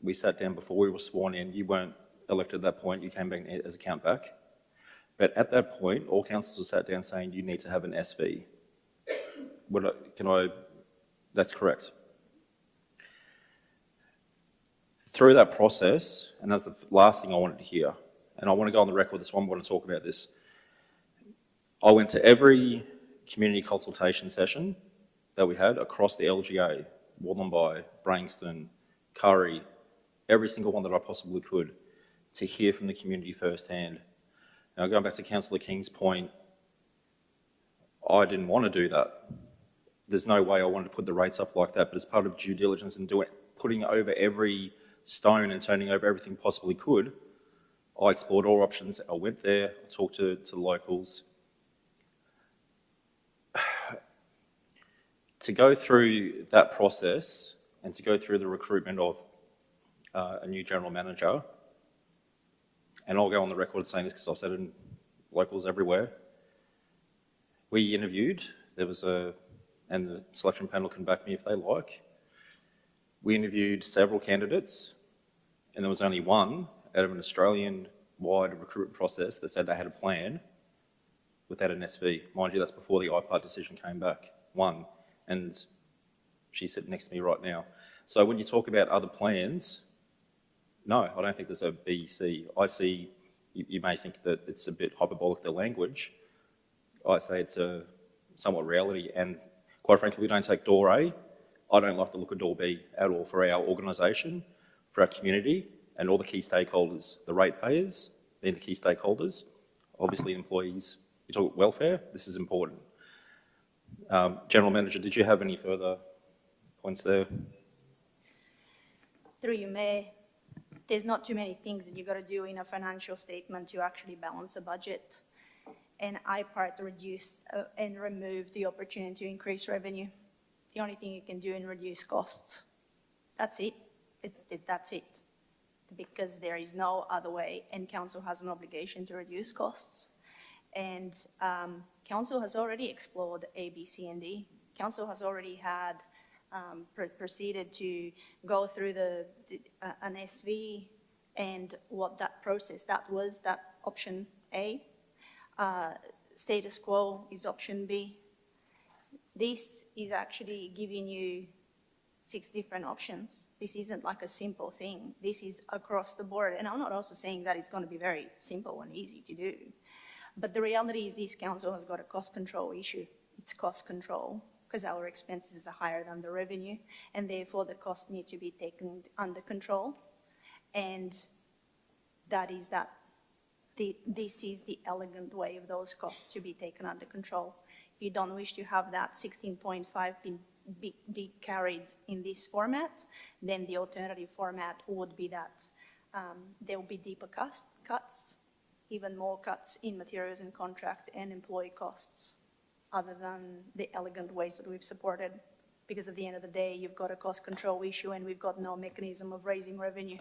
we sat down before we were sworn in. You weren't elected at that point. You came back as a countback. But at that point, all councillors sat down saying you need to have an SV. That's correct. Through that process, and that's the last thing I wanted to hear, and I want to go on the record this one, I want to talk about this. I went to every community consultation session that we had across the LGA, Wollongong, Branxton, Curry, every single one that I possibly could, to hear from the community firsthand. Now, going back to Councillor King's point, I didn't want to do that. There's no way I wanted to put the rates up like that, but as part of due diligence and putting over every stone and turning over everything possibly could, I explored all options. I went there, I talked to locals. To go through that process and to go through the recruitment of a new general manager, and I'll go on the record saying this because I've said it in locals everywhere, we interviewed, and the selection panel can back me if they like, we interviewed several candidates, and there was only one out of an Australian-wide recruitment process that said they had a plan without an SV. Mind you, that's before the IPART decision came back. One. And she's sitting next to me right now. So when you talk about other plans, no, I don't think there's a B, C. I see, you may think that it's a bit hyperbolic, the language. I say it's a somewhat reality, and quite frankly, we don't take door A. I don't like the look of door B at all for our organisation, for our community, and all the key stakeholders. The ratepayers being the key stakeholders, obviously employees. You talk about welfare, this is important. General Manager, did you have any further points there? Through you, Mayor, there's not too many things that you've got to do in a financial statement to actually balance a budget. And IPART reduced and removed the opportunity to increase revenue. The only thing you can do is reduce costs. That's it. That's it. Because there is no other way, and Council has an obligation to reduce costs. And Council has already explored A, B, C, and D. Council has already had proceeded to go through an SV and what that process, that was that option A. Status quo is option B. This is actually giving you 6 different options. This isn't like a simple thing. This is across the board. And I'm not also saying that it's going to be very simple and easy to do. But the reality is this council has got a cost control issue. It's cost control because our expenses are higher than the revenue, and therefore the costs need to be taken under control. And that is that. This is the elegant way of those costs to be taken under control. If you don't wish to have that 16.5 be carried in this format, then the alternative format would be that there will be deeper cuts, even more cuts in materials and contract and employee costs, other than the elegant ways that we've supported. Because at the end of the day, you've got a cost control issue and we've got no mechanism of raising revenue,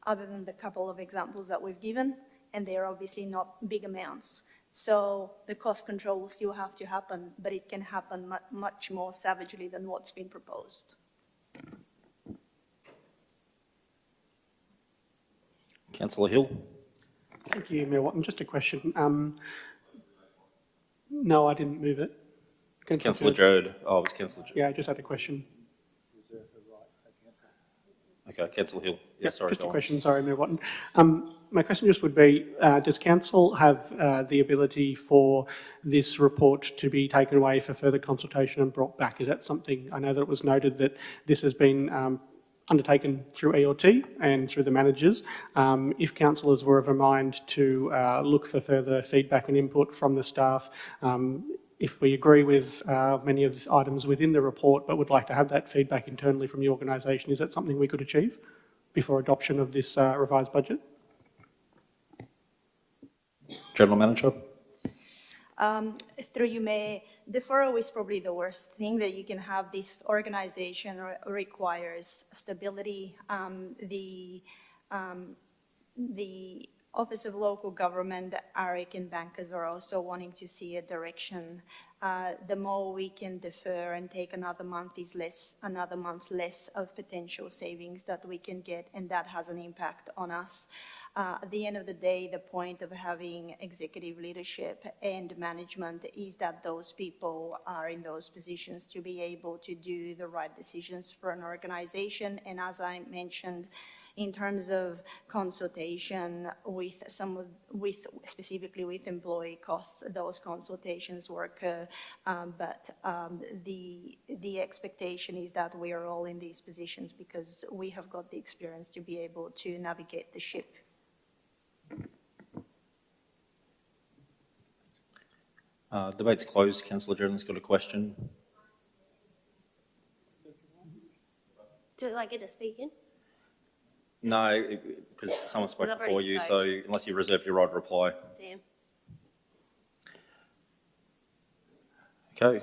other than the couple of examples that we've given, and they're obviously not big amounts. So the cost control will still have to happen, but it can happen much more savagely than what's been proposed. Councillor Hill. Thank you, Mayor Watton. Just a question. No, I didn't move it. Councillor Jode. Oh, it was Councillor Jode. Yeah, I just had a question. Okay, Councillor Hill. Yeah, Yep, sorry. just a go on. question, sorry, Mayor Watton. My question just would be, does council have the ability for this report to be taken away for further consultation and brought back? Is that something, I know that it was noted that this has been undertaken through ELT and through the managers. If councillors were of a mind to look for further feedback and input from the staff, if we agree with many of the items within the report but would like to have that feedback internally from the organisation, is that something we could achieve before adoption of this revised budget? General Manager. Through you, Mayor, deferral is probably the worst thing that you can have. This organisation requires stability. The Office of Local Government, ARIC and bankers are also wanting to see a direction. The more we can defer and take another month less of potential savings that we can get, and that has an impact on us. At the end of the day, the point of having executive leadership and management is that those people are in those positions to be able to do the right decisions for an organisation. And as I mentioned, in terms of consultation with specifically with employee costs, those consultations will occur, but the expectation is that we are all in these positions because we have got the experience to be able to navigate the ship. Debate's closed. Councillor Journal's got a question. Do I get to speak in? No, because someone spoke Well, I've before already you, spoke. so unless you reserve your right to reply. Damn. Okay,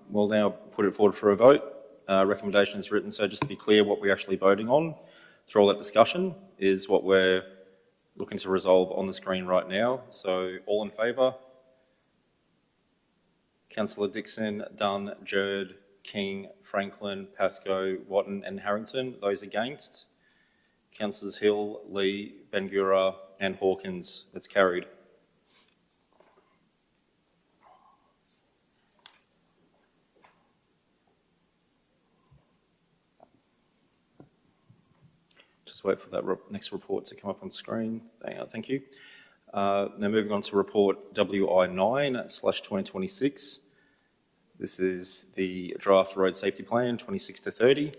we'll now put it forward for a vote. Recommendation is written, so just to be clear, what we're actually voting on through all that discussion is what we're looking to resolve on the screen right now. So all in favour? Councillor Dixon, Dunn, Jerd, King, Franklin, Pascoe, Watton and Harrington. Those against? Councillors Hill, Lee, Bangura and Hawkins. That's carried. Just wait for that next report to come up on screen. Thank you. Now moving on to report WI9/2026. This is the draft road safety plan 26 to 30.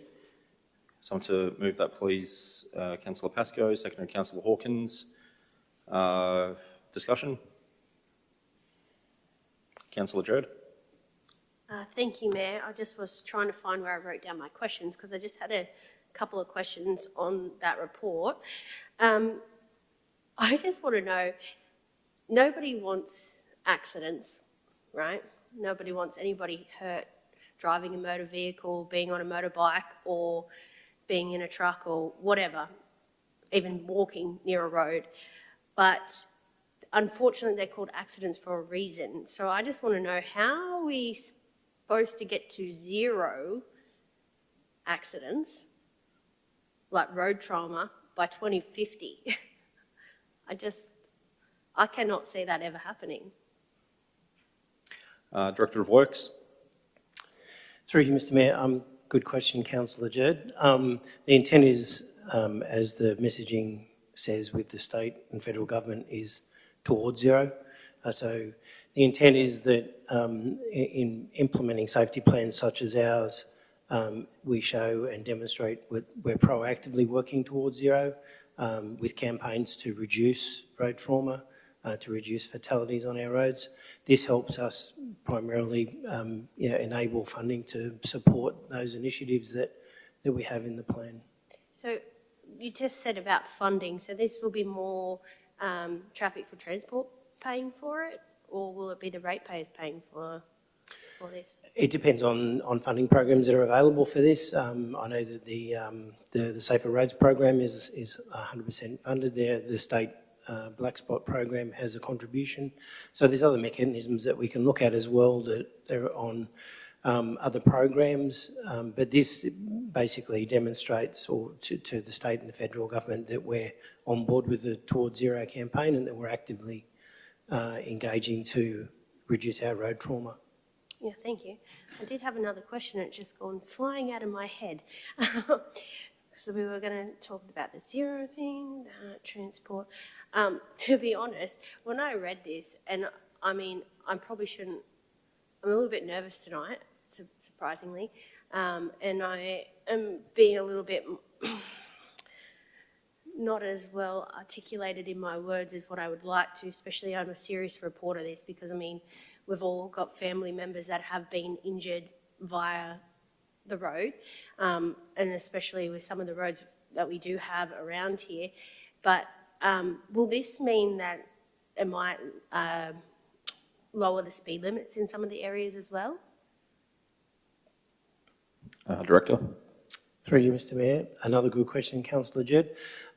Someone to move that, please. Councillor Pascoe, seconded Councillor Hawkins. Discussion? Councillor Jerd. Thank you, Mayor. I just was trying to find where I wrote down my questions because I just had a couple of questions on that report. I just want to know, nobody wants accidents, right? Nobody wants anybody hurt driving a motor vehicle, being on a motorbike or being in a truck or whatever, even walking near a road. But unfortunately, they're called accidents for a reason. So I just want to know, how are we supposed to get to zero accidents, like road trauma, by 2050? I cannot see that ever happening. Director of Works. Through you, Mr Mayor. Good question, Councillor Jerd. The intent is, as the messaging says with the state and federal government, is towards zero. So the intent is that in implementing safety plans such as ours, we show and demonstrate we're proactively working towards zero with campaigns to reduce road trauma, to reduce fatalities on our roads. This helps us primarily enable funding to support those initiatives that we have in the plan. So you just said about funding, so this will be more traffic for transport paying for it, or will it be the ratepayers paying for this? It depends on funding programs that are available for this. I know that the Safer Roads program is 100% funded there. The state Black Spot program has a contribution. So there's other mechanisms that we can look at as well that are on other programs, but this basically demonstrates to the state and the federal government that we're on board with the Towards Zero campaign and that we're actively engaging to reduce our road trauma. Yeah, thank you. I did have another question, it's just gone flying out of my head. because we were going to talk about the zero thing, transport. To be honest, when I read this, and I mean, I probably shouldn't, I'm a little bit nervous tonight, surprisingly, and I am being a little bit not as well articulated in my words as what I would like to, especially I'm a serious reporter of this, because I mean, we've all got family members that have been injured via the road, and especially with some of the roads that we do have around here. But will this mean that it might lower the speed limits in some of the areas as well? Director. Through you, Mr Mayor. Another good question, Councillor Jed.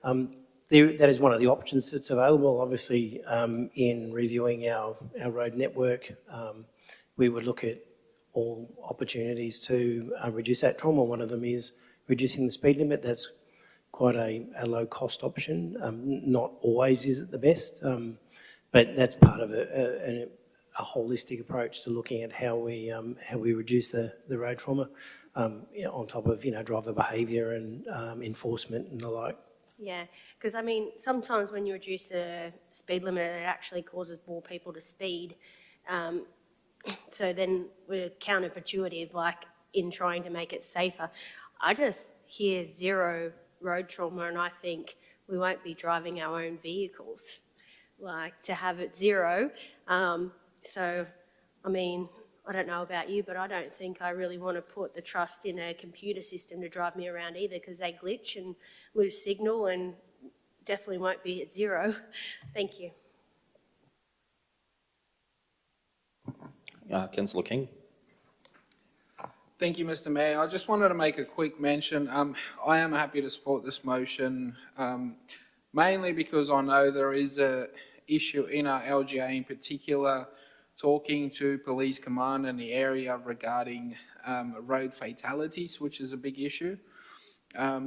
That is one of the options that's available. Obviously, in reviewing our road network, we would look at all opportunities to reduce that trauma. One of them is reducing the speed limit. That's quite a low-cost option. Not always is it the best, but that's part of a holistic approach to looking at how we reduce the road trauma, on top of driver behaviour and enforcement and the like. Yeah, because I mean, sometimes when you reduce the speed limit, it actually causes more people to speed. So then we're counterproductive, like in trying to make it safer. I just hear zero road trauma and I think we won't be driving our own vehicles, like to have it zero. So, I mean, I don't know about you, but I don't think I really want to put the trust in a computer system to drive me around either, because they glitch and lose signal and definitely won't be at zero. Thank you. Councillor King. Thank you, Mr Mayor. I just wanted to make a quick mention. I am happy to support this motion, mainly because I know there is a issue in our LGA in particular, talking to police command in the area regarding road fatalities, which is a big issue.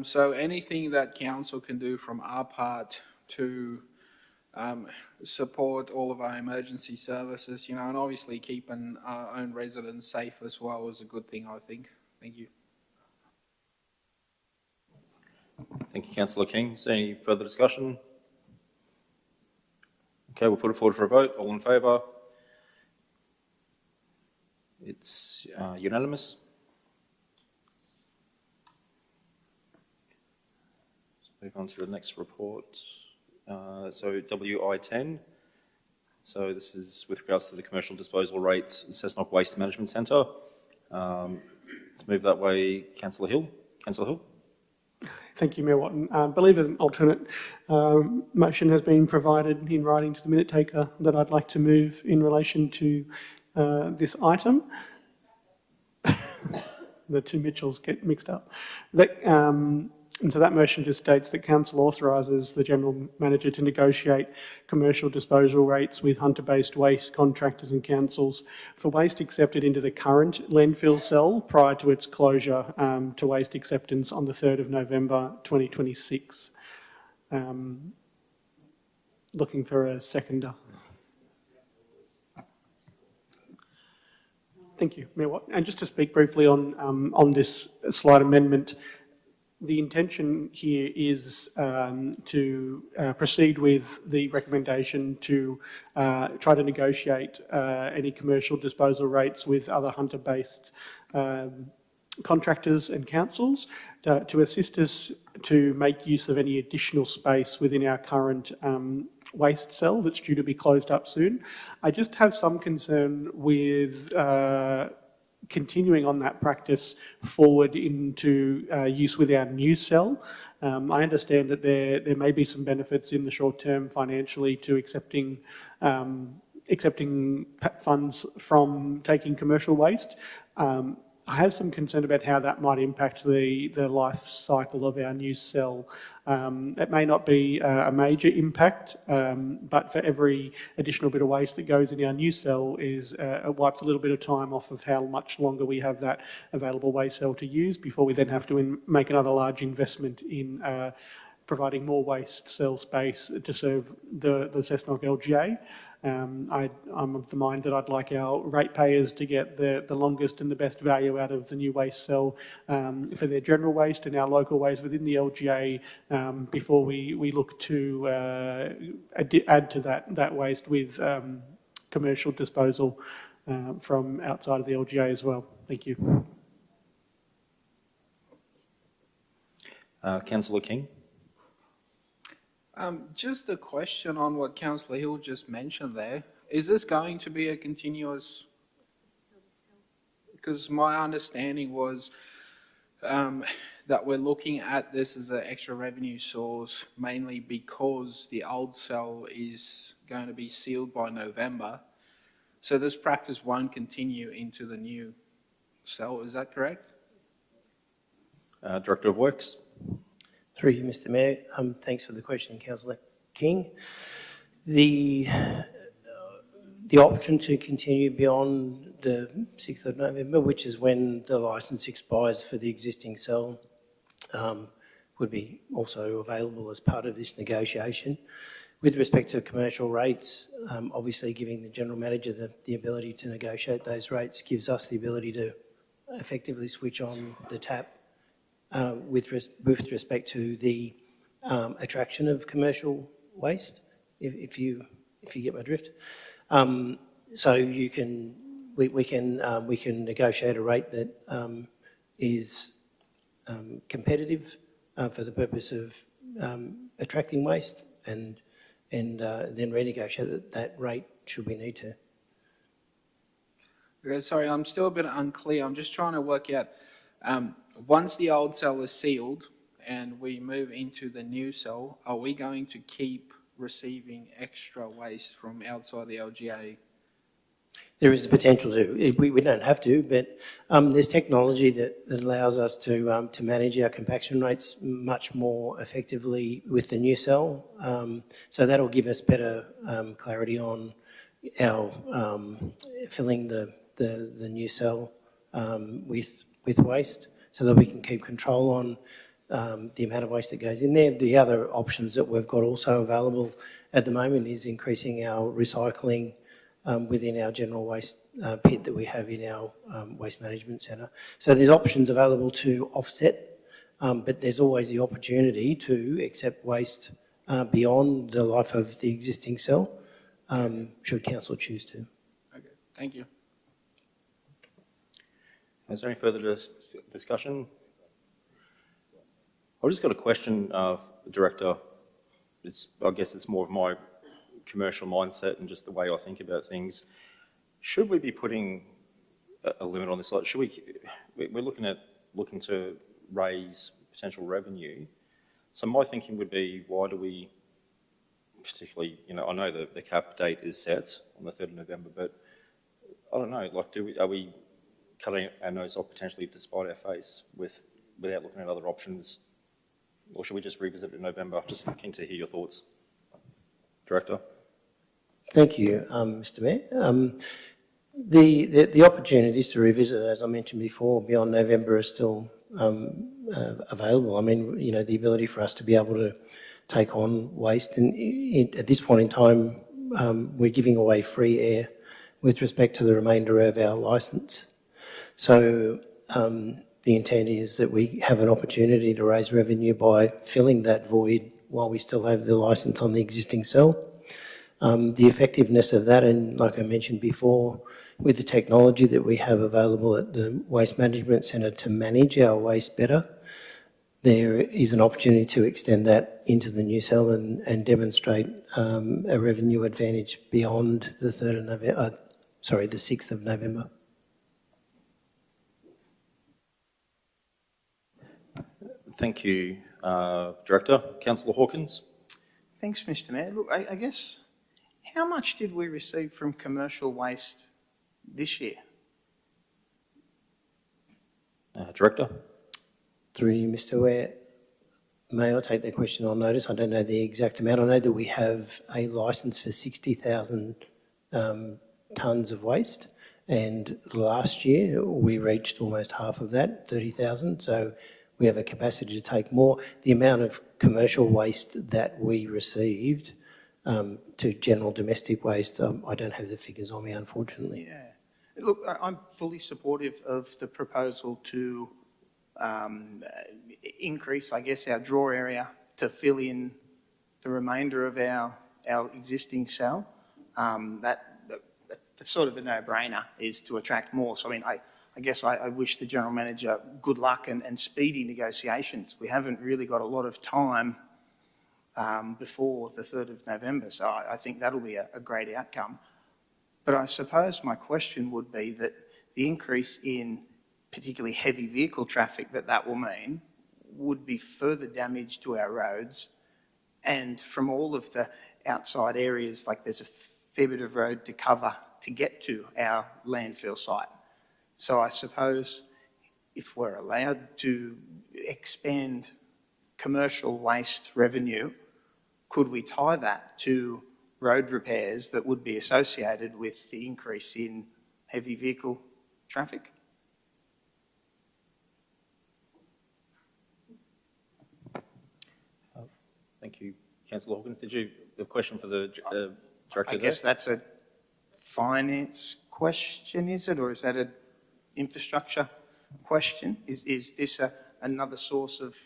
So anything that council can do from our part to support all of our emergency services, and obviously keeping our own residents safe as well is a good thing, I think. Thank you. Thank you, Councillor King. Is there any further discussion? Okay, we'll put it forward for a vote. All in favour? It's unanimous. Let's move on to the next report. So WI10. So this is with regards to the commercial disposal rates, the Cessnock Waste Management Centre. Let's move that way. Councillor Hill. Councillor Hill. Thank you, Mayor Watton. I believe an alternate motion has been provided in writing to the minute taker that I'd like to move in relation to this item. The two Mitchells get mixed up. And so that motion just states that Council authorises the General Manager to negotiate commercial disposal rates with hunter-based waste contractors and councils for waste accepted into the current landfill cell prior to its closure to waste acceptance on the 3rd of November 2026. Looking for a seconder. Thank you, Mayor Watt. And just to speak briefly on this slight amendment, the intention here is to proceed with the recommendation to try to negotiate any commercial disposal rates with other hunter-based contractors and councils to assist us to make use of any additional space within our current waste cell that's due to be closed up soon. I just have some concern with continuing on that practice forward into use with our new cell. I understand that there may be some benefits in the short term financially to accepting funds from taking commercial waste. I have some concern about how that might impact the life cycle of our new cell. It may not be a major impact, but for every additional bit of waste that goes in our new cell it wipes a little bit of time off of how much longer we have that available waste cell to use before we then have to make another large investment in providing more waste cell space to serve the Cessnock LGA. I'm of the mind that I'd like our ratepayers to get the longest and the best value out of the new waste cell for their general waste and our local waste within the LGA before we look to add to that waste with commercial disposal from outside of the LGA as well. Thank you. Councillor King. Just a question on what Councillor Hill just mentioned there. Is this going to be a continuous? Because my understanding was that we're looking at this as an extra revenue source, mainly because the old cell is going to be sealed by November. So this practice won't continue into the new cell, is that correct? Director of Works. Through you, Mr Mayor. Thanks for the question, Councillor King. The option to continue beyond the 6th of November, which is when the licence expires for the existing cell, would be also available as part of this negotiation. With respect to commercial rates, obviously giving the General Manager the ability to negotiate those rates gives us the ability to effectively switch on the tap with respect to the attraction of commercial waste, if you get my drift. So we can negotiate a rate that is competitive for the purpose of attracting waste, and then renegotiate that rate should we need to. Okay, sorry, I'm still a bit unclear. I'm just trying to work out, once the old cell is sealed and we move into the new cell, are we going to keep receiving extra waste from outside the LGA? There is a potential to. We don't have to, but there's technology that allows us to manage our compaction rates much more effectively with the new cell. So that'll give us better clarity on our filling the new cell with waste, so that we can keep control on the amount of waste that goes in there. The other options that we've got also available at the moment is increasing our recycling within our general waste pit that we have in our waste management centre. So there's options available to offset, but there's always the opportunity to accept waste beyond the life of the existing cell, should council choose to. Okay, thank you. Is there any further discussion? I've just got a question, Director. I guess it's more of my commercial mindset and just the way I think about things. Should we be putting a limit on this? Like, we're looking to raise potential revenue. So my thinking would be, why do we, particularly, I know the cap date is set on the 3rd of November, but I don't know, like, are we cutting our nose off potentially to spite our face without looking at other options? Or should we just revisit it in November? Just keen to hear your thoughts. Director. Thank you, Mr Mayor. The opportunities to revisit, as I mentioned before, beyond November are still available. I mean, the ability for us to be able to take on waste, and at this point in time, we're giving away free air with respect to the remainder of our licence. So the intent is that we have an opportunity to raise revenue by filling that void while we still have the licence on the existing cell. The effectiveness of that, and like I mentioned before, with the technology that we have available at the Waste Management Centre to manage our waste better, there is an opportunity to extend that into the new cell and demonstrate a revenue advantage beyond the 3rd of November, the 6th of November. Thank you, Director. Councillor Hawkins. Thanks, Mr Mayor. Look, I guess, how much did we receive from commercial waste this year? Director. Through you, Mr Ware. May I take that question on notice? I don't know the exact amount. I know that we have a licence for 60,000 tonnes of waste, and last year we reached almost half of that, 30,000, so we have a capacity to take more. The amount of commercial waste that we received to general domestic waste. I don't have the figures on me, unfortunately. Yeah. Look, I'm fully supportive of the proposal to increase, I guess, our draw area to fill in the remainder of our existing cell. That's sort of a no-brainer, is to attract more. So, I mean, I guess I wish the General Manager good luck and speedy negotiations. We haven't really got a lot of time before the 3rd of November, so I think that'll be a great outcome. But I suppose my question would be that the increase in particularly heavy vehicle traffic that will mean would be further damage to our roads, and from all of the outside areas, like there's a fair bit of road to cover to get to our landfill site. So I suppose if we're allowed to expand commercial waste revenue, could we tie that to road repairs that would be associated with the increase in heavy vehicle traffic? Thank you. Councillor Hawkins, did you have a question for the Director? I guess that's a finance question, is it? Or is that an infrastructure question? Is this another source of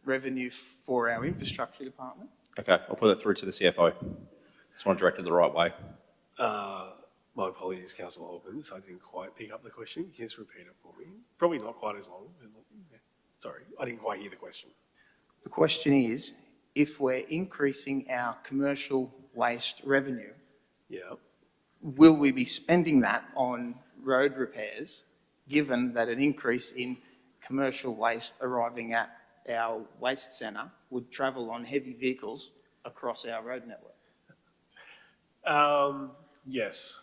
revenue for our infrastructure department? Okay, I'll put it through to the CFO. Just want to direct it the right way. My apologies, Councillor Hawkins. I didn't quite pick up the question. Can you just repeat it for me? Probably not quite as long. Sorry, I didn't quite hear the question. The question is, if we're increasing our commercial waste revenue, will we be spending that on road repairs, given that an increase in commercial waste arriving at our waste centre would travel on heavy vehicles across our road network? Yes,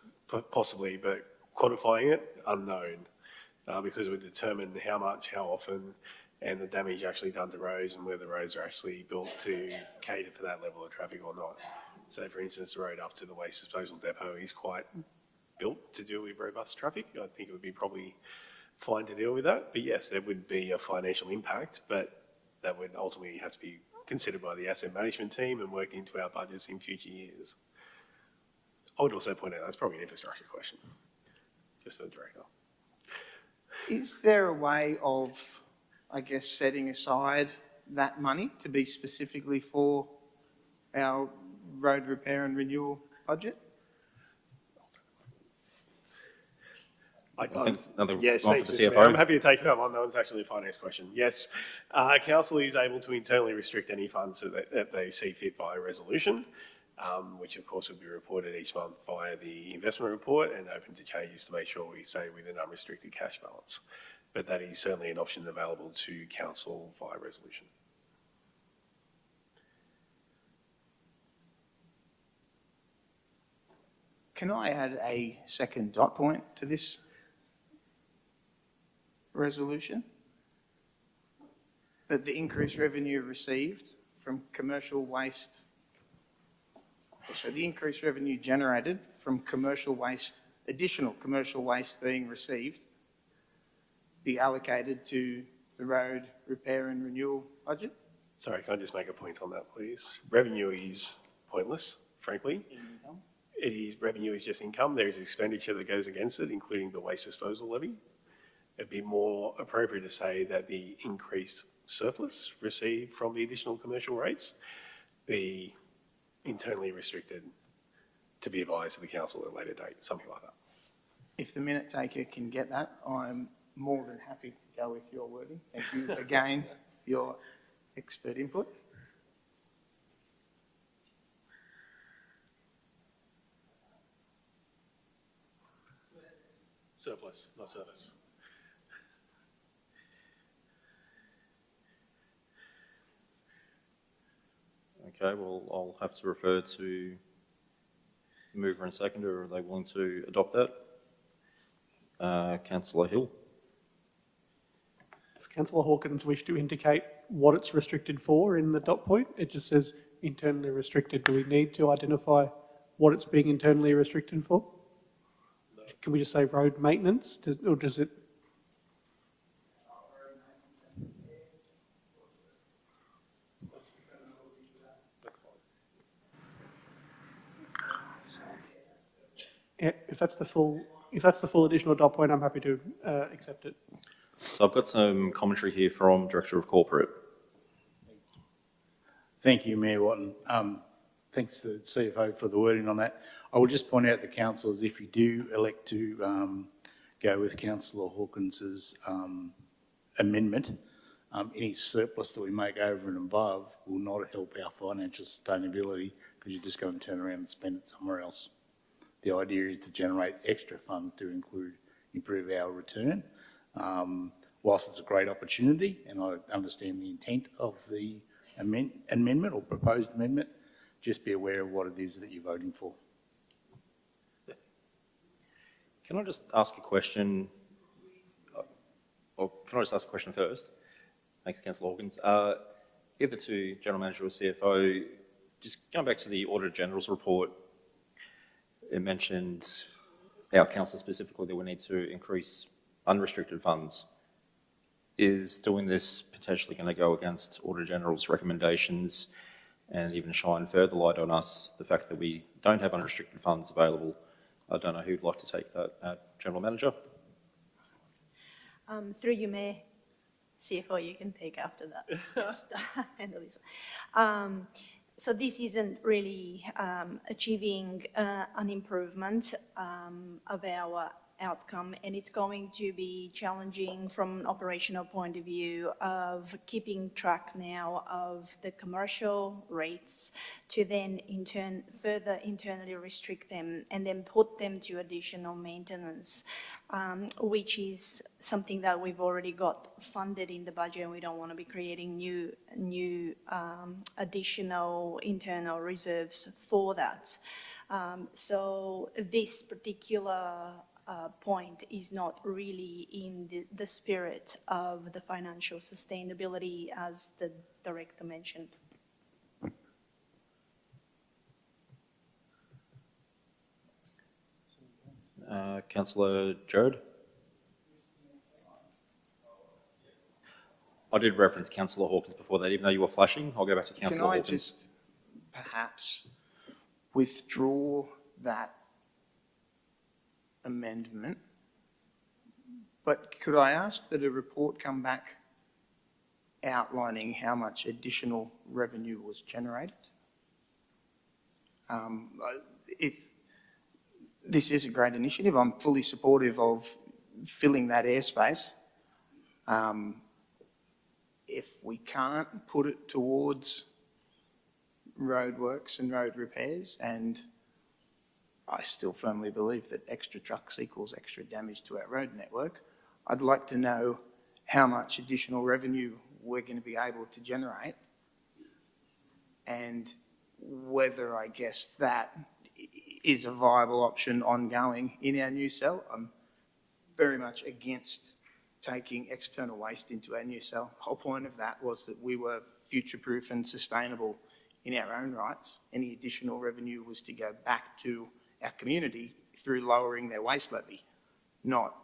possibly, but quantifying it, unknown, because we determine how much, how often, and the damage actually done to roads and whether the roads are actually built to cater for that level of traffic or not. So, for instance, the road up to the waste disposal depot is quite built to deal with robust traffic. I think it would be probably fine to deal with that. But yes, there would be a financial impact, but that would ultimately have to be considered by the asset management team and worked into our budgets in future years. I would also point out that's probably an infrastructure question, just for the Director. Is there a way of, I guess, setting aside that money to be specifically for our road repair and renewal budget? I think it's another yes, one thanks, for the Mr. CFO. Mayor. I'm happy to take it up on that. It's actually a finance question. Yes, Council is able to internally restrict any funds that they see fit by resolution, which of course will be reported each month via the investment report and open to changes to make sure we stay with an unrestricted cash balance. But that is certainly an option available to Council via resolution. Can I add a second dot point to this resolution? That the increased revenue received from commercial waste, so the increased revenue generated from commercial waste, additional commercial waste being received, be allocated to the road repair and renewal budget? Sorry, can I just make a point on that, please? Revenue is pointless, frankly. Income. Revenue is just income. There is expenditure that goes against it, including the waste disposal levy. It'd be more appropriate to say that the increased surplus received from the additional commercial rates be internally restricted to be advised to the Council at a later date, something like that. If the minute taker can get that, I'm more than happy to go with your wording. Thank you again for your expert input. Surplus, not service. Okay, well, I'll have to refer to the mover and seconder. Are they willing to adopt that? Councillor Hill. Does Councillor Hawkins wish to indicate what it's restricted for in the dot point? It just says internally restricted. Do we need to identify what it's being internally restricted for? No. Can we just say road maintenance, or does it? if that's the full additional dot point, I'm happy to accept it. So I've got some commentary here from Director of Corporate. Thank you, Mayor Watton. Thanks to the CFO for the wording on that. I will just point out to councillors, if you do elect to go with Councillor Hawkins's amendment, any surplus that we make over and above will not help our financial sustainability because you're just going to turn around and spend it somewhere else. The idea is to generate extra funds to improve our return. Whilst it's a great opportunity, and I understand the intent of the amendment or proposed amendment, just be aware of what it is that you're voting for. Can I just ask a question? Or can I just ask a question first? Thanks, Councillor Hawkins. Either to General Manager or CFO, just going back to the Auditor General's report, it mentioned our council specifically that we need to increase unrestricted funds. Is doing this potentially going to go against Auditor General's recommendations and even shine further light on us, the fact that we don't have unrestricted funds available? I don't know who'd like to take that, General Manager. Through you, Mayor. CFO, you can take after that. Just handle this one. So this isn't really achieving an improvement of our outcome, and it's going to be challenging from an operational point of view of keeping track now of the commercial rates to then further internally restrict them and then put them to additional maintenance, which is something that we've already got funded in the budget, and we don't want to be creating new additional internal reserves for that. So this particular point is not really in the spirit of the financial sustainability as the Director mentioned. Councillor Jode? I did reference Councillor Hawkins before that, even though you were flashing. I'll go back to Councillor Hawkins. Can I just perhaps withdraw that amendment, but could I ask that a report come back outlining how much additional revenue was generated? If this is a great initiative, I'm fully supportive of filling that airspace. If we can't put it towards roadworks and road repairs, and I still firmly believe that extra trucks equals extra damage to our road network, I'd like to know how much additional revenue we're going to be able to generate and whether, I guess, that is a viable option ongoing in our new cell. I'm very much against taking external waste into our new cell. The whole point of that was that we were future-proof and sustainable in our own rights. Any additional revenue was to go back to our community through lowering their waste levy, not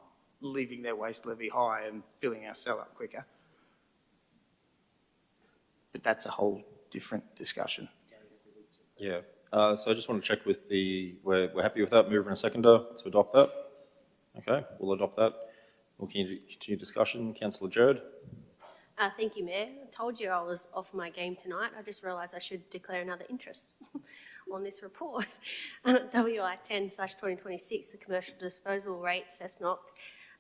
leaving their waste levy high and filling our cell up quicker. But that's a whole different discussion. Yeah. So I just want to check with we're happy with that, mover and a seconder to adopt that. Okay, we'll adopt that. We'll continue discussion. Councillor Jerde. Thank you, Mayor. I told you I was off my game tonight. I just realised I should declare another interest on this report. WI 10/2026, the commercial disposal rate, Cessnock.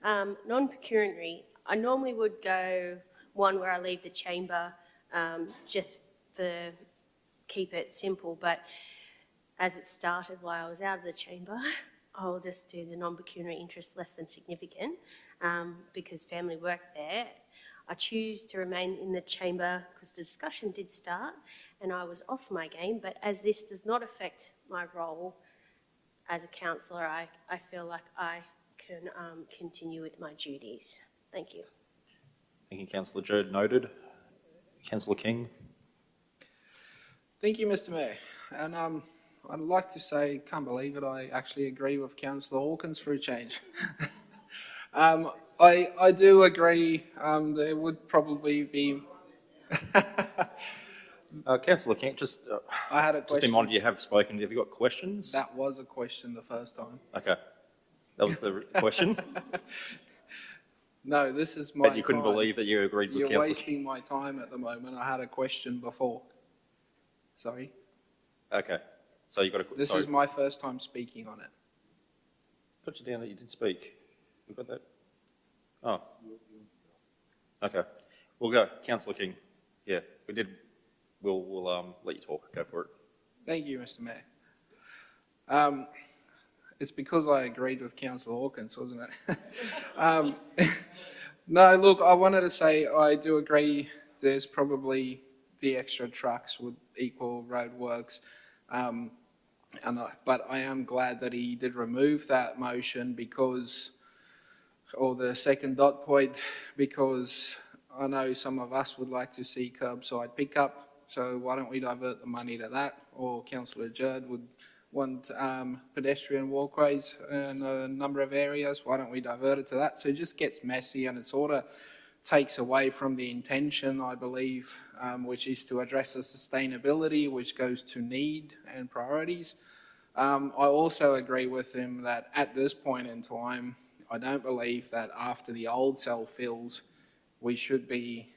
Non-pecuniary, I normally would go one where I leave the chamber just for keep it simple, but as it started while I was out of the chamber, I'll just do the non-pecuniary interest less than significant because family work there. I choose to remain in the chamber because the discussion did start and I was off my game, but as this does not affect my role as a councillor, I feel like I can continue with my duties. Thank you. Thank you, Councillor Jerde. Noted. Councillor King. Thank you, Mr. Mayor. And I'd like to say, can't believe it, I actually agree with Councillor Hawkins for a change. I do agree there would probably be Councillor King, just I had a just in question. mind, you have spoken. Have you got questions? That was a question the first time. Okay, that was the question. No, this is my But you couldn't time. believe that you agreed with You're Councillor wasting my time at the moment. I had a question before. Sorry. Okay, so you got a. This sorry. is my first time speaking on it. Got you down that you did speak. We got that. Oh. Okay, we'll go. Councillor King. Yeah, we did. We'll let you talk. Go for it. Thank you, Mr. Mayor. It's because I agreed with Councillor Hawkins, wasn't it? No, look, I wanted to say I do agree there's probably the extra trucks would equal roadworks. But I am glad that he did remove that motion because, or the second dot point, because I know some of us would like to see curbside pickup. So why don't we divert the money to that? Or Councillor Judd would want pedestrian walkways in a number of areas. Why don't we divert it to that? So it just gets messy and it sort of takes away from the intention, I believe, which is to address the sustainability, which goes to need and priorities. I also agree with him that at this point in time, I don't believe that after the old cell fills, we should be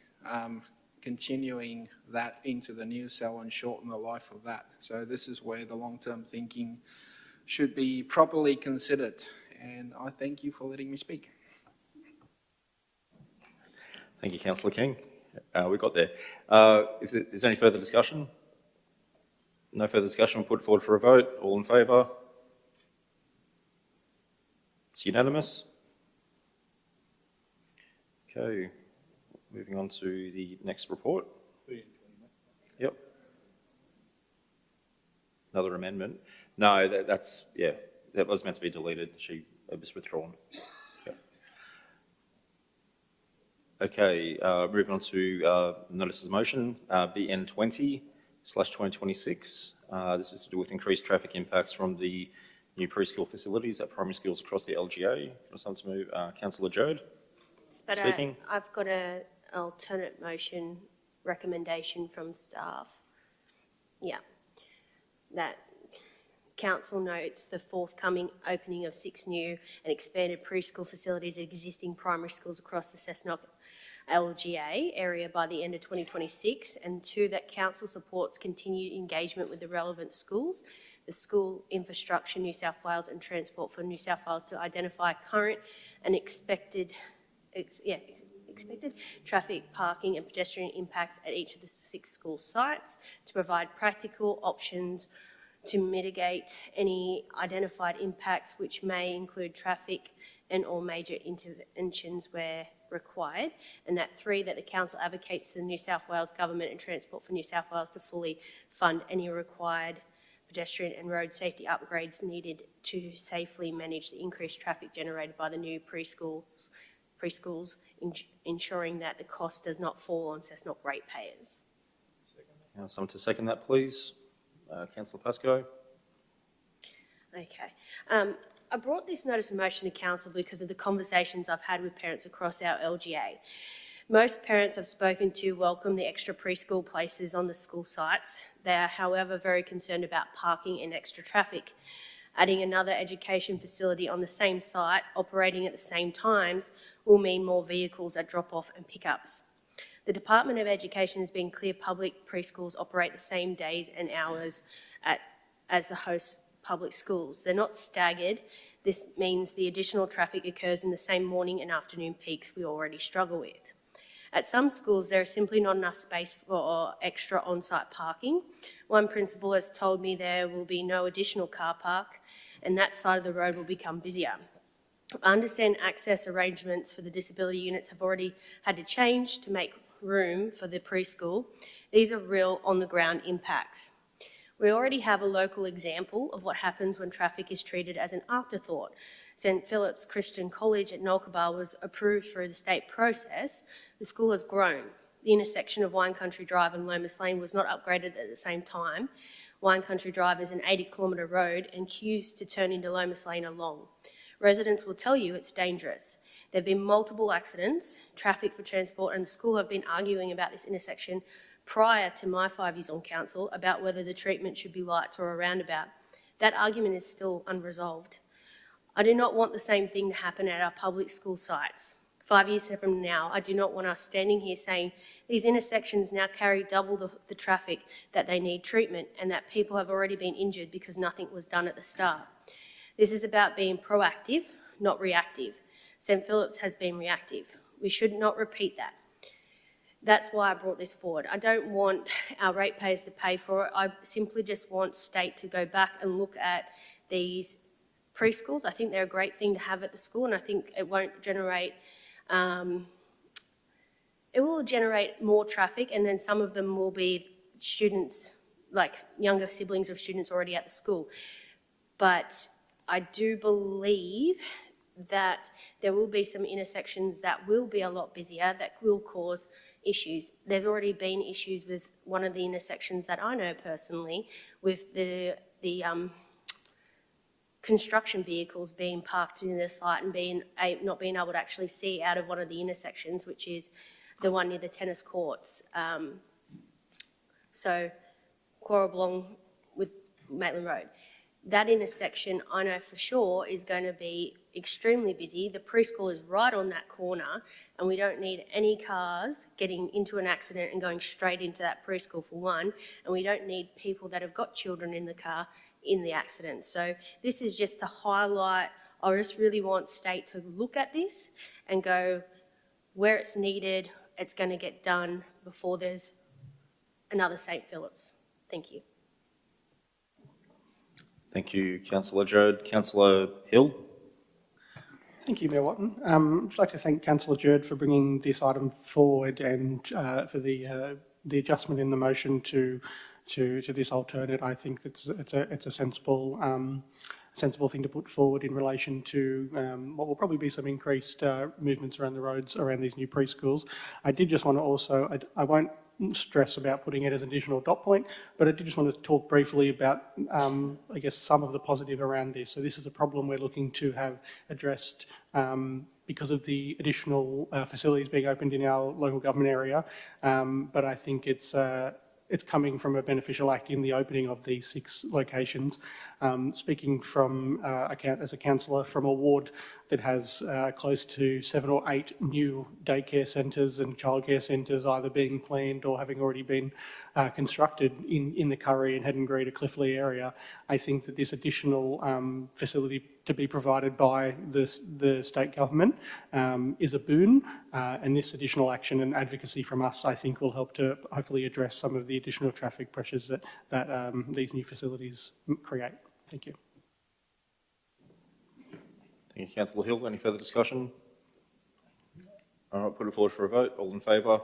continuing that into the new cell and shorten the life of that. So this is where the long-term thinking should be properly considered. And I thank you for letting me speak. Thank you, Councillor King. We got there. If there's any further discussion? No further discussion, we'll put it forward for a vote. All in favour? It's unanimous. Okay, moving on to the next report. Yep. Another amendment. No, that's, yeah, that was meant to be deleted. She was withdrawn. Okay, moving on to notices of motion, BN 20/2026. This is to do with increased traffic impacts from the new preschool facilities at primary schools across the LGA. Got something to move, Councillor Jode. But Speaking. I've got an alternate motion recommendation from staff. Yeah, that council notes the forthcoming opening of 6 new and expanded preschool facilities at existing primary schools across the Cessnock LGA area by the end of 2026, and 2, that council supports continued engagement with the relevant schools, the School Infrastructure New South Wales and Transport for New South Wales to identify current and expected traffic, parking and pedestrian impacts at each of the 6 school sites, to provide practical options to mitigate any identified impacts, which may include traffic and or major interventions where required, and that 3, that the council advocates to the New South Wales Government and Transport for New South Wales to fully fund any required pedestrian and road safety upgrades needed to safely manage the increased traffic generated by the new preschools, ensuring that the cost does not fall on Cessnock ratepayers. Someone to second that, please. Councillor Pascoe. Okay. I brought this notice of motion to council because of the conversations I've had with parents across our LGA. Most parents I've spoken to welcome the extra preschool places on the school sites. They are, however, very concerned about parking and extra traffic. Adding another education facility on the same site, operating at the same times, will mean more vehicles at drop-off and pickups. The Department of Education has been clear public preschools operate the same days and hours as the host public schools. They're not staggered. This means the additional traffic occurs in the same morning and afternoon peaks we already struggle with. At some schools, there is simply not enough space for extra on-site parking. One principal has told me there will be no additional car park and that side of the road will become busier. I understand access arrangements for the disability units have already had to change to make room for the preschool. These are real on-the-ground impacts. We already have a local example of what happens when traffic is treated as an afterthought. St Philip's Christian College at Nolkabah was approved through the state process. The school has grown. The intersection of Wine Country Drive and Lomas Lane was not upgraded at the same time. Wine Country Drive is an 80-kilometre road and queues to turn into Lomas Lane are long. Residents will tell you it's dangerous. There have been multiple accidents. Traffic for Transport and the school have been arguing about this intersection prior to my 5 years on council about whether the treatment should be lights or a roundabout. That argument is still unresolved. I do not want the same thing to happen at our public school sites. 5 years from now, I do not want us standing here saying these intersections now carry double the traffic that they need treatment and that people have already been injured because nothing was done at the start. This is about being proactive, not reactive. St Phillips has been reactive. We should not repeat that. That's why I brought this forward. I don't want our ratepayers to pay for it. I simply just want state to go back and look at these preschools. I think they're a great thing to have at the school, and I think it won't generate, it will generate more traffic, and then some of them will be students, like younger siblings of students already at the school. But I do believe that there will be some intersections that will be a lot busier, that will cause issues. There's already been issues with one of the intersections that I know personally, with the construction vehicles being parked in the site and not being able to actually see out of one of the intersections, which is the one near the tennis courts. So Coralblong with Maitland Road. That intersection, I know for sure, is going to be extremely busy. The preschool is right on that corner, and we don't need any cars getting into an accident and going straight into that preschool, for one, and we don't need people that have got children in the car in the accident. So this is just to highlight, I just really want state to look at this and go, where it's needed, it's going to get done before there's another St Phillips. Thank you. Thank you, Councillor Jerd. Councillor Hill. Thank you, Mayor Watton. I'd like to thank Councillor Jerd for bringing this item forward and for the adjustment in the motion to this alternate. I think it's a sensible thing to put forward in relation to what will probably be some increased movements around the roads around these new preschools. I did just want to also, I won't stress about putting it as an additional dot point, but I did just want to talk briefly about, I guess, some of the positive around this. So this is a problem we're looking to have addressed because of the additional facilities being opened in our local government area, but I think it's coming from a beneficial act in the opening of these 6 locations. Speaking from as a councillor from a ward that has close to 7 or 8 new daycare centres and childcare centres either being planned or having already been constructed in the Curry and Heddon Green to Cliffley area, I think that this additional facility to be provided by the state government is a boon, and this additional action and advocacy from us, I think, will help to hopefully address some of the additional traffic pressures that these new facilities create. Thank you. Thank you, Councillor Hill. Any further discussion? All right, put it forward for a vote. All in favour?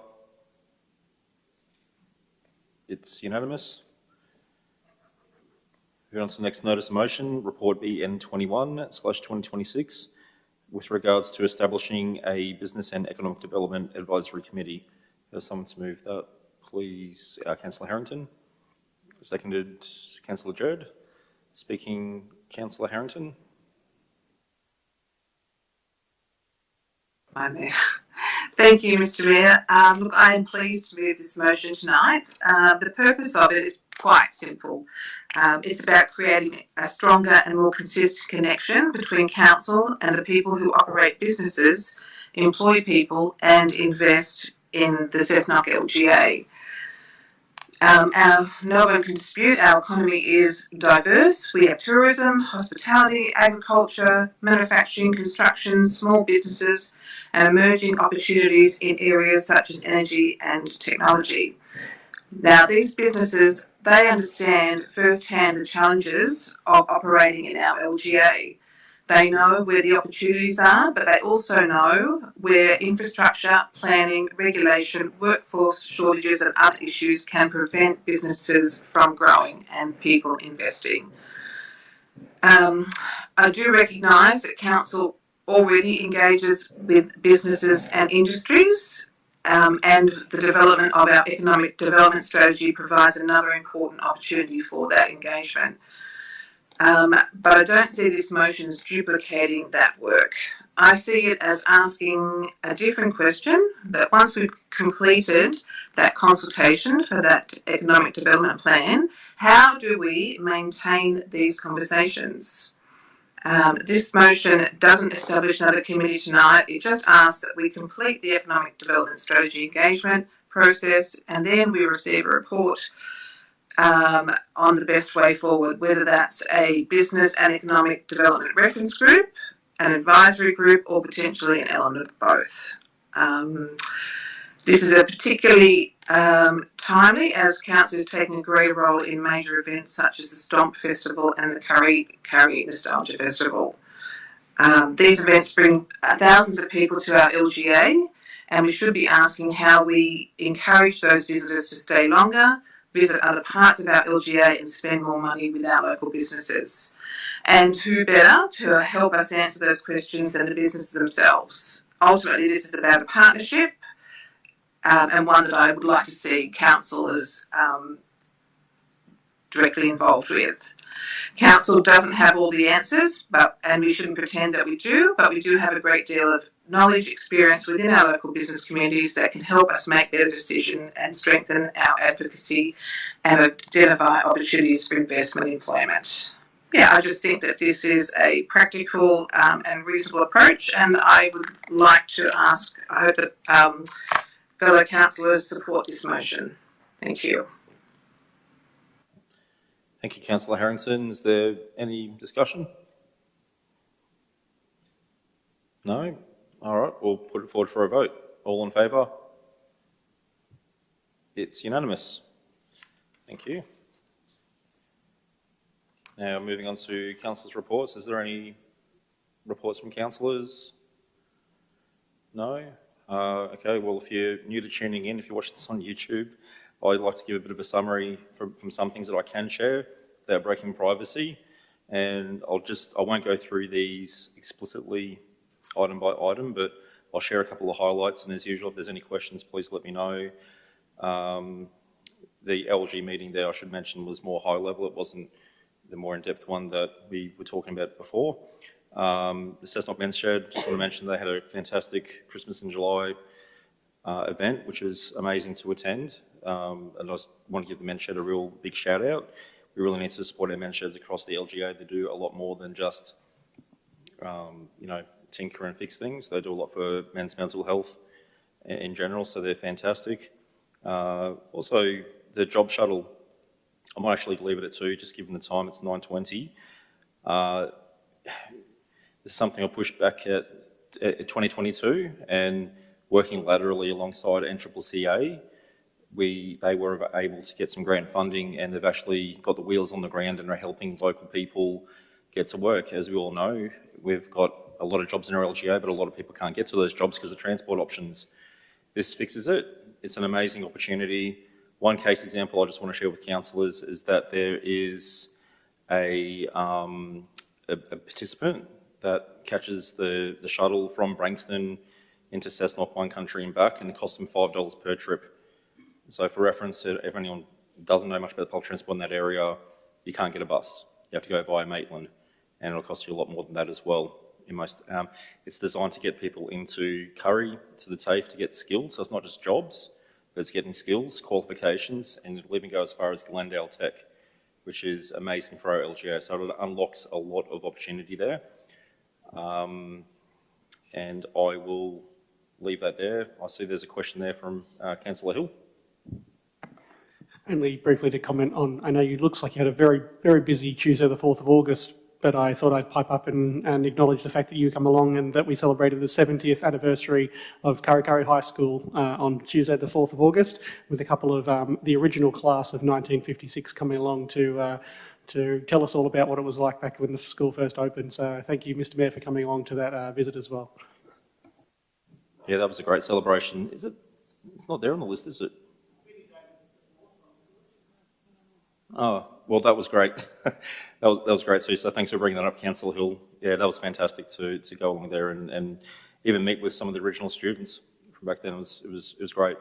It's unanimous. Moving on to the next notice of motion, report BN 21/2026, with regards to establishing a Business and Economic Development Advisory Committee. There's someone to move that, please. Councillor Harrington. Seconded, Councillor Jerd. Speaking, Councillor Harrington. Thank you, Mr. Mayor. Look, I am pleased to move this motion tonight. The purpose of it is quite simple. It's about creating a stronger and more consistent connection between council and the people who operate businesses, employ people, and invest in the Cessnock LGA. No one can dispute our economy is diverse. We have tourism, hospitality, agriculture, manufacturing, construction, small businesses, and emerging opportunities in areas such as energy and technology. Now, these businesses, they understand firsthand the challenges of operating in our LGA. They know where the opportunities are, but they also know where infrastructure, planning, regulation, workforce shortages and other issues can prevent businesses from growing and people investing. I do recognise that Council already engages with businesses and industries, and the development of our economic development strategy provides another important opportunity for that engagement. But I don't see this motion as duplicating that work. I see it as asking a different question, that once we've completed that consultation for that economic development plan, how do we maintain these conversations? This motion doesn't establish another committee tonight. It just asks that we complete the economic development strategy engagement process and then we receive a report on the best way forward, whether that's a business and economic development reference group, an advisory group, or potentially an element of both. This is a particularly timely as council is taking a greater role in major events such as the Stomp Festival and the Curry Nostalgia Festival. These events bring thousands of people to our LGA, and we should be asking how we encourage those visitors to stay longer, visit other parts of our LGA and spend more money with our local businesses. And who better to help us answer those questions than the businesses themselves? Ultimately, this is about a partnership and one that I would like to see councillors directly involved with. Council doesn't have all the answers, and we shouldn't pretend that we do, but we do have a great deal of knowledge, experience within our local business communities that can help us make better decisions and strengthen our advocacy and identify opportunities for investment and employment. Yeah, I just think that this is a practical and reasonable approach, and I would like to ask, I hope that fellow councillors support this motion. Thank you. Thank you, Councillor Harrington. Is there any discussion? No? All right, we'll put it forward for a vote. All in favour? It's unanimous. Thank you. Now, moving on to councillors' reports. Is there any reports from councillors? No? Okay, well, if you're new to tuning in, if you're watching this on YouTube, I'd like to give a bit of a summary from some things that I can share that are breaking privacy. And I won't go through these explicitly item by item, but I'll share a couple of highlights. And as usual, if there's any questions, please let me know. The LG meeting there, I should mention, was more high level. It wasn't the more in-depth one that we were talking about before. The Cessnock Men's Shed, just want to mention they had a fantastic Christmas in July event, which was amazing to attend. And I just want to give the Men's Shed a real big shout out. We really need to support our men's sheds across the LGA. They do a lot more than just, tinker and fix things. They do a lot for men's mental health in general, so they're fantastic. Also, the job shuttle, I might actually leave it at 2, just given the time, it's 9:20. This is something I pushed back at 2022, and working laterally alongside NCCCA, they were able to get some grant funding, and they've actually got the wheels on the ground and are helping local people get to work. As we all know, we've got a lot of jobs in our LGA, but a lot of people can't get to those jobs because of transport options. This fixes it. It's an amazing opportunity. One case example I just want to share with councillors is that there is a participant that catches the shuttle from Branxton into Cessnock, one country and back, and it costs them $5 per trip. So for reference, if anyone doesn't know much about public transport in that area, you can't get a bus. You have to go via Maitland, and it'll cost you a lot more than that as well. It's designed to get people into Curry, to the TAFE, to get skills. So it's not just jobs, but it's getting skills, qualifications, and it'll even go as far as Glendale Tech, which is amazing for our LGA. So it unlocks a lot of opportunity there. And I will leave that there. I see there's a question there from Councillor Hill. Only briefly to comment on, I know you looks like you had a very, very busy Tuesday the 4th of August, but I thought I'd pipe up and acknowledge the fact that you come along and that we celebrated the 70th anniversary of Kurri Kurri High School on Tuesday the 4th of August, with a couple of the original class of 1956 coming along to tell us all about what it was like back when the school first opened. So thank you, Mr. Mayor, for coming along to that visit as well. Yeah, that was a great celebration. Is it? It's not there on the list, is it? Oh, well, that was great. that was great, Sue. So thanks for bringing that up, Councillor Hill. Yeah, that was fantastic to go along there and even meet with some of the original students from back then. It was great.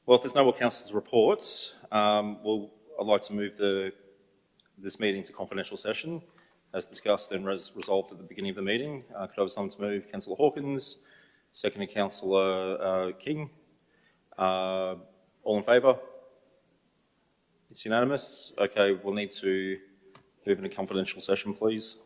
Well, if there's no more councillors' reports, I'd like to move this meeting to confidential session. as discussed and resolved at the beginning of the meeting. Could I have someone to move? Councillor Hawkins, seconded Councillor King. All in favour? It's unanimous. Okay, we'll need to move into confidential session, please.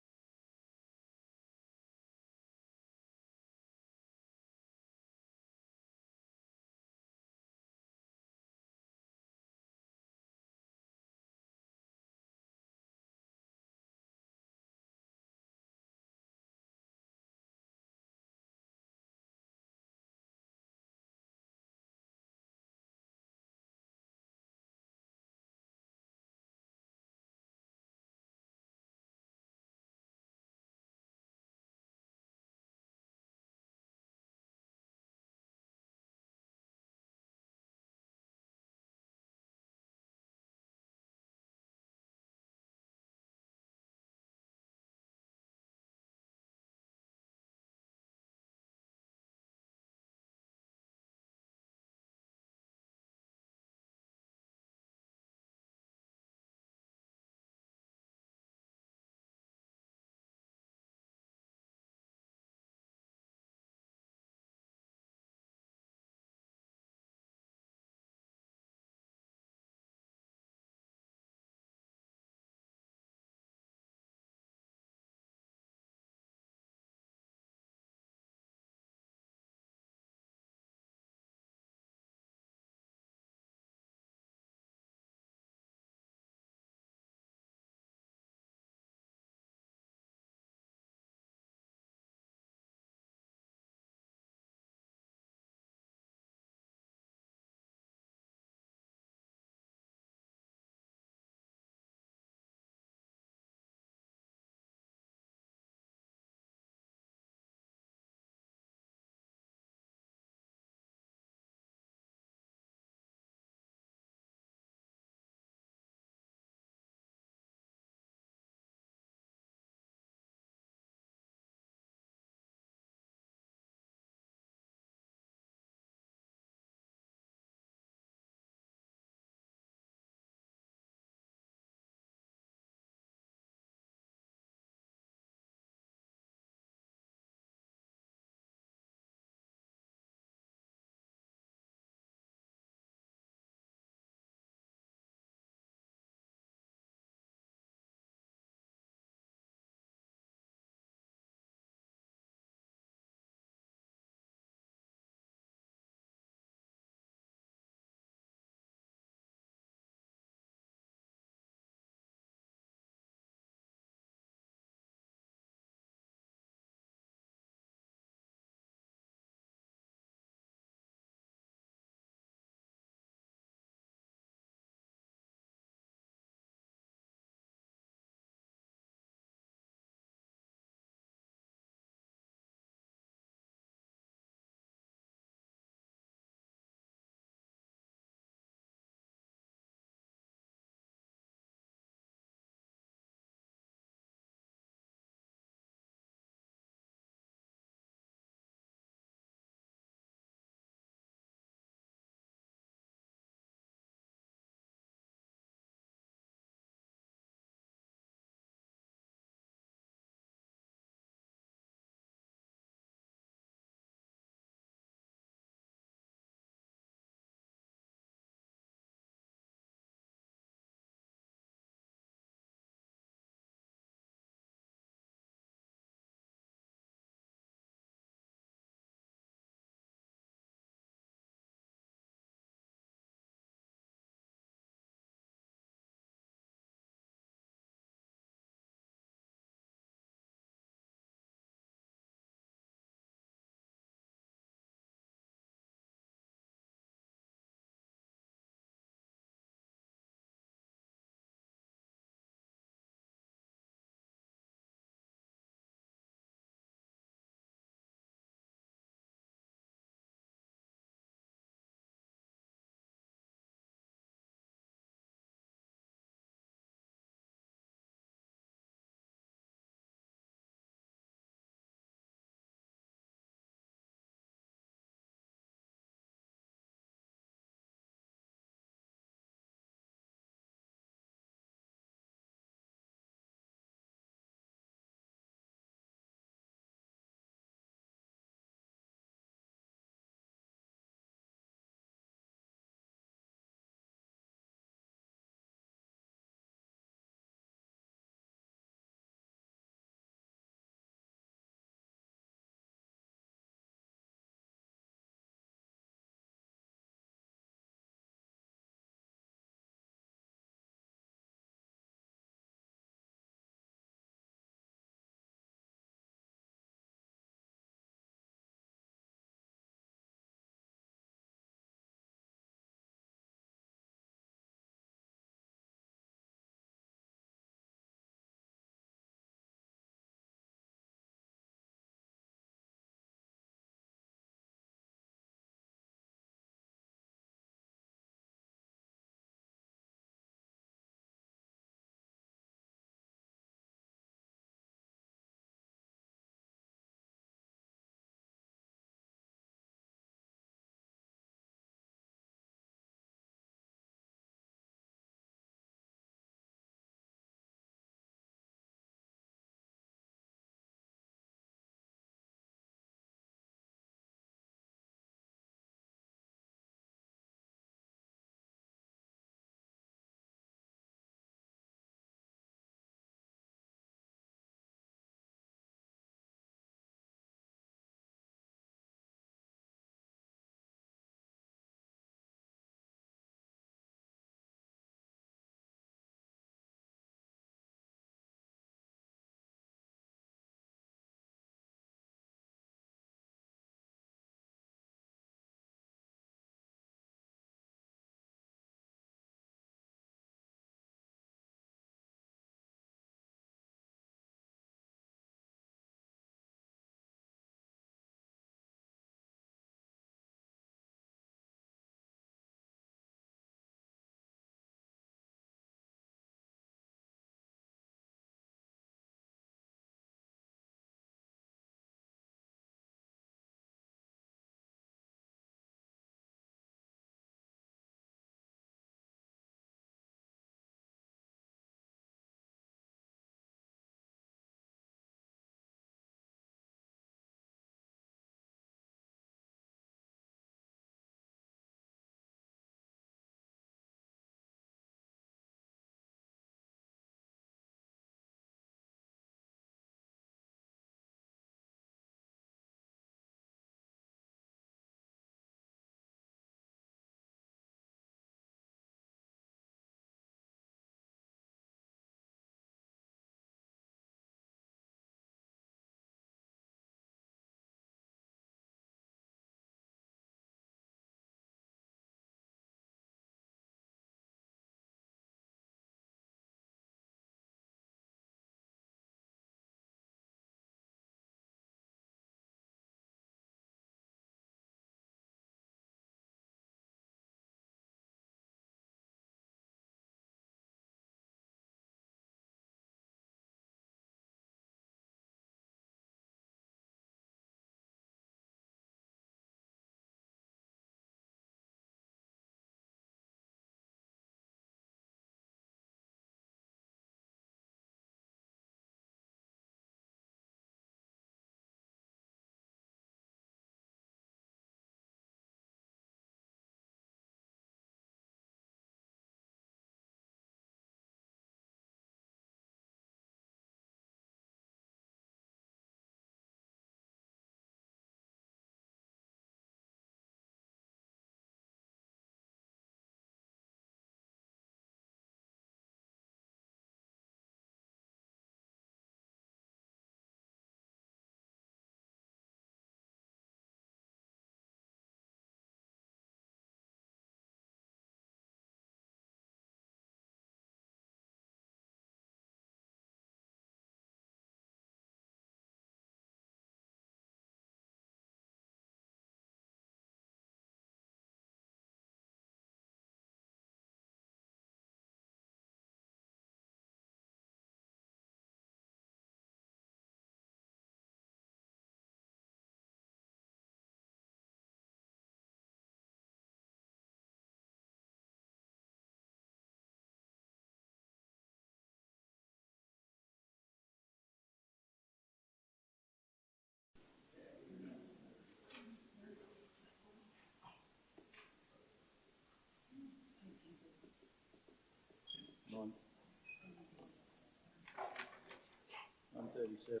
27.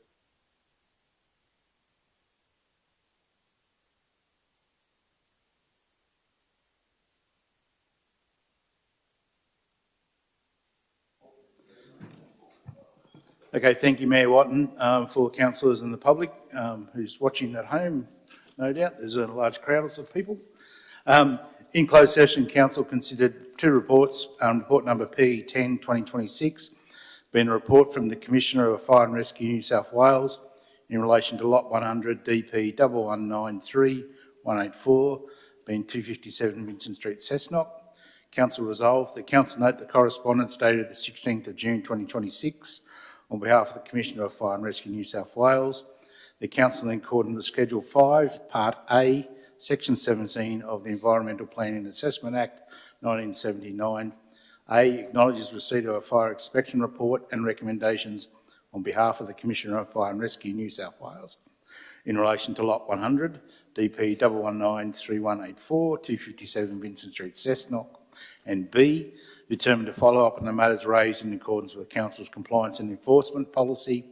Okay, thank you, Mayor Watton. For councillors and the public who's watching at home, no doubt, there's a large crowd of people. In closed session, council considered two reports. Report number P10 2026, being a report from the Commissioner of Fire and Rescue New South Wales in relation to Lot 100 DP 1193184, being 257 Vincent Street, Cessnock. Council resolved that council note the correspondence dated the 16th of June 2026 on behalf of the Commissioner of Fire and Rescue New South Wales. The council, in accordance with Schedule 5, Part A, Section 17 of the Environmental Planning and Assessment Act 1979, A, acknowledges receipt of a fire inspection report and recommendations on behalf of the Commissioner of Fire and Rescue New South Wales in relation to Lot 100, DP 1193184, 257 Vincent Street, Cessnock, and B, determined to follow up on the matters raised in accordance with Council's compliance and enforcement policy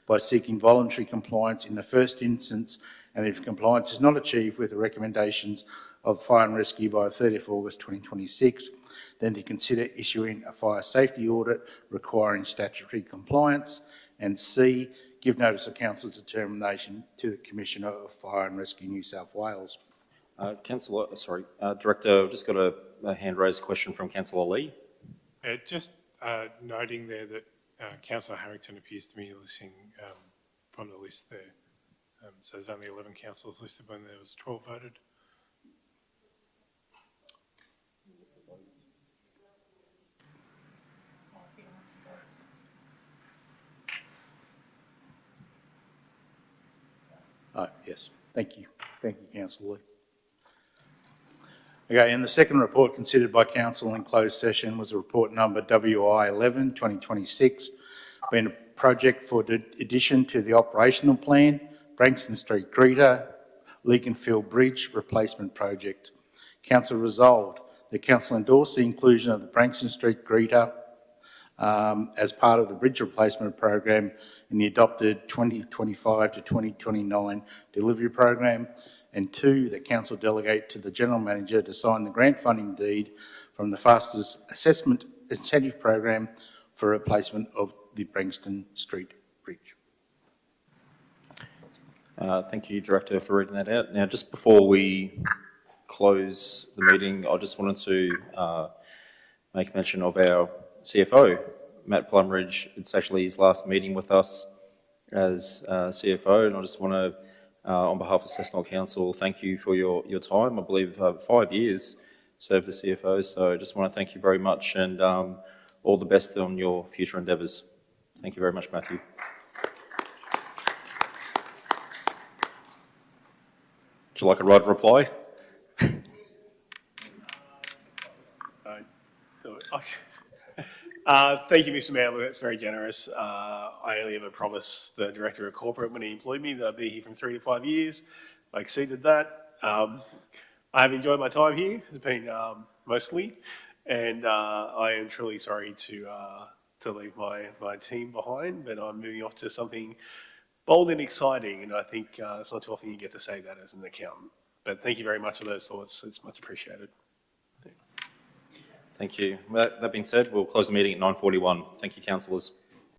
by seeking voluntary compliance in the first instance, and if compliance is not achieved with the recommendations of Fire and Rescue by 30th August 2026, then to consider issuing a fire safety audit requiring statutory compliance, and C, give notice of Council's determination to the Commissioner of Fire and Rescue New South Wales. Director, I've just got a hand raised question from Councillor Lee. Just noting there that Councillor Harrington appears to be missing from the list there. So there's only 11 councillors listed when there was 12 voted. Yes, thank you. Thank you, Councillor Lee. Okay, and the second report considered by Council in closed session was a report number WI 11 2026, being a project for the addition to the operational plan, Branxton Street Greeter, Leakenfield Bridge Replacement Project. Council resolved that Council endorsed the inclusion of the Branxton Street Greeter as part of the bridge replacement program in the adopted 2025 to 2029 delivery program, and two, that Council delegate to the General Manager to sign the grant funding deed from the Fastest Assessment Incentive Program for replacement of the Branxton Street Bridge. Thank you, Director, for reading that out. Now, just before we close the meeting, I just wanted to make mention of our CFO, Matt Plumridge. It's actually his last meeting with us as CFO, and I just want to, on behalf of Cessnock Council, thank you for your time. I believe 5 years served as CFO, so I just want to thank you very much, and all the best on your future endeavours. Thank you very much, Matthew. Would you like a right of reply? Thank you, Mr. Mayor. That's very generous. I only ever promised the Director of Corporate when he employed me that I'd be here from 3 to 5 years. I exceeded that. I have enjoyed my time here. It's been mostly, and I am truly sorry to leave my team behind, but I'm moving off to something bold and exciting, and I think it's not too often you get to say that as an accountant. But thank you very much for those thoughts. It's much appreciated. Thank you. That being said, we'll close the meeting at 9:41. Thank you, councillors.